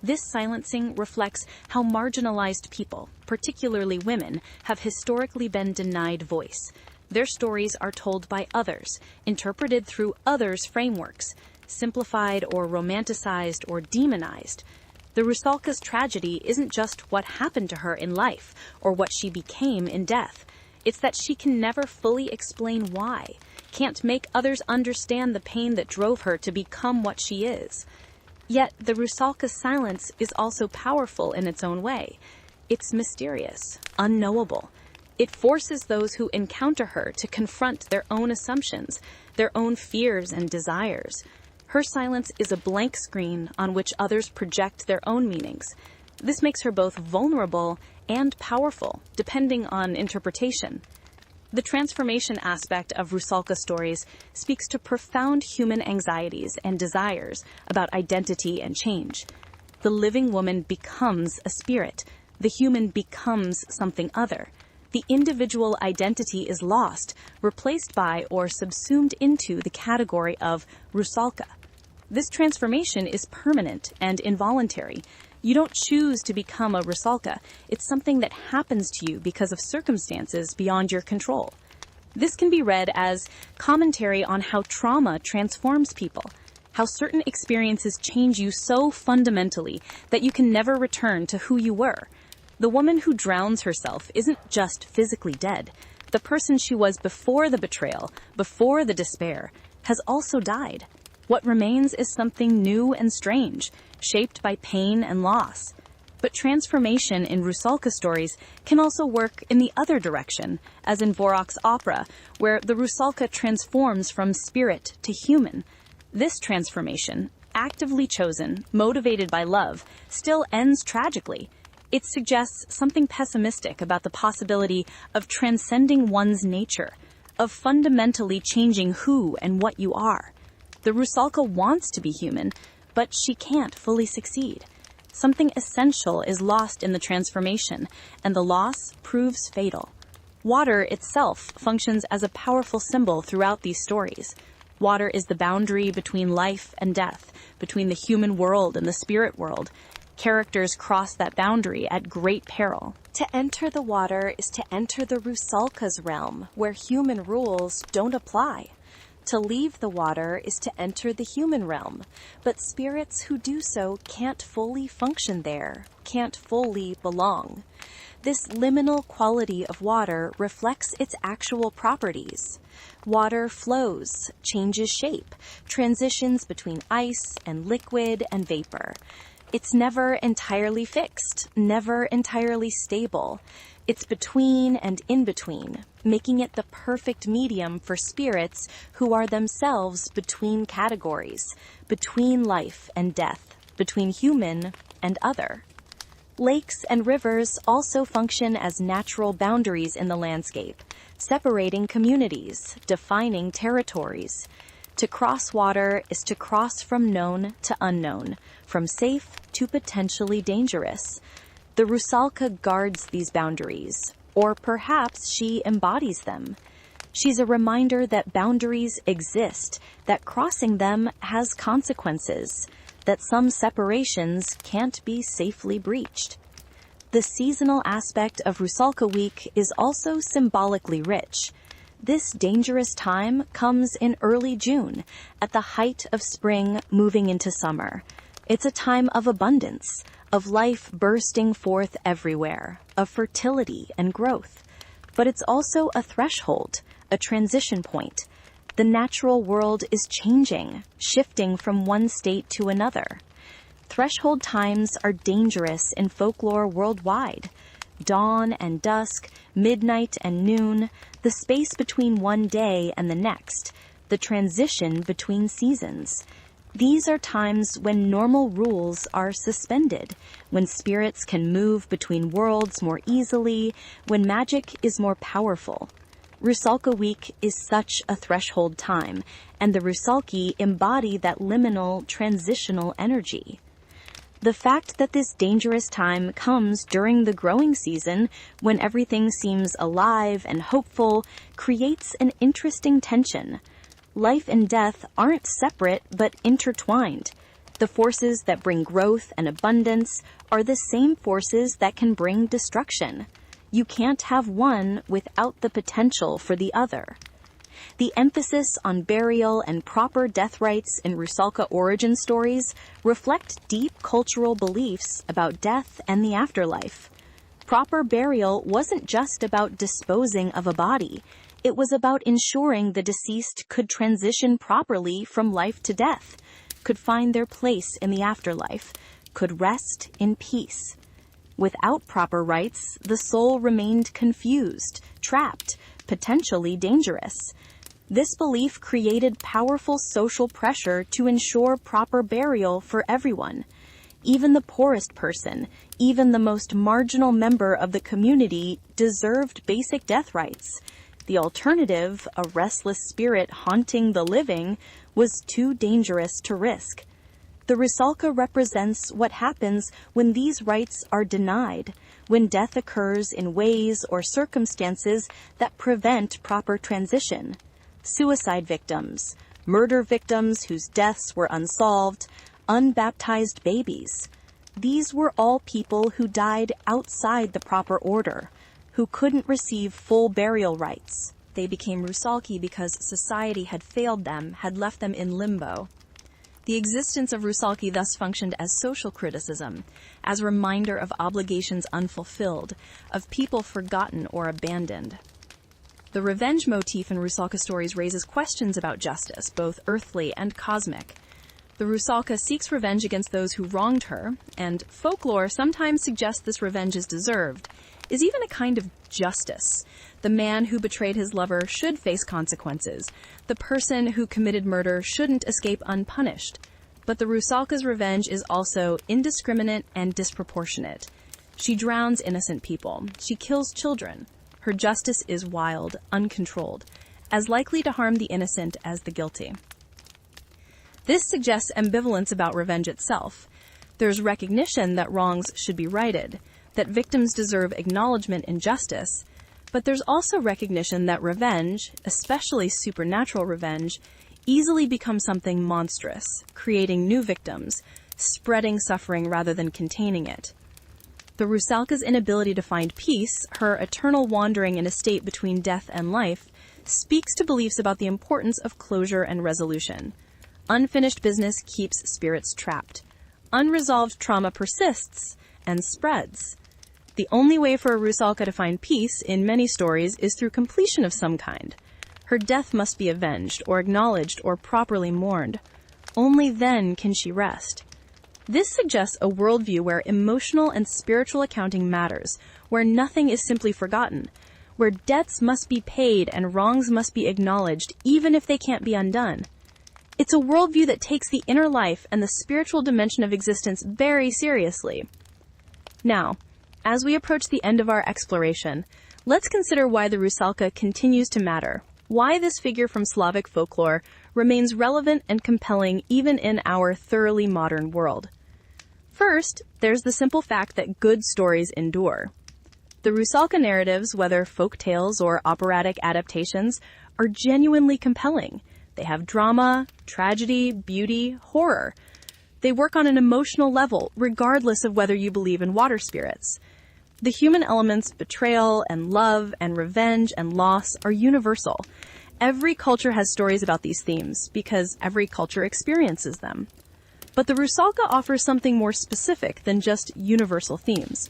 S2: This silencing reflects how marginalized people, particularly women, have historically been denied voice. Their stories are told by others, interpreted through others' frameworks, simplified or romanticized or demonized. The Rusalka's tragedy isn't just what happened to her in life or what she became in death. It's that she can never fully explain why, can't make others understand the pain that drove her to become what she is. Yet the Rusalka's silence is also powerful in its own way. It's mysterious, unknowable. It forces those who encounter her to confront their own assumptions, their own fears and desires. Her silence is a blank screen on which others project their own meanings. This makes her both vulnerable and powerful, depending on interpretation. The transformation aspect of Rusalka stories speaks to profound human anxieties and desires about identity and change. The living woman becomes a spirit. The human becomes something other. The individual identity is lost, replaced by or subsumed into the category of Rusalka. This transformation is permanent and involuntary. You don't choose to become a Rusalka. It's something that happens to you because of circumstances beyond your control. This can be read as commentary on how trauma transforms people, how certain experiences change you so fundamentally that you can never return to who you were. The woman who drowns herself isn't just physically dead. The person she was before the betrayal, before the despair, has also died. What remains is something new and strange, shaped by pain and loss. But transformation in Rusalka stories can also work in the other direction, as in Dvorak's opera, where the Rusalka transforms from spirit to human. This transformation, actively chosen, motivated by love, still ends tragically. It suggests something pessimistic about the possibility of transcending one's nature, of fundamentally changing who and what you are. The Rusalka wants to be human, but she can't fully succeed. Something essential is lost in the transformation, and the loss proves fatal. Water itself functions as a powerful symbol throughout these stories. Water is the boundary between life and death, between the human world and the spirit world. Characters cross that boundary at great peril.
S1: To enter the water is to enter the Rusalka's realm, where human rules don't apply. To leave the water is to enter the human realm, but spirits who do so can't fully function there, can't fully belong. This liminal quality of water reflects its actual properties. Water flows, changes shape, transitions between ice and liquid and vapor. It's never entirely fixed, never entirely stable. It's between and in between, making it the perfect medium for spirits who are themselves between categories, between life and death, between human and other. Lakes and rivers also function as natural boundaries in the landscape, separating communities, defining territories. To cross water is to cross from known to unknown, from safe to potentially dangerous. The Rusalka guards these boundaries, or perhaps she embodies them. She's a reminder that boundaries exist, that crossing them has consequences, that some separations can't be safely breached. The seasonal aspect of Rusalka Week is also symbolically rich. This dangerous time comes in early June, at the height of spring moving into summer. It's a time of abundance, of life bursting forth everywhere, of fertility and growth. But it's also a threshold, a transition point. The natural world is changing, shifting from one state to another. Threshold times are dangerous in folklore worldwide. Dawn and dusk, midnight and noon, the space between one day and the next, the transition between seasons. These are times when normal rules are suspended, when spirits can move between worlds more easily, when magic is more powerful. Rusalka Week is such a threshold time, and the Rusalki embody that liminal, transitional energy.
S2: The fact that this dangerous time comes during the growing season, when everything seems alive and hopeful, creates an interesting tension. Life and death aren't separate but intertwined. The forces that bring growth and abundance are the same forces that can bring destruction. You can't have one without the potential for the other. The emphasis on burial and proper death rites in Rusalka origin stories reflect deep cultural beliefs about death and the afterlife. Proper burial wasn't just about disposing of a body. It was about ensuring the deceased could transition properly from life to death, could find their place in the afterlife, could rest in peace. Without proper rites, the soul remained confused, trapped, potentially dangerous. This belief created powerful social pressure to ensure proper burial for everyone. Even the poorest person, even the most marginal member of the community, deserved basic death rites. The alternative, a restless spirit haunting the living, was too dangerous to risk. The Rusalka represents what happens when these rights are denied, when death occurs in ways or circumstances that prevent proper transition. Suicide victims, murder victims whose deaths were unsolved, unbaptized babies. These were all people who died outside the proper order, who couldn't receive full burial rites.
S1: They became Rusalki because society had failed them, had left them in limbo. The existence of Rusalki thus functioned as social criticism, as a reminder of obligations unfulfilled, of people forgotten or abandoned. The revenge motif in Rusalka stories raises questions about justice, both earthly and cosmic. The Rusalka seeks revenge against those who wronged her, and folklore sometimes suggests this revenge is deserved, is even a kind of justice. The man who betrayed his lover should face consequences. The person who committed murder shouldn't escape unpunished. But the Rusalka's revenge is also indiscriminate and disproportionate. She drowns innocent people. She kills children. Her justice is wild, uncontrolled, as likely to harm the innocent as the guilty. This suggests ambivalence about revenge itself. There's recognition that wrongs should be righted, that victims deserve acknowledgement and justice, but there's also recognition that revenge, especially supernatural revenge, easily becomes something monstrous, creating new victims, spreading suffering rather than containing it. The Rusalka's inability to find peace, her eternal wandering in a state between death and life, speaks to beliefs about the importance of closure and resolution. Unfinished business keeps spirits trapped. Unresolved trauma persists and spreads. The only way for a Rusalka to find peace, in many stories, is through completion of some kind. Her death must be avenged, or acknowledged, or properly mourned. Only then can she rest. This suggests a worldview where emotional and spiritual accounting matters, where nothing is simply forgotten, where debts must be paid and wrongs must be acknowledged, even if they can't be undone. It's a worldview that takes the inner life and the spiritual dimension of existence very seriously. Now, as we approach the end of our exploration, let's consider why the Rusalka continues to matter, why this figure from Slavic folklore remains relevant and compelling even in our thoroughly modern world. First, there's the simple fact that good stories endure. The Rusalka narratives, whether folk tales or operatic adaptations, are genuinely compelling. They have drama, tragedy, beauty, horror. They work on an emotional level, regardless of whether you believe in water spirits. The human elements, betrayal and love and revenge and loss, are universal. Every culture has stories about these themes, because every culture experiences them. But the Rusalka offers something more specific than just universal themes.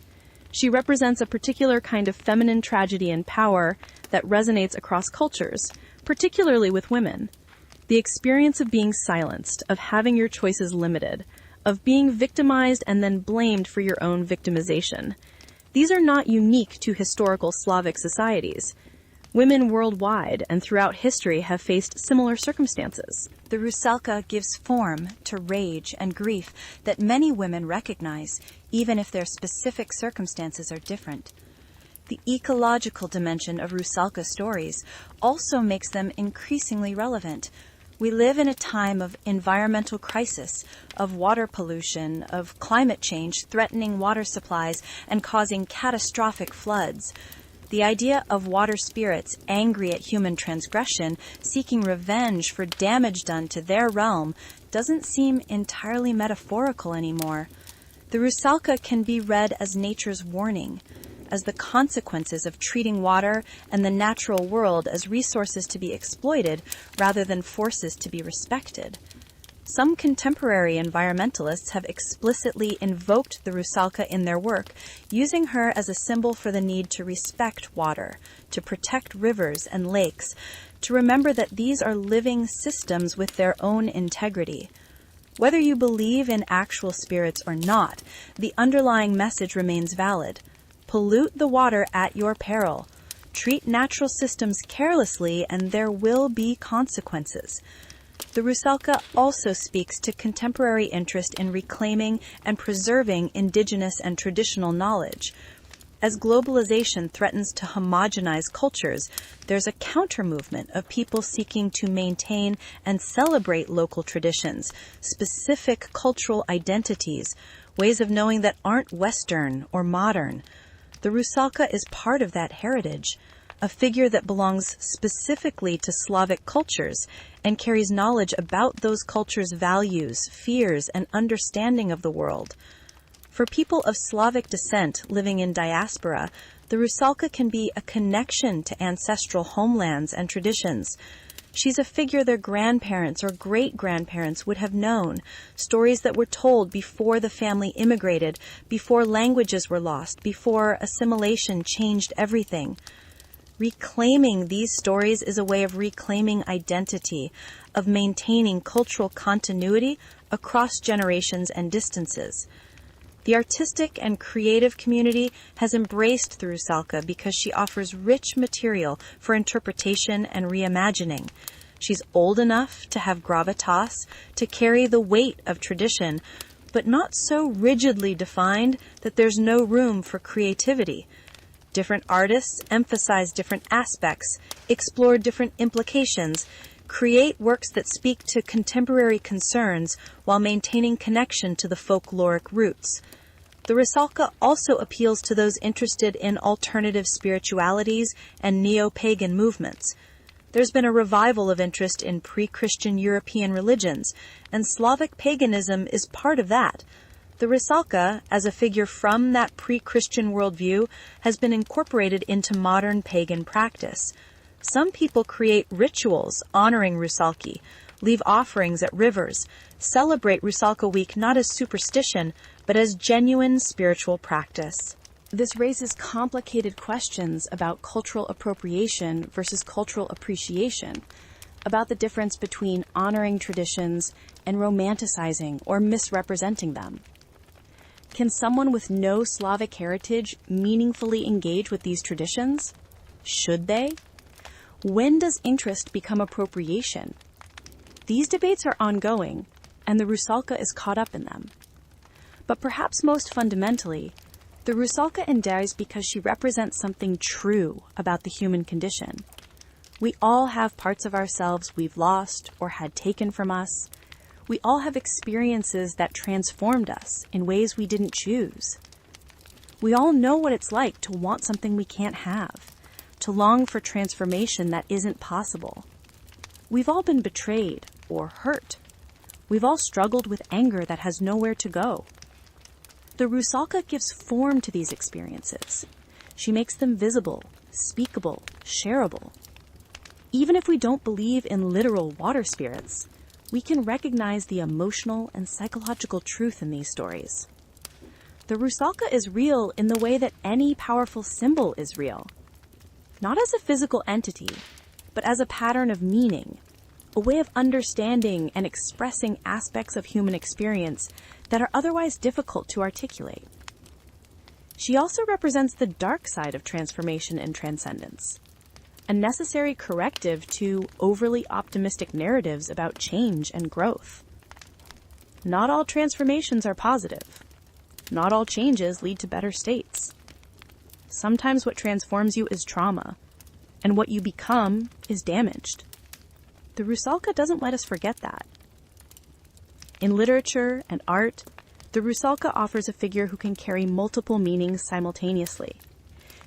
S1: She represents a particular kind of feminine tragedy and power that resonates across cultures, particularly with women. The experience of being silenced, of having your choices limited, of being victimized and then blamed for your own victimization. These are not unique to historical Slavic societies. Women worldwide and throughout history have faced similar circumstances.
S5: The Rusalka gives form to rage and grief that many women recognize, even if their specific circumstances are different. The ecological dimension of Rusalka stories also makes them increasingly relevant. We live in a time of environmental crisis, of water pollution, of climate change threatening water supplies and causing catastrophic floods. The idea of water spirits angry at human transgression, seeking revenge for damage done to their realm, doesn't seem entirely metaphorical anymore. The Rusalka can be read as nature's warning, as the consequences of treating water and the natural world as resources to be exploited rather than forces to be respected. Some contemporary environmentalists have explicitly invoked the Rusalka in their work, using her as a symbol for the need to respect water, to protect rivers and lakes, to remember that these are living systems with their own integrity. Whether you believe in actual spirits or not, the underlying message remains valid. Pollute the water at your peril. Treat natural systems carelessly, and there will be consequences. The Rusalka also speaks to contemporary interest in reclaiming and preserving indigenous and traditional knowledge. As globalization threatens to homogenize cultures, there's a counter-movement of people seeking to maintain and celebrate local traditions, specific cultural identities, ways of knowing that aren't Western or modern. The Rusalka is part of that heritage, a figure that belongs specifically to Slavic cultures and carries knowledge about those cultures' values, fears, and understanding of the world. For people of Slavic descent living in diaspora, the Rusalka can be a connection to ancestral homelands and traditions. She's a figure their grandparents or great-grandparents would have known, stories that were told before the family immigrated, before languages were lost, before assimilation changed everything. Reclaiming these stories is a way of reclaiming identity, of maintaining cultural continuity across generations and distances. The artistic and creative community has embraced the Rusalka because she offers rich material for interpretation and reimagining. She's old enough to have gravitas, to carry the weight of tradition, but not so rigidly defined that there's no room for creativity. Different artists emphasize different aspects, explore different implications, create works that speak to contemporary concerns while maintaining connection to the folkloric roots. The Rusalka also appeals to those interested in alternative spiritualities and neo-pagan movements. There's been a revival of interest in pre-Christian European religions, and Slavic paganism is part of that. The Rusalka, as a figure from that pre-Christian worldview, has been incorporated into modern pagan practice. Some people create rituals honoring Rusalki, leave offerings at rivers, celebrate Rusalka Week not as superstition, but as genuine spiritual practice.
S2: This raises complicated questions about cultural appropriation versus cultural appreciation, about the difference between honoring traditions and romanticizing or misrepresenting them. Can someone with no Slavic heritage meaningfully engage with these traditions? Should they? When does interest become appropriation? These debates are ongoing, and the Rusalka is caught up in them. But perhaps most fundamentally, the Rusalka endears because she represents something true about the human condition. We all have parts of ourselves we've lost or had taken from us. We all have experiences that transformed us in ways we didn't choose. We all know what it's like to want something we can't have, to long for transformation that isn't possible. We've all been betrayed or hurt. We've all struggled with anger that has nowhere to go. The Rusalka gives form to these experiences. She makes them visible, speakable, shareable. Even if we don't believe in literal water spirits, we can recognize the emotional and psychological truth in these stories. The Rusalka is real in the way that any powerful symbol is real. Not as a physical entity, but as a pattern of meaning, a way of understanding and expressing aspects of human experience that are otherwise difficult to articulate. She also represents the dark side of transformation and transcendence, a necessary corrective to overly optimistic narratives about change and growth. Not all transformations are positive. Not all changes lead to better states. Sometimes what transforms you is trauma, and what you become is damaged. The Rusalka doesn't let us forget that. In literature and art, the Rusalka offers a figure who can carry multiple meanings simultaneously.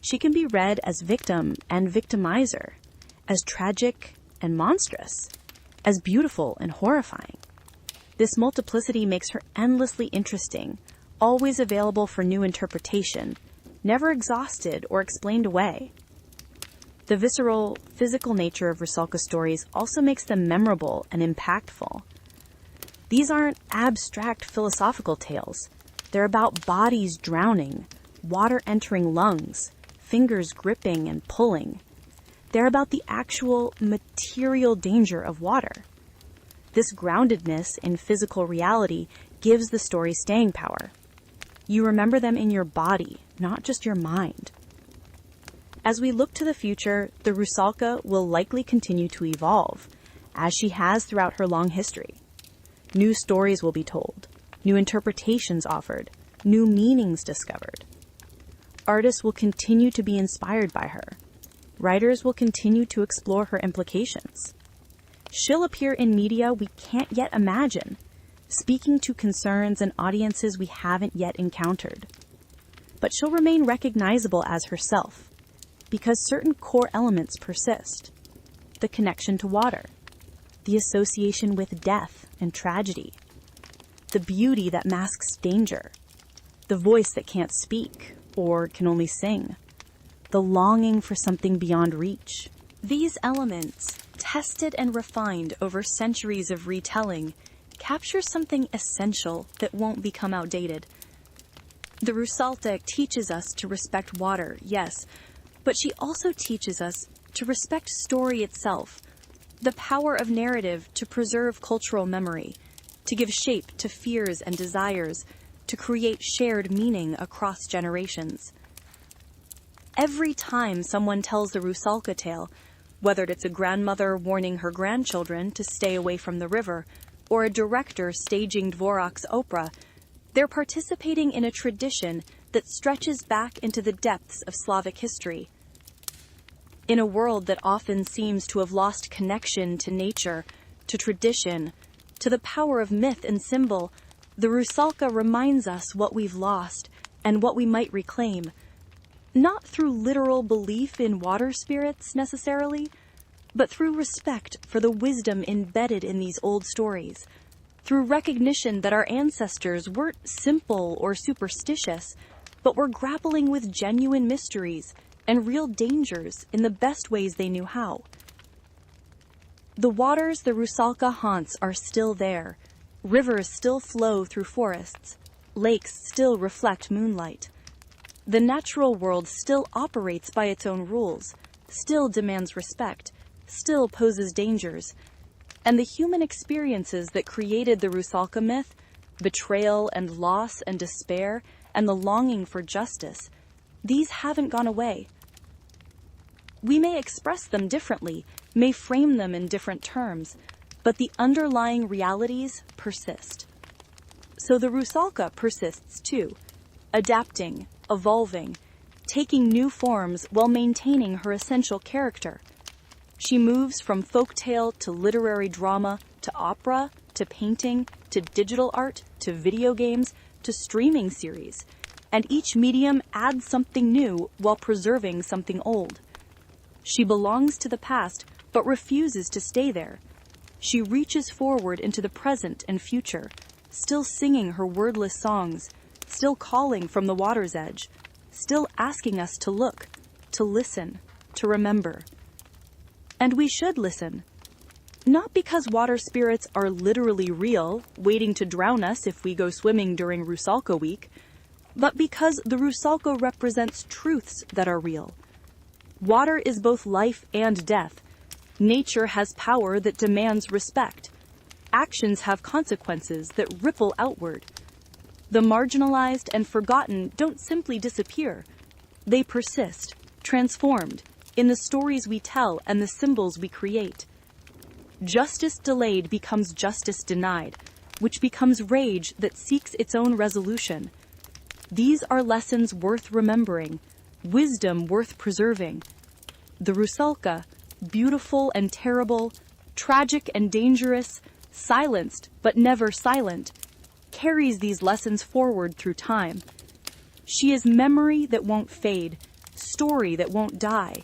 S2: She can be read as victim and victimizer, as tragic and monstrous, as beautiful and horrifying. This multiplicity makes her endlessly interesting, always available for new interpretation, never exhausted or explained away. The visceral, physical nature of Rusalka stories also makes them memorable and impactful. These aren't abstract philosophical tales. They're about bodies drowning, water entering lungs, fingers gripping and pulling. They're about the actual material danger of water. This groundedness in physical reality gives the story staying power. You remember them in your body, not just your mind. As we look to the future, the Rusalka will likely continue to evolve, as she has throughout her long history. New stories will be told, new interpretations offered, new meanings discovered. Artists will continue to be inspired by her. Writers will continue to explore her implications. She'll appear in media we can't yet imagine, speaking to concerns and audiences we haven't yet encountered. But she'll remain recognizable as herself, because certain core elements persist. The connection to water, the association with death and tragedy, the beauty that masks danger, the voice that can't speak or can only sing, the longing for something beyond reach.
S1: These elements, tested and refined over centuries of retelling, capture something essential that won't become outdated. The Rusalka teaches us to respect water, yes, but she also teaches us to respect story itself, the power of narrative to preserve cultural memory, to give shape to fears and desires, to create shared meaning across generations. Every time someone tells the Rusalka tale, whether it's a grandmother warning her grandchildren to stay away from the river, or a director staging Dvorak's opera, they're participating in a tradition that stretches back into the depths of Slavic history. In a world that often seems to have lost connection to nature, to tradition, to the power of myth and symbol, the Rusalka reminds us what we've lost and what we might reclaim. Not through literal belief in water spirits necessarily, but through respect for the wisdom embedded in these old stories, through recognition that our ancestors weren't simple or superstitious, but were grappling with genuine mysteries and real dangers in the best ways they knew how. The waters the Rusalka haunts are still there. Rivers still flow through forests. Lakes still reflect moonlight. The natural world still operates by its own rules, still demands respect, still poses dangers. And the human experiences that created the Rusalka myth, betrayal and loss and despair, and the longing for justice, these haven't gone away. We may express them differently, may frame them in different terms, but the underlying realities persist. So the Rusalka persists too, adapting, evolving, taking new forms while maintaining her essential character. She moves from folktale to literary drama, to opera, to painting, to digital art, to video games, to streaming series, and each medium adds something new while preserving something old. She belongs to the past, but refuses to stay there. She reaches forward into the present and future, still singing her wordless songs, still calling from the water's edge, still asking us to look, to listen, to remember. And we should listen. Not because water spirits are literally real, waiting to drown us if we go swimming during Rusalka week, but because the Rusalka represents truths that are real. Water is both life and death. Nature has power that demands respect. Actions have consequences that ripple outward. The marginalized and forgotten don't simply disappear. They persist, transformed, in the stories we tell and the symbols we create. Justice delayed becomes justice denied, which becomes rage that seeks its own resolution. These are lessons worth remembering, wisdom worth preserving. The Rusalka, beautiful and terrible,
S2: tragic and dangerous, silenced but never silent, carries these lessons forward through time. She is memory that won't fade, story that won't die,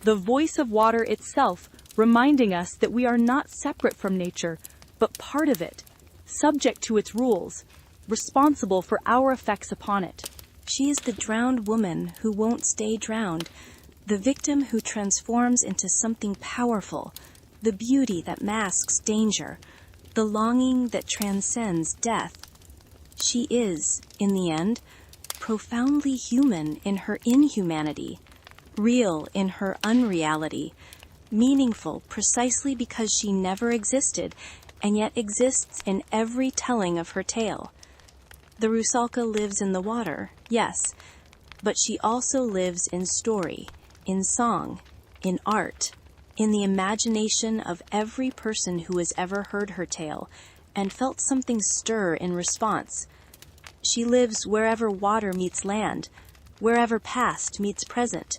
S2: the voice of water itself, reminding us that we are not separate from nature, but part of it, subject to its rules, responsible for our effects upon it.
S5: She is the drowned woman who won't stay drowned, the victim who transforms into something powerful, the beauty that masks danger, the longing that transcends death. She is, in the end, profoundly human in her inhumanity, real in her unreality, meaningful precisely because she never existed and yet exists in every telling of her tale. The Rusalka lives in the water, yes, but she also lives in story, in song, in art, in the imagination of every person who has ever heard her tale and felt something stir in response. She lives wherever water meets land, wherever past meets present,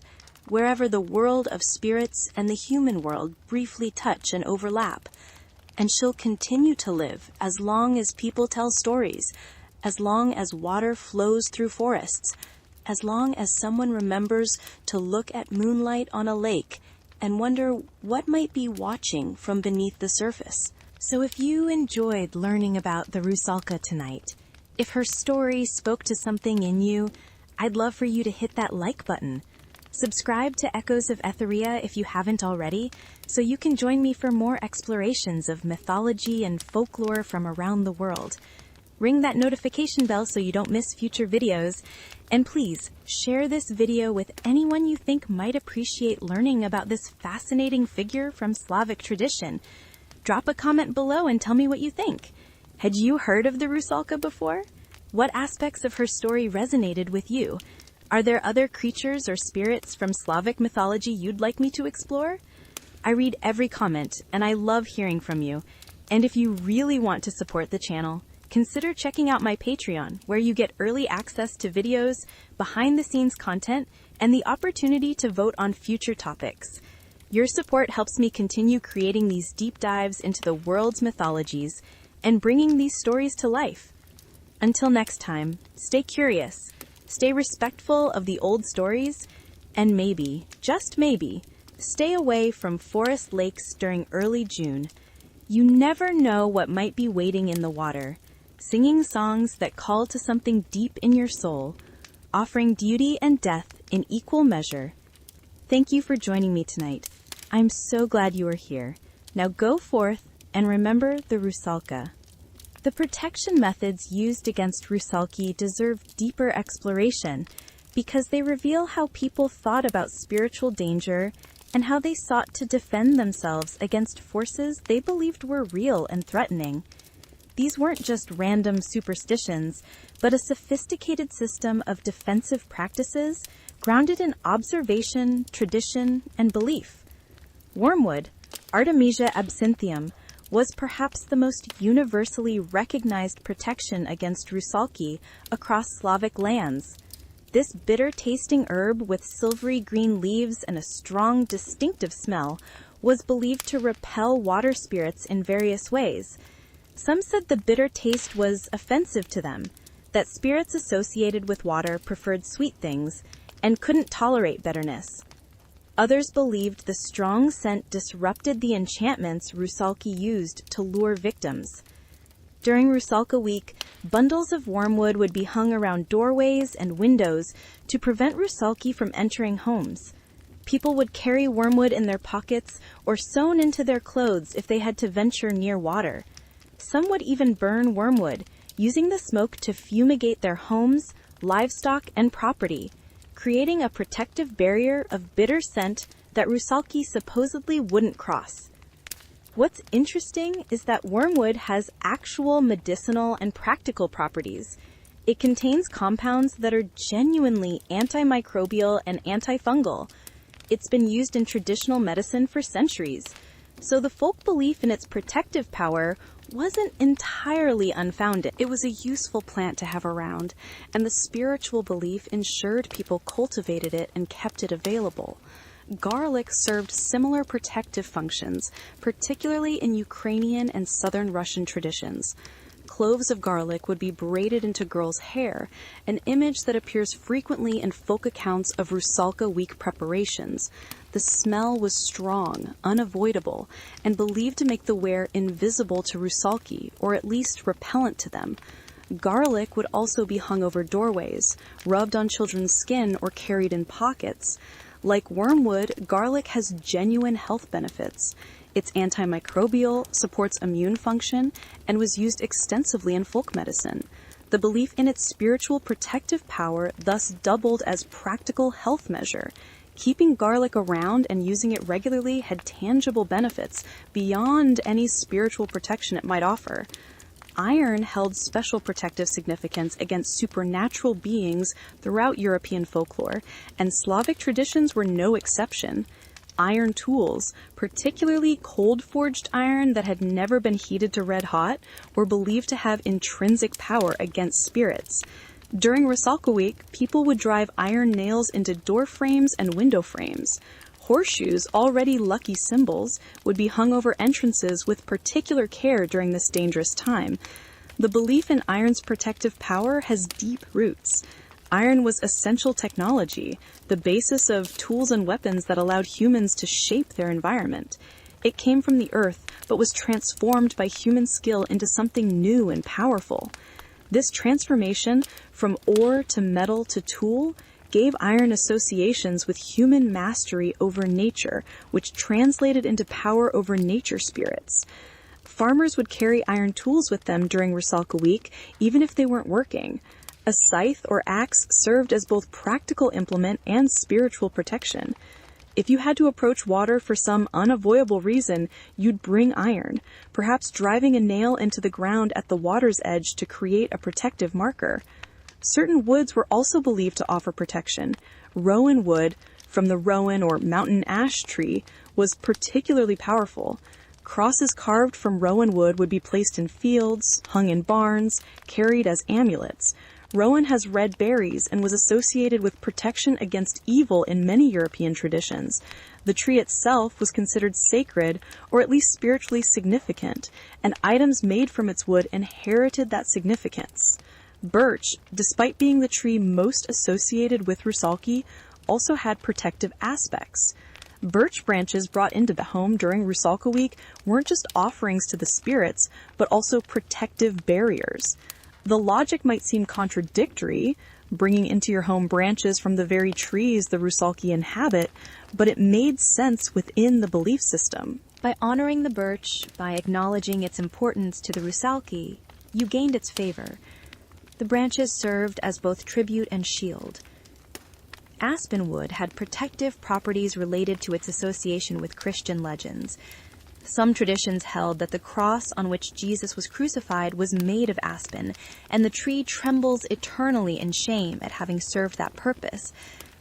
S5: wherever the world of spirits and the human world briefly touch and overlap. And she'll continue to live as long as people tell stories, as long as water flows through forests, as long as someone remembers to look at moonlight on a lake and wonder what might be watching from beneath the surface.
S4: So if you enjoyed learning about the Rusalka tonight, if her story spoke to something in you, I'd love for you to hit that like button. Subscribe to Echoes of Etheria if you haven't already, so you can join me for more explorations of mythology and folklore from around the world. Ring that notification bell so you don't miss future videos, and please share this video with anyone you think might appreciate learning about this fascinating figure from Slavic tradition. Drop a comment below and tell me what you think. Had you heard of the Rusalka before? What aspects of her story resonated with you? Are there other creatures or spirits from Slavic mythology you'd like me to explore? I read every comment, and I love hearing from you. And if you really want to support the channel, consider checking out my Patreon, where you get early access to videos, behind-the-scenes content, and the opportunity to vote on future topics. Your support helps me continue creating these deep dives into the world's mythologies and bringing these stories to life. Until next time, stay curious, stay respectful of the old stories, and maybe, just maybe, stay away from forest lakes during early June. You never know what might be waiting in the water, singing songs that call to something deep in your soul, offering beauty and death in equal measure. Thank you for joining me tonight. I'm so glad you are here. Now go forth and remember the Rusalka. The protection methods used against Rusalki deserve deeper exploration because they reveal how people thought about spiritual danger and how they sought to defend themselves against forces they believed were real and threatening. These weren't just random superstitions, but a sophisticated system of defensive practices grounded in observation, tradition, and belief. Wormwood, Artemisia absinthium, was perhaps the most universally recognized protection against Rusalki across Slavic lands. This bitter-tasting herb with silvery green leaves and a strong, distinctive smell was believed to repel water spirits in various ways. Some said the bitter taste was offensive to them, that spirits associated with water preferred sweet things and couldn't tolerate bitterness. Others believed the strong scent disrupted the enchantments Rusalki used to lure victims. During Rusalka week, bundles of wormwood would be hung around doorways and windows to prevent Rusalki from entering homes. People would carry wormwood in their pockets or sewn into their clothes if they had to venture near water. Some would even burn wormwood, using the smoke to fumigate their homes, livestock, and property, creating a protective barrier of bitter scent that Rusalki supposedly wouldn't cross. What's interesting is that wormwood has actual medicinal and practical properties. It contains compounds that are genuinely antimicrobial and antifungal. It's been used in traditional medicine for centuries, so the folk belief in its protective power wasn't entirely unfounded. It was a useful plant to have around, and the spiritual belief ensured people cultivated it and kept it available.
S2: garlic served similar protective functions, particularly in Ukrainian and southern Russian traditions. Cloves of garlic would be braided into girls' hair, an image that appears frequently in folk accounts of Rusalka week preparations. The smell was strong, unavoidable, and believed to make the wearer invisible to Rusalki, or at least repellent to them. Garlic would also be hung over doorways, rubbed on children's skin, or carried in pockets. Like wormwood, garlic has genuine health benefits. It's antimicrobial, supports immune function, and was used extensively in folk medicine. The belief in its spiritual protective power thus doubled as practical health measure. Keeping garlic around and using it regularly had tangible benefits beyond any spiritual protection it might offer. Iron held special protective significance against supernatural beings throughout European folklore, and Slavic traditions were no exception. Iron tools, particularly cold-forged iron that had never been heated to red hot, were believed to have intrinsic power against spirits. During Rusalka week, people would drive iron nails into door frames and window frames. Horseshoes, already lucky symbols, would be hung over entrances with particular care during this dangerous time. The belief in iron's protective power has deep roots. Iron was essential technology, the basis of tools and weapons that allowed humans to shape their environment. It came from the earth, but was transformed by human skill into something new and powerful. This transformation, from ore to metal to tool, gave iron associations with human mastery over nature, which translated into power over nature spirits. Farmers would carry iron tools with them during Rusalka week, even if they weren't working. A scythe or axe served as both practical implement and spiritual protection. If you had to approach water for some unavoidable reason, you'd bring iron, perhaps driving a nail into the ground at the water's edge to create a protective marker. Certain woods were also believed to offer protection. Rowan wood, from the rowan or mountain ash tree, was particularly powerful. Crosses carved from rowan wood would be placed in fields, hung in barns, carried as amulets. Rowan has red berries and was associated with protection against evil in many European traditions. The tree itself was considered sacred, or at least spiritually significant, and items made from its wood inherited that significance. Birch, despite being the tree most associated with Rusalki, also had protective aspects. Birch branches brought into the home during Rusalka week weren't just offerings to the spirits, but also protective barriers. The logic might seem contradictory, bringing into your home branches from the very trees the Rusalki inhabit, but it made sense within the belief system.
S1: By honoring the birch, by acknowledging its importance to the Rusalki, you gained its favor. The branches served as both tribute and shield. Aspen wood had protective properties related to its association with Christian legends. Some traditions held that the cross on which Jesus was crucified was made of aspen, and the tree trembles eternally in shame at having served that purpose.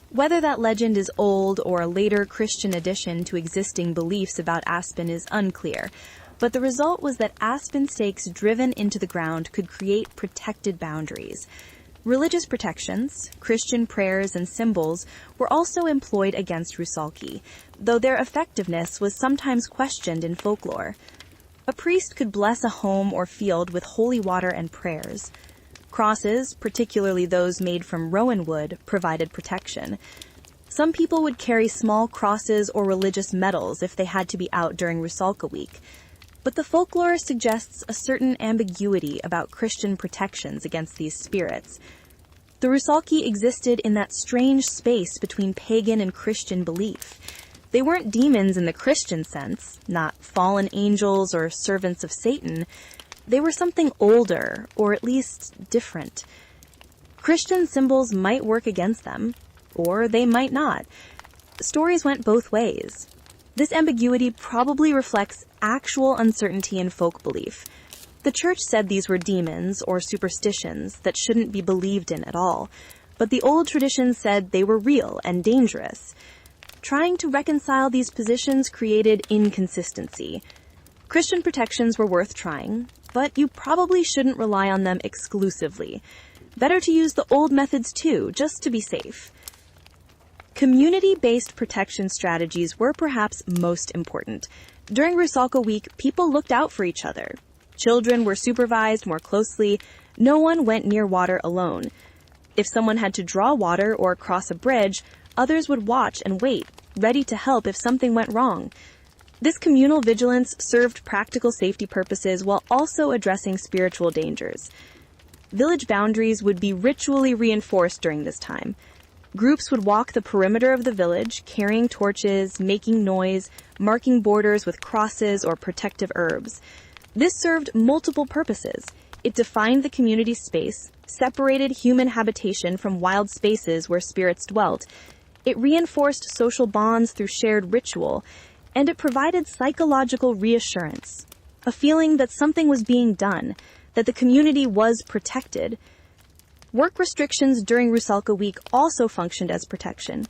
S1: Whether that legend is old or a later Christian addition to existing beliefs about aspen is unclear, but the result was that aspen stakes driven into the ground could create protected boundaries. Religious protections, Christian prayers and symbols were also employed against Rusalki, though their effectiveness was sometimes questioned in folklore. A priest could bless a home or field with holy water and prayers. Crosses, particularly those made from rowan wood, provided protection. Some people would carry small crosses or religious medals if they had to be out during Rusalka week. But the folklore suggests a certain ambiguity about Christian protections against these spirits. The Rusalki existed in that strange space between pagan and Christian belief. They weren't demons in the Christian sense, not fallen angels or servants of Satan. They were something older, or at least different. Christian symbols might work against them, or they might not. Stories went both ways. This ambiguity probably reflects actual uncertainty in folk belief. The church said these were demons or superstitions that shouldn't be believed in at all, but the old traditions said they were real and dangerous. Trying to reconcile these positions created inconsistency. Christian protections were worth trying, but you probably shouldn't rely on them exclusively. Better to use the old methods too, just to be safe.
S2: Community-based protection strategies were perhaps most important. During Rusalka week, people looked out for each other. Children were supervised more closely. No one went near water alone. If someone had to draw water or cross a bridge, others would watch and wait, ready to help if something went wrong. This communal vigilance served practical safety purposes while also addressing spiritual dangers. Village boundaries would be ritually reinforced during this time. Groups would walk the perimeter of the village, carrying torches, making noise, marking borders with crosses or protective herbs. This served multiple purposes. It defined the community's space, separated human habitation from wild spaces where spirits dwelt. It reinforced social bonds through shared ritual, and it provided psychological reassurance, a feeling that something was being done, that the community was protected. Work restrictions during Rusalka week also functioned as protection.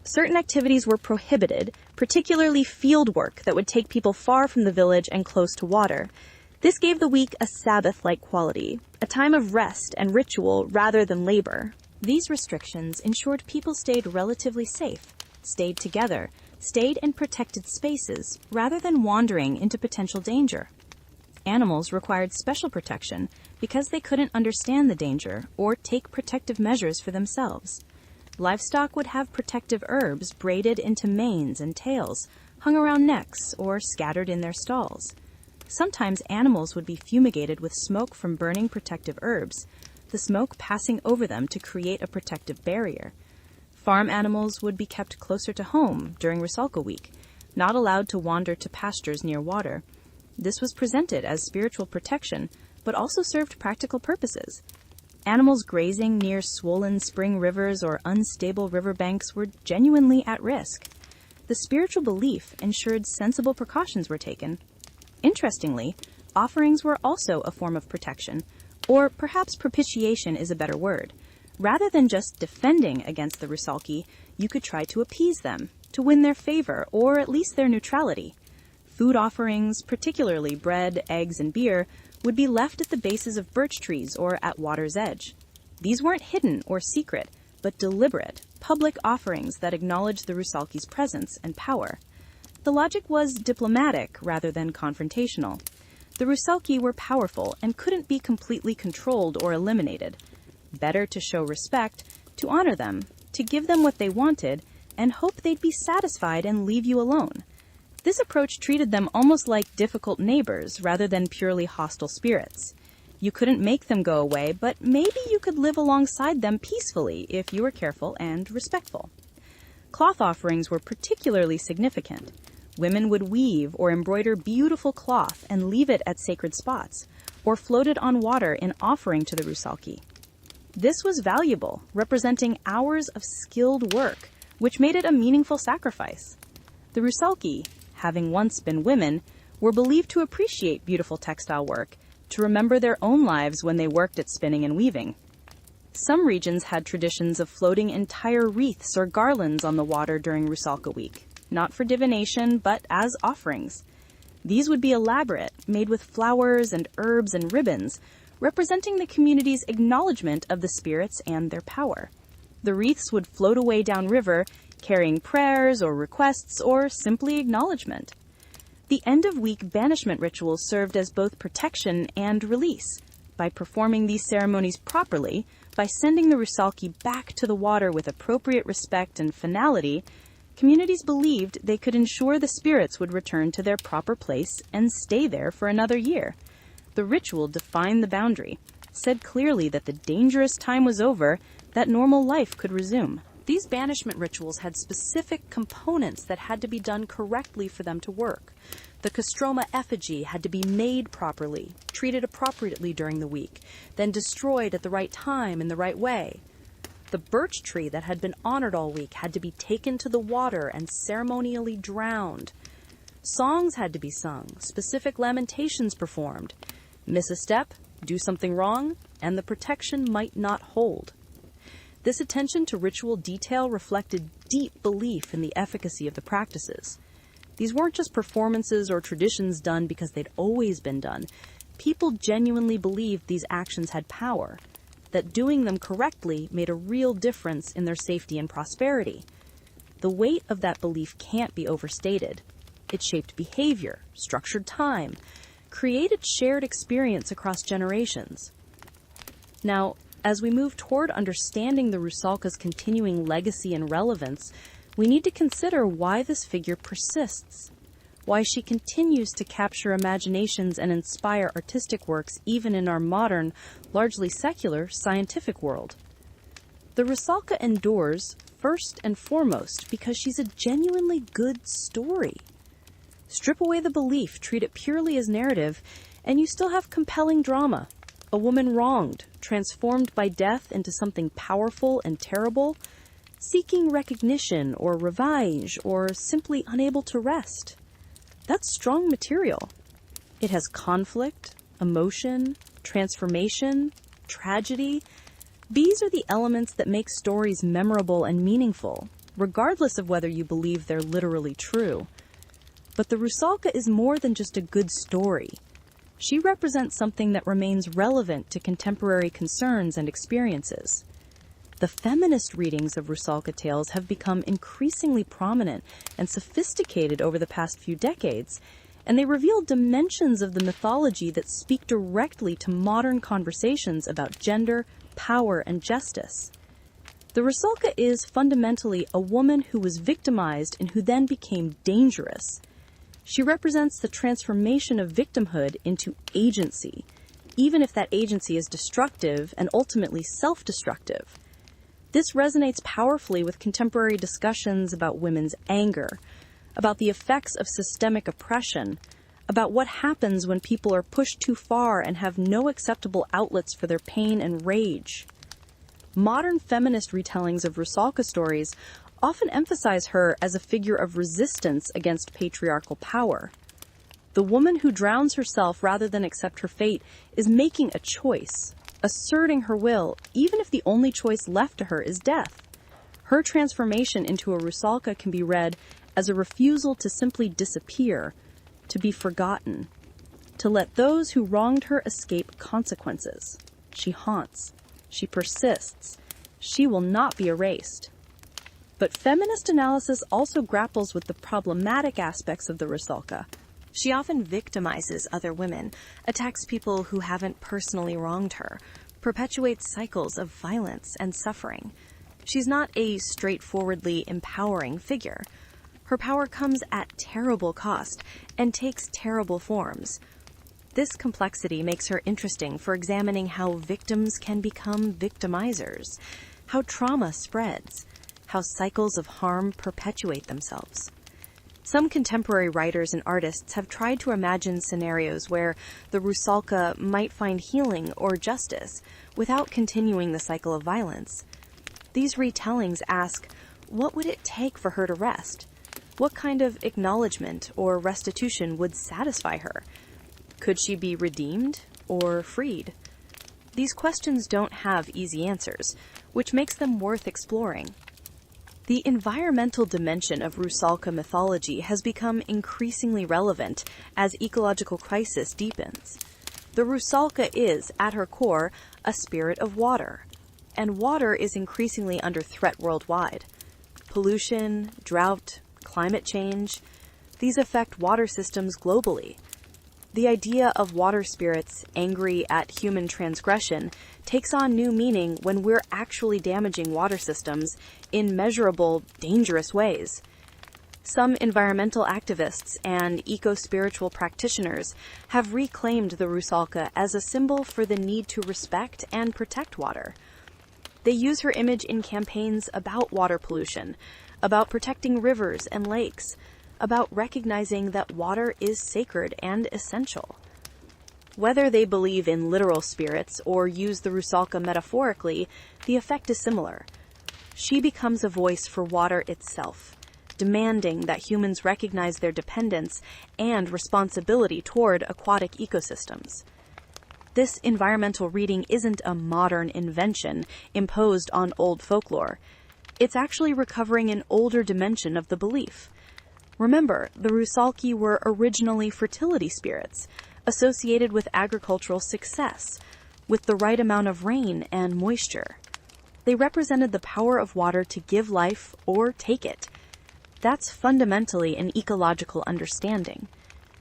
S2: Certain activities were prohibited, particularly field work that would take people far from the village and close to water. This gave the week a Sabbath-like quality, a time of rest and ritual rather than labor.
S5: These restrictions ensured people stayed relatively safe, stayed together, stayed in protected spaces rather than wandering into potential danger. Animals required special protection because they couldn't understand the danger or take protective measures for themselves. Livestock would have protective herbs braided into manes and tails, hung around necks, or scattered in their stalls. Sometimes animals would be fumigated with smoke from burning protective herbs, the smoke passing over them to create a protective barrier. Farm animals would be kept closer to home during Rusalka week, not allowed to wander to pastures near water. This was presented as spiritual protection, but also served practical purposes. Animals grazing near swollen spring rivers or unstable riverbanks were genuinely at risk. The spiritual belief ensured sensible precautions were taken. Interestingly, offerings were also a form of protection, or perhaps propitiation is a better word. Rather than just defending against the Rusalki, you could try to appease them, to win their favor, or at least their neutrality. Food offerings, particularly bread, eggs, and beer, would be left at the bases of birch trees or at water's edge. These weren't hidden or secret, but deliberate, public offerings that acknowledged the Rusalki's presence and power. The logic was diplomatic rather than confrontational. The Rusalki were powerful and couldn't be completely controlled or eliminated. Better to show respect, to honor them, to give them what they wanted, and hope they'd be satisfied and leave you alone. This approach treated them almost like difficult neighbors rather than purely hostile spirits. You couldn't make them go away, but maybe you could live alongside them peacefully if you were careful and respectful. Cloth offerings were particularly significant. Women would weave or embroider beautiful cloth and leave it at sacred spots, or float it on water in offering to the Rusalki. This was valuable, representing hours of skilled work, which made it a meaningful sacrifice. The Rusalki, having once been women, were believed to appreciate beautiful textile work, to remember their own lives when they worked at spinning and weaving. Some regions had traditions of floating entire wreaths or garlands on the water during Rusalka week, not for divination, but as offerings. These would be elaborate, made with flowers and herbs and ribbons, representing the community's acknowledgement of the spirits and their power. The wreaths would float away downriver, carrying prayers or requests or simply acknowledgement. The end-of-week banishment rituals served as both protection and release. By performing these ceremonies properly, by sending the Rusalki back to the water with appropriate respect and finality, communities believed they could ensure the spirits would return to their proper place and stay there for another year. The ritual defined the boundary, said clearly that the dangerous time was over, that normal life could resume. These banishment rituals had specific components that had to be done correctly for them to work. The Kostroma effigy had to be made properly, treated appropriately during the week, then destroyed at the right time in the right way. The birch tree that had been honored all week had to be taken to the water and ceremonially drowned. Songs had to be sung, specific lamentations performed. Miss a step, do something wrong, and the protection might not hold. This attention to ritual detail reflected deep belief in the efficacy of the practices. These weren't just performances or traditions done because they'd always been done. People genuinely believed these actions had power, that doing them correctly made a real difference in their safety and prosperity.
S2: the weight of that belief can't be overstated. It shaped behavior, structured time, created shared experience across generations. Now, as we move toward understanding the Rusalka's continuing legacy and relevance, we need to consider why this figure persists, why she continues to capture imaginations and inspire artistic works even in our modern, largely secular, scientific world. The Rusalka endures, first and foremost, because she's a genuinely good story. Strip away the belief, treat it purely as narrative, and you still have compelling drama. A woman wronged, transformed by death into something powerful and terrible, seeking recognition or revenge, or simply unable to rest. That's strong material. It has conflict, emotion, transformation, tragedy. These are the elements that make stories memorable and meaningful, regardless of whether you believe they're literally true. But the Rusalka is more than just a good story. She represents something that remains relevant to contemporary concerns and experiences. The feminist readings of Rusalka tales have become increasingly prominent and sophisticated over the past few decades, and they reveal dimensions of the mythology that speak directly to modern conversations about gender, power, and justice. The Rusalka is fundamentally a woman who was victimized and who then became dangerous. She represents the transformation of victimhood into agency, even if that agency is destructive and ultimately self-destructive. This resonates powerfully with contemporary discussions about women's anger, about the effects of systemic oppression, about what happens when people are pushed too far and have no acceptable outlets for their pain and rage. Modern feminist retellings of Rusalka stories often emphasize her as a figure of resistance against patriarchal power. The woman who drowns herself rather than accept her fate is making a choice, asserting her will, even if the only choice left to her is death. Her transformation into a Rusalka can be read as a refusal to simply disappear, to be forgotten, to let those who wronged her escape consequences. She haunts. She persists. She will not be erased. But feminist analysis also grapples with the problematic aspects of the Rusalka.
S4: She often victimizes other women, attacks people who haven't personally wronged her, perpetuates cycles of violence and suffering. She's not a straightforwardly empowering figure. Her power comes at terrible cost and takes terrible forms. This complexity makes her interesting for examining how victims can become victimizers, how trauma spreads, how cycles of harm perpetuate themselves. Some contemporary writers and artists have tried to imagine scenarios where the Rusalka might find healing or justice without continuing the cycle of violence. These retellings ask, what would it take for her to rest? What kind of acknowledgement or restitution would satisfy her? Could she be redeemed or freed? These questions don't have easy answers, which makes them worth exploring. The environmental dimension of Rusalka mythology has become increasingly relevant as ecological crisis deepens. The Rusalka is, at her core, a spirit of water, and water is increasingly under threat worldwide. Pollution, drought, climate change, these affect water systems globally. The idea of water spirits angry at human transgression takes on new meaning when we're actually damaging water systems in measurable, dangerous ways. Some environmental activists and eco-spiritual practitioners have reclaimed the Rusalka as a symbol for the need to respect and protect water. They use her image in campaigns about water pollution, about protecting rivers and lakes, about recognizing that water is sacred and essential. Whether they believe in literal spirits or use the Rusalka metaphorically, the effect is similar. She becomes a voice for water itself, demanding that humans recognize their dependence and responsibility toward aquatic ecosystems. This environmental reading isn't a modern invention imposed on old folklore. It's actually recovering an older dimension of the belief. Remember, the Rusalki were originally fertility spirits, associated with agricultural success, with the right amount of rain and moisture. They represented the power of water to give life or take it,
S2: That's fundamentally an ecological understanding,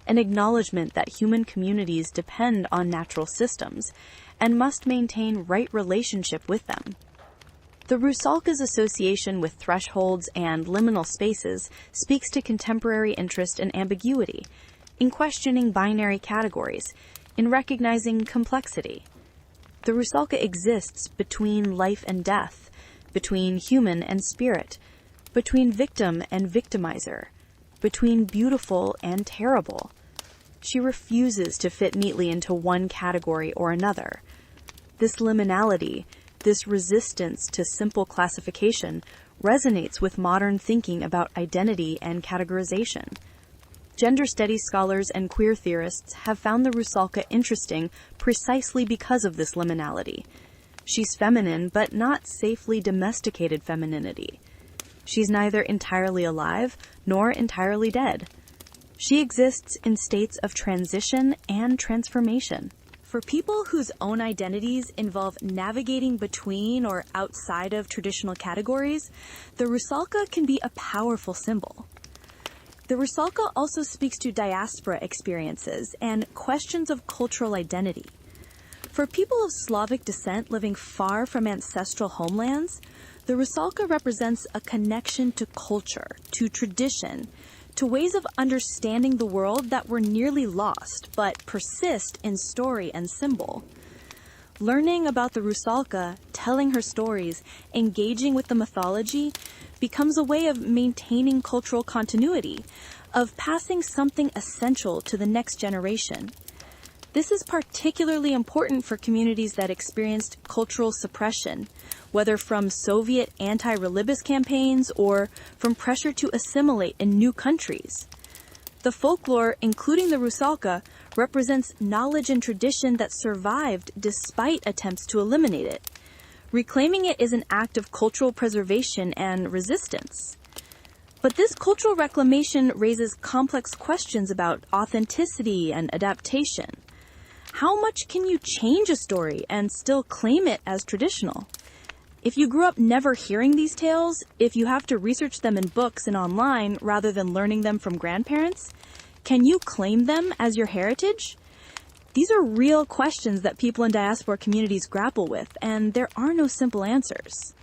S2: an acknowledgement that human communities depend on natural systems and must maintain right relationship with them. The Rusalka's association with thresholds and liminal spaces speaks to contemporary interest in ambiguity, in questioning binary categories, in recognizing complexity. The Rusalka exists between life and death, between human and spirit, between victim and victimizer, between beautiful and terrible. She refuses to fit neatly into one category or another. This liminality, this resistance to simple classification, resonates with modern thinking about identity and categorization. Gender studies scholars and queer theorists have found the Rusalka interesting precisely because of this liminality. She's feminine, but not safely domesticated femininity. She's neither entirely alive nor entirely dead. She exists in states of transition and transformation. For people whose own identities involve navigating between or outside of traditional categories, the Rusalka can be a powerful symbol. The Rusalka also speaks to diaspora experiences and questions of cultural identity. For people of Slavic descent living far from ancestral homelands, the Rusalka represents a connection to culture, to tradition, to ways of understanding the world that were nearly lost but persist in story and symbol. Learning about the Rusalka, telling her stories, engaging with the mythology, becomes a way of maintaining cultural continuity, of passing something essential to the next generation. This is particularly important for communities that experienced cultural suppression, whether from Soviet anti-religious campaigns or from pressure to assimilate in new countries. The folklore, including the Rusalka, represents knowledge and tradition that survived despite attempts to eliminate it. Reclaiming it is an act of cultural preservation and resistance. But this cultural reclamation raises complex questions about authenticity and adaptation. How much can you change a story and still claim it as traditional? If you grew up never hearing these tales, if you have to research them in books and online rather than learning them from grandparents, can you claim them as your heritage? These are real questions that people in diaspora communities grapple with, and there are no simple answers.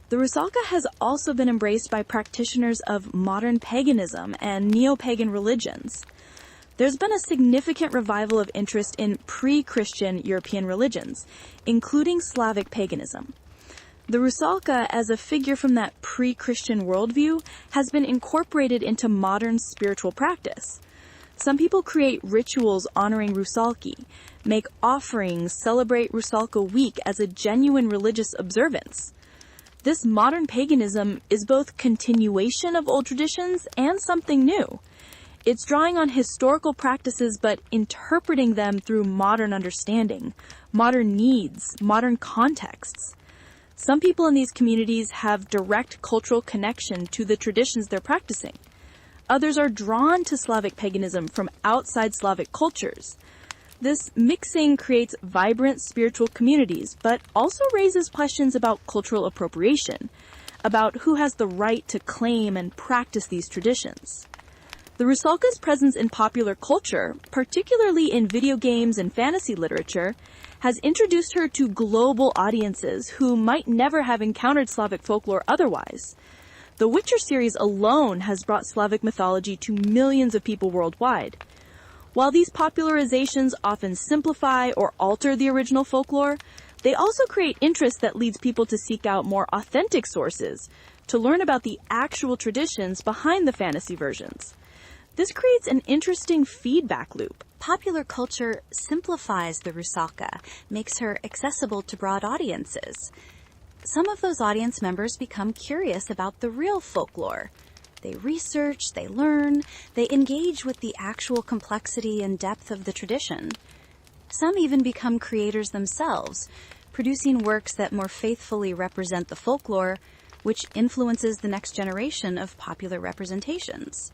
S2: The Rusalka has also been embraced by practitioners of modern paganism and neo-pagan religions. There's been a significant revival of interest in pre-Christian European religions, including Slavic paganism. The Rusalka, as a figure from that pre-Christian worldview, has been incorporated into modern spiritual practice. Some people create rituals honoring Rusalki, make offerings, celebrate Rusalka Week as a genuine religious observance. This modern paganism is both continuation of old traditions and something new. It's drawing on historical practices but interpreting them through modern understanding, modern needs, modern contexts. Some people in these communities have direct cultural connection to the traditions they're practicing. Others are drawn to Slavic paganism from outside Slavic cultures. This mixing creates vibrant spiritual communities, but also raises questions about cultural appropriation, about who has the right to claim and practice these traditions. The Rusalka's presence in popular culture, particularly in video games and fantasy literature, has introduced her to global audiences who might never have encountered Slavic folklore otherwise. The Witcher series alone has brought Slavic mythology to millions of people worldwide. While these popularizations often simplify or alter the original folklore, they also create interest that leads people to seek out more authentic sources, to learn about the actual traditions behind the fantasy versions. This creates an interesting feedback loop.
S5: Popular culture simplifies the Rusalka, makes her accessible to broad audiences. Some of those audience members become curious about the real folklore. They research, they learn, they engage with the actual complexity and depth of the tradition. Some even become creators themselves, producing works that more faithfully represent the folklore, which influences the next generation of popular representations.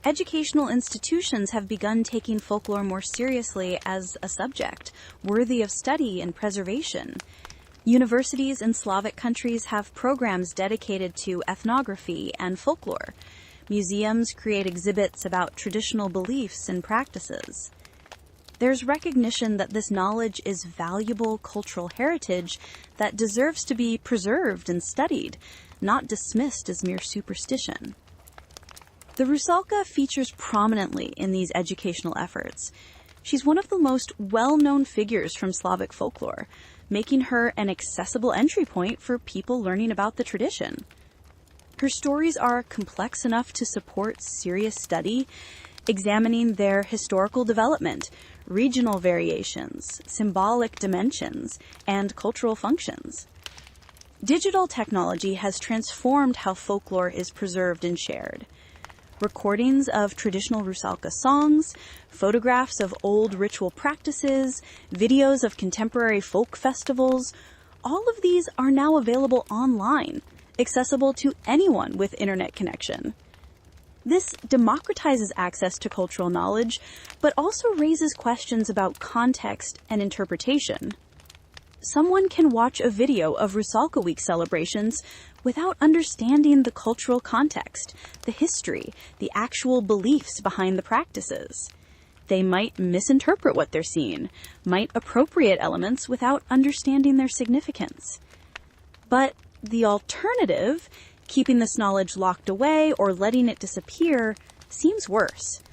S5: Educational institutions have begun taking folklore more seriously as a subject, worthy of study and preservation. Universities in Slavic countries have programs dedicated to ethnography and folklore. Museums create exhibits about traditional beliefs and practices. There's recognition that this knowledge is valuable cultural heritage that deserves to be preserved and studied, not dismissed as mere superstition. The Rusalka features prominently in these educational efforts. She's one of the most well-known figures from Slavic folklore, making her an accessible entry point for people learning about the tradition. Her stories are complex enough to support serious study, examining their historical development, regional variations, symbolic dimensions, and cultural functions. Digital technology has transformed how folklore is preserved and shared. Recordings of traditional Rusalka songs, photographs of old ritual practices, videos of contemporary folk festivals, all of these are now available online, accessible to anyone with internet connection. This democratizes access to cultural knowledge, but also raises questions about context and interpretation. Someone can watch a video of Rusalka Week celebrations without understanding the cultural context, the history, the actual beliefs behind the practices. They might misinterpret what they're seeing, might appropriate elements without understanding their significance. But the alternative, keeping this knowledge locked away or letting it disappear, seems worse.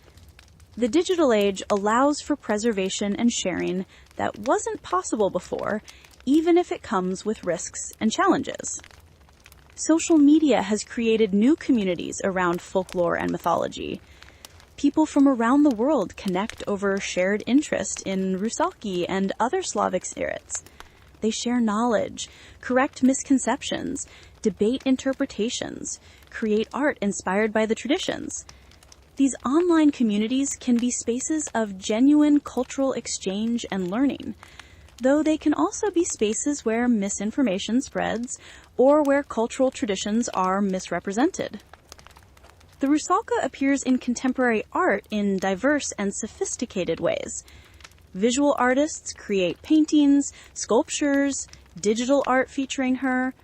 S5: The digital age allows for preservation and sharing that wasn't possible before, even if it comes with risks and challenges. Social media has created new communities around folklore and mythology. People from around the world connect over shared interest in Rusalki and other Slavic spirits. They share knowledge, correct misconceptions, debate interpretations, create art inspired by the traditions. These online communities can be spaces of genuine cultural exchange and learning, though they can also be spaces where misinformation spreads or where cultural traditions are misrepresented. The Rusalka appears in contemporary art in diverse and sophisticated ways. Visual artists create paintings, sculptures, digital art featuring her.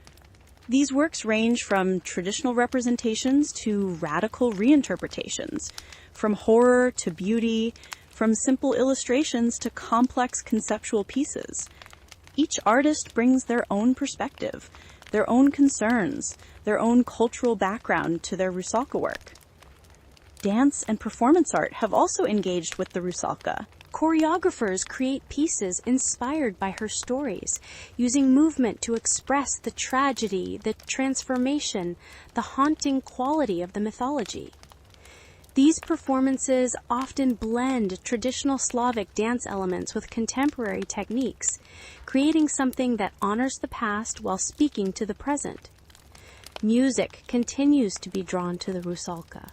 S5: These works range from traditional representations to radical reinterpretations, from horror to beauty, from simple illustrations to complex conceptual pieces. Each artist brings their own perspective, their own concerns, their own cultural background to their Rusalka work. Dance and performance art have also engaged with the Rusalka.
S2: Choreographers create pieces inspired by her stories, using movement to express the tragedy, the transformation, the haunting quality of the mythology. These performances often blend traditional Slavic dance elements with contemporary techniques, creating something that honors the past while speaking to the present. Music continues to be drawn to the Rusalka.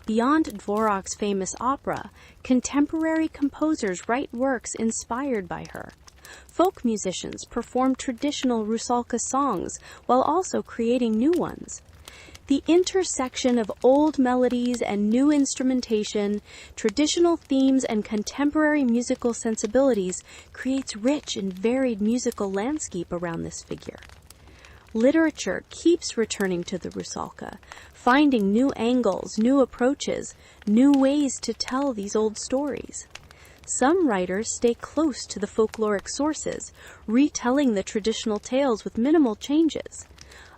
S2: Beyond Dvorak's famous opera, contemporary composers write works inspired by her. Folk musicians perform traditional Rusalka songs while also creating new ones. The intersection of old melodies and new instrumentation, traditional themes and contemporary musical sensibilities creates rich and varied musical landscape around this figure. Literature keeps returning to the Rusalka, finding new angles, new approaches, new ways to tell these old stories. Some writers stay close to the folkloric sources, retelling the traditional tales with minimal changes.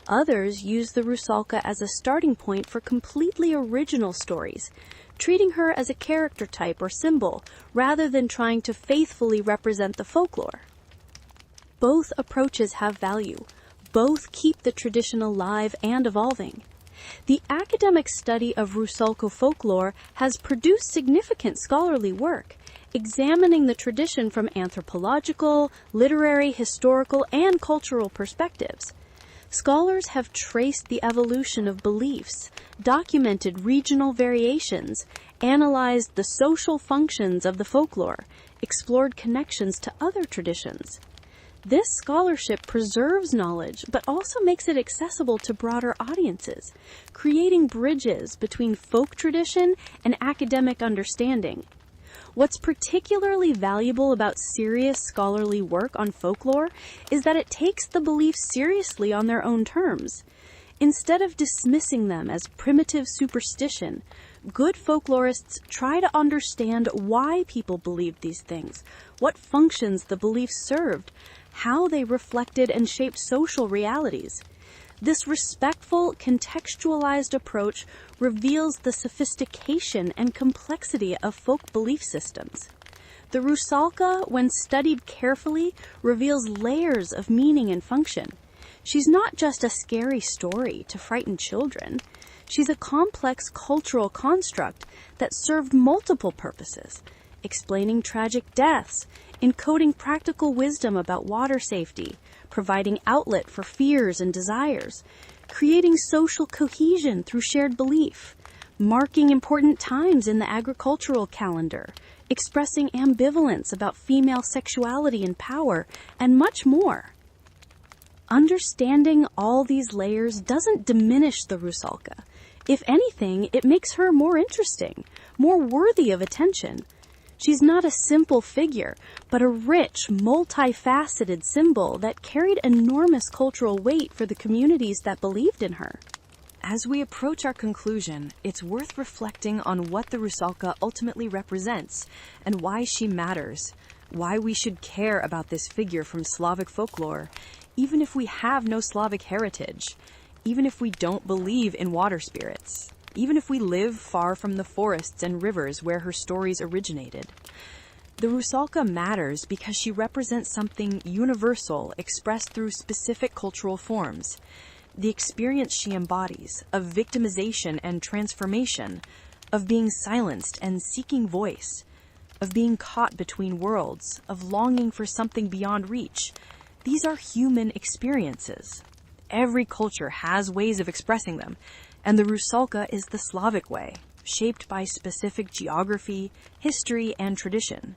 S2: Others use the Rusalka as a starting point for completely original stories, treating her as a character type or symbol rather than trying to faithfully represent the folklore. Both approaches have value. Both keep the tradition alive and evolving. The academic study of Rusalka folklore has produced significant scholarly work, examining the tradition from anthropological, literary, historical, and cultural perspectives. Scholars have traced the evolution of beliefs, documented regional variations, analyzed the social functions of the folklore, explored connections to other traditions. This scholarship preserves knowledge, but also makes it accessible to broader audiences, creating bridges between folk tradition and academic understanding. What's particularly valuable about serious scholarly work on folklore is that it takes the beliefs seriously on their own terms. Instead of dismissing them as primitive superstition, good folklorists try to understand why people believed these things, what functions the beliefs served, how they reflected and shaped social realities. This respectful, contextualized approach reveals the sophistication and complexity of folk belief systems. The Rusalka, when studied carefully, reveals layers of meaning and function. She's not just a scary story to frighten children. She's a complex cultural construct that served multiple purposes, explaining tragic deaths, encoding practical wisdom about water safety, providing outlet for fears and desires, creating social cohesion through shared belief, marking important times in the agricultural calendar, expressing ambivalence about female sexuality and power, and much more. Understanding all these layers doesn't diminish the Rusalka. If anything, it makes her more interesting, more worthy of attention. She's not a simple figure, but a rich, multifaceted symbol that carried enormous cultural weight for the communities that believed in her.
S1: As we approach our conclusion, it's worth reflecting on what the Rusalka ultimately represents and why she matters, why we should care about this figure from Slavic folklore, even if we have no Slavic heritage, even if we don't believe in water spirits, even if we live far from the forests and rivers where her stories originated. The Rusalka matters because she represents something universal expressed through specific cultural forms. The experience she embodies of victimization and transformation, of being silenced and seeking voice, of being caught between worlds, of longing for something beyond reach. These are human experiences. Every culture has ways of expressing them, and the Rusalka is the Slavic way, shaped by specific geography, history, and tradition.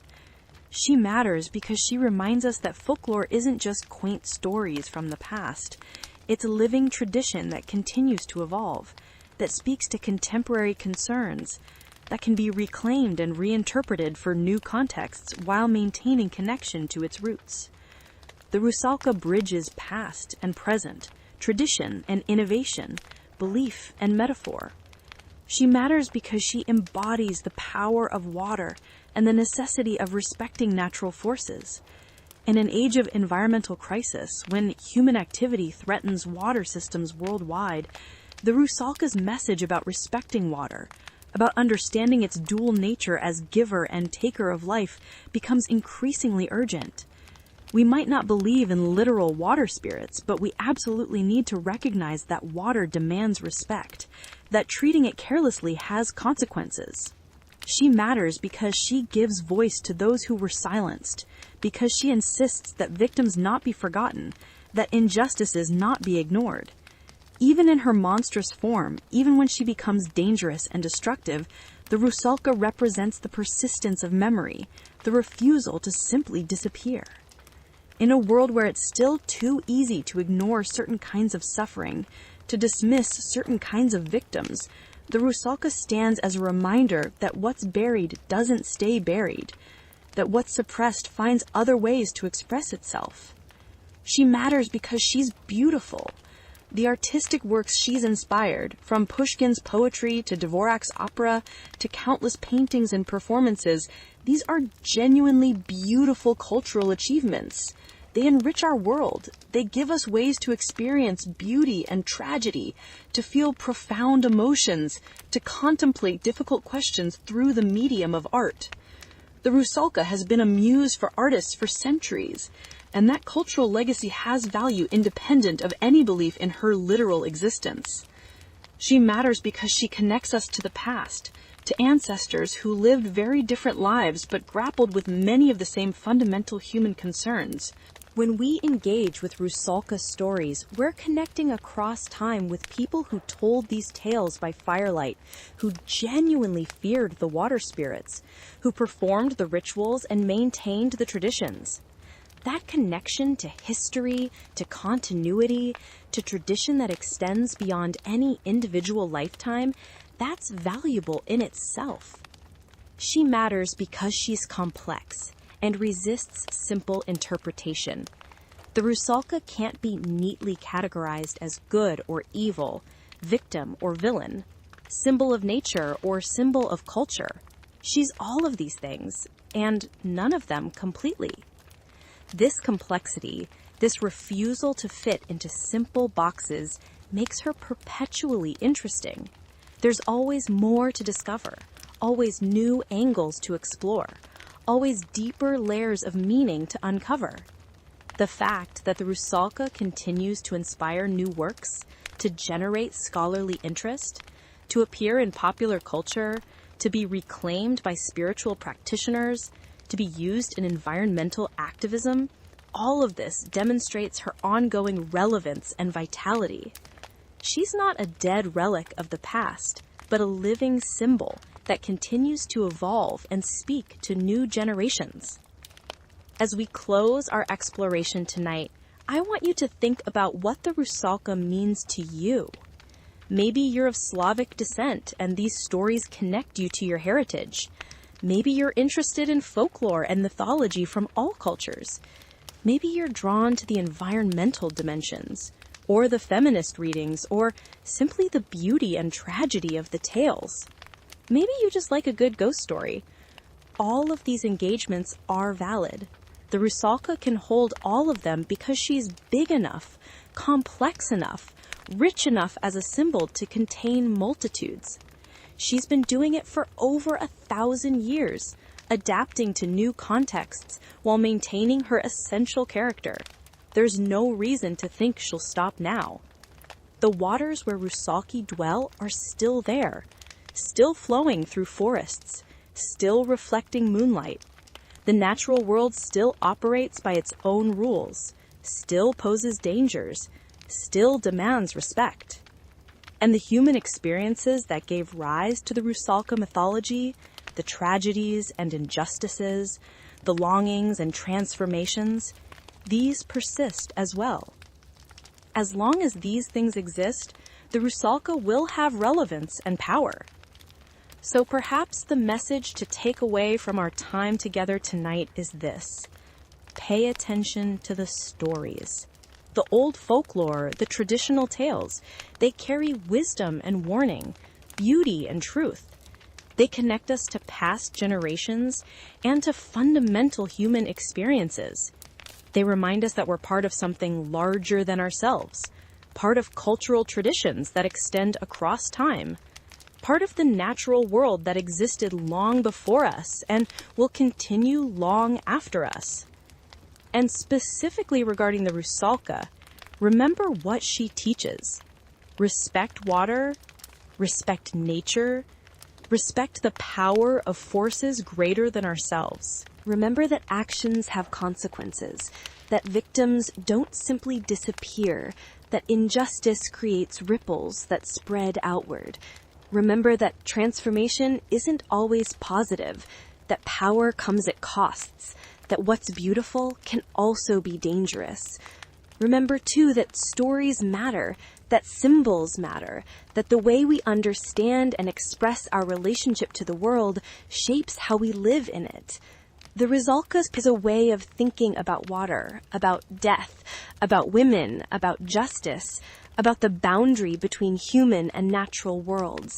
S1: She matters because she reminds us that folklore isn't just quaint stories from the past. It's a living tradition that continues to evolve, that speaks to contemporary concerns, that can be reclaimed and reinterpreted for new contexts while maintaining connection to its roots. The Rusalka bridges past and present, tradition and innovation, belief and metaphor. She matters because she embodies the power of water and the necessity of respecting natural forces. In an age of environmental crisis, when human activity threatens water systems worldwide, the Rusalka's message about respecting water, about understanding its dual nature as giver and taker of life, becomes increasingly urgent. We might not believe in literal water spirits, but we absolutely need to recognize that water demands respect, that treating it carelessly has consequences. She matters because she gives voice to those who were silenced, because she insists that victims not be forgotten, that injustices not be ignored. Even in her monstrous form, even when she becomes dangerous and destructive, the Rusalka represents the persistence of memory, the refusal to simply disappear. In a world where it's still too easy to ignore certain kinds of suffering, to dismiss certain kinds of victims, the Rusalka stands as a reminder that what's buried doesn't stay buried, that what's suppressed finds other ways to express itself. She matters because she's beautiful. The artistic works she's inspired, from Pushkin's poetry to Dvorak's opera to countless paintings and performances, these are genuinely beautiful cultural achievements. They enrich our world. They give us ways to experience beauty and tragedy, to feel profound emotions, to contemplate difficult questions through the medium of art. The Rusalka has been a muse for artists for centuries, and that cultural legacy has value independent of any belief in her literal existence. She matters because she connects us to the past, to ancestors who lived very different lives but grappled with many of the same fundamental human concerns.
S2: When we engage with Rusalka stories, we're connecting across time with people who told these tales by firelight, who genuinely feared the water spirits, who performed the rituals and maintained the traditions. That connection to history, to continuity, to tradition that extends beyond any individual lifetime, that's valuable in itself. She matters because she's complex and resists simple interpretation. The Rusalka can't be neatly categorized as good or evil, victim or villain, symbol of nature or symbol of culture. She's all of these things, and none of them completely. This complexity, this refusal to fit into simple boxes, makes her perpetually interesting. There's always more to discover, always new angles to explore, always deeper layers of meaning to uncover. The fact that the Rusalka continues to inspire new works, to generate scholarly interest, to appear in popular culture, to be reclaimed by spiritual practitioners, to be used in environmental activism, all of this demonstrates her ongoing relevance and vitality. She's not a dead relic of the past, but a living symbol that continues to evolve and speak to new generations. As we close our exploration tonight, I want you to think about what the Rusalka means to you. Maybe you're of Slavic descent and these stories connect you to your heritage. Maybe you're interested in folklore and mythology from all cultures. Maybe you're drawn to the environmental dimensions, or the feminist readings, or simply the beauty and tragedy of the tales. Maybe you just like a good ghost story. All of these engagements are valid. The Rusalka can hold all of them because she's big enough, complex enough, rich enough as a symbol to contain multitudes. She's been doing it for over 1,000 years, adapting to new contexts while maintaining her essential character. There's no reason to think she'll stop now. The waters where Rusalki dwell are still there, still flowing through forests, still reflecting moonlight. The natural world still operates by its own rules, still poses dangers, still demands respect. And the human experiences that gave rise to the Rusalka mythology, the tragedies and injustices, the longings and transformations, these persist as well. As long as these things exist, the Rusalka will have relevance and power. So perhaps the message to take away from our time together tonight is this: pay attention to the stories. The old folklore, the traditional tales, they carry wisdom and warning, beauty and truth. They connect us to past generations and to fundamental human experiences. They remind us that we're part of something larger than ourselves, part of cultural traditions that extend across time, part of the natural world that existed long before us and will continue long after us. And specifically regarding the Rusalka, remember what she teaches. Respect water, respect nature, respect the power of forces greater than ourselves. Remember that actions have consequences, that victims don't simply disappear, that injustice creates ripples that spread outward. Remember that transformation isn't always positive, that power comes at costs, that what's beautiful can also be dangerous. Remember, too, that stories matter, that symbols matter, that the way we understand and express our relationship to the world shapes how we live in it. The Rusalka is a way of thinking about water, about death, about women, about justice, about the boundary between human and natural worlds.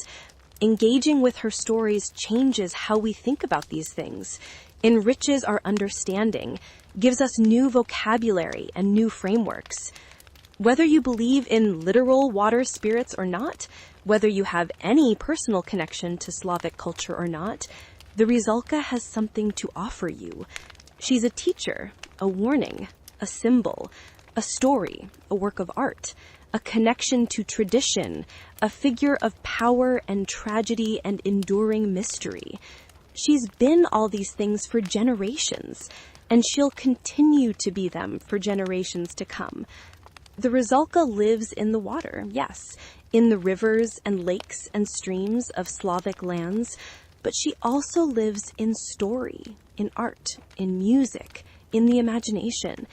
S2: Engaging with her stories changes how we think about these things, enriches our understanding, gives us new vocabulary and new frameworks. Whether you believe in literal water spirits or not, whether you have any personal connection to Slavic culture or not, the Rusalka has something to offer you. She's a teacher, a warning, a symbol, a story, a work of art, a connection to tradition, a figure of power and tragedy and enduring mystery. She's been all these things for generations, and she'll continue to be them for generations to come. The Rusalka lives in the water, yes, in the rivers and lakes and streams of Slavic lands, but she also lives in story, in art, in music, in the imagination,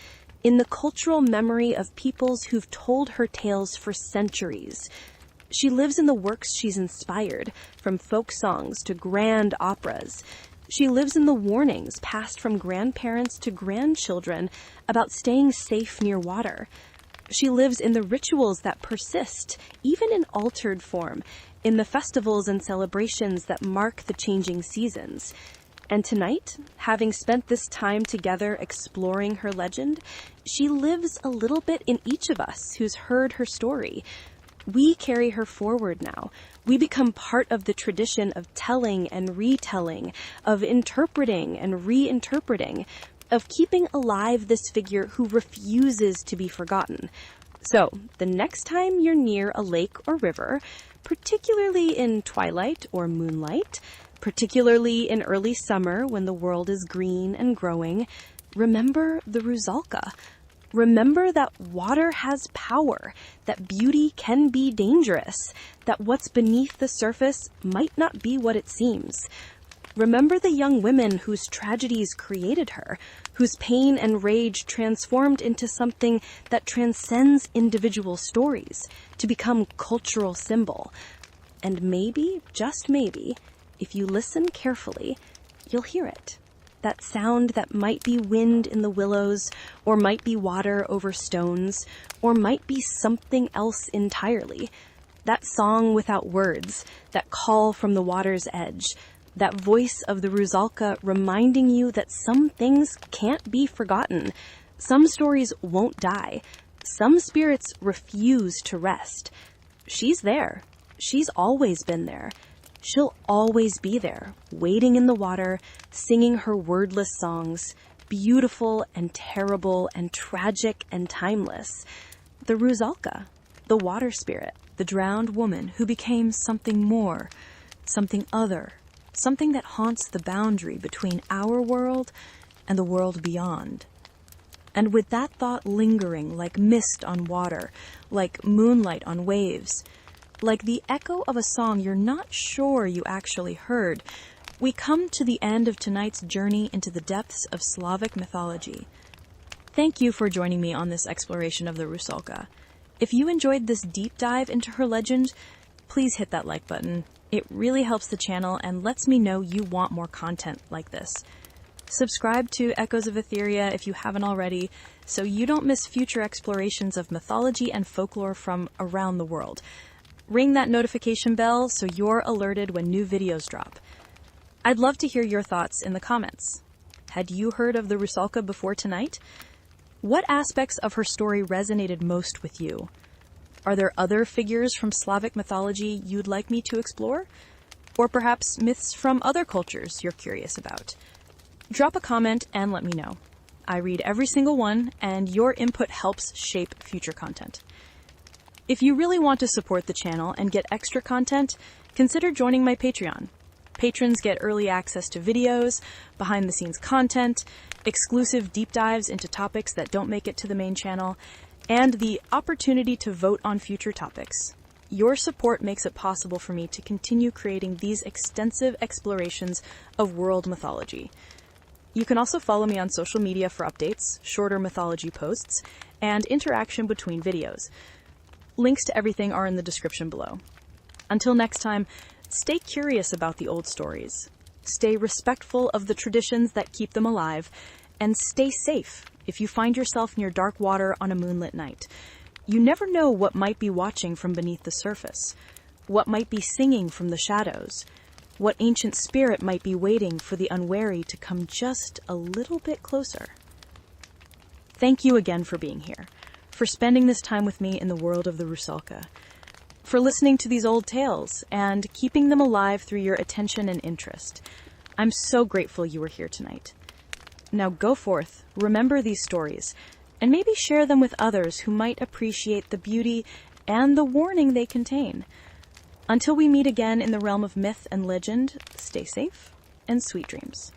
S2: in the cultural memory of peoples who've told her tales for centuries. She lives in the works she's inspired, from folk songs to grand operas. She lives in the warnings passed from grandparents to grandchildren about staying safe near water. She lives in the rituals that persist, even in altered form, in the festivals and celebrations that mark the changing seasons. And tonight, having spent this time together exploring her legend, she lives a little bit in each of us who's heard her story. We carry her forward now. We become part of the tradition of telling and retelling, of interpreting and reinterpreting, of keeping alive this figure who refuses to be forgotten. So, the next time you're near a lake or river, particularly in twilight or moonlight, particularly in early summer when the world is green and growing, remember the Rusalka. Remember that water has power, that beauty can be dangerous, that what's beneath the surface might not be what it seems. Remember the young women whose tragedies created her, whose pain and rage transformed into something that transcends individual stories to become cultural symbol. And maybe, just maybe, if you listen carefully, you'll hear it. That sound that might be wind in the willows, or might be water over stones, or might be something else entirely. That song without words, that call from the water's edge, that voice of the Rusalka reminding you that some things can't be forgotten. Some stories won't die. Some spirits refuse to rest. She's there. She's always been there. She'll always be there, waiting in the water, singing her wordless songs, beautiful and terrible and tragic and timeless. The Rusalka, the water spirit, the drowned woman who became something more, something other, something that haunts the boundary between our world and the world beyond. And with that thought lingering like mist on water, like moonlight on waves, like the echo of a song you're not sure you actually heard, we come to the end of tonight's journey into the depths of Slavic mythology. Thank you for joining me on this exploration of the Rusalka. If you enjoyed this deep dive into her legend, please hit that like button. It really helps the channel and lets me know you want more content like this. Subscribe to Echoes of Etheria if you haven't already, so you don't miss future explorations of mythology and folklore from around the world. Ring that notification bell so you're alerted when new videos drop. I'd love to hear your thoughts in the comments. Had you heard of the Rusalka before tonight? What aspects of her story resonated most with you? Are there other figures from Slavic mythology you'd like me to explore? Or perhaps myths from other cultures you're curious about? Drop a comment and let me know. I read every single one, and your input helps shape future content. If you really want to support the channel and get extra content, consider joining my Patreon. Patrons get early access to videos, behind-the-scenes content, exclusive deep dives into topics that don't make it to the main channel, and the opportunity to vote on future topics. Your support makes it possible for me to continue creating these extensive explorations of world mythology. You can also follow me on social media for updates, shorter mythology posts, and interaction between videos. Links to everything are in the description below. Until next time, stay curious about the old stories, stay respectful of the traditions that keep them alive, and stay safe if you find yourself near dark water on a moonlit night. You never know what might be watching from beneath the surface, what might be singing from the shadows, what ancient spirit might be waiting for the unwary to come just a little bit closer. Thank you again for being here, for spending this time with me in the world of the Rusalka, for listening to these old tales and keeping them alive through your attention and interest. I'm so grateful you were here tonight. Now go forth, remember these stories, and maybe share them with others who might appreciate the beauty and the warning they contain. Until we meet again in the realm of myth and legend, stay safe and sweet dreams.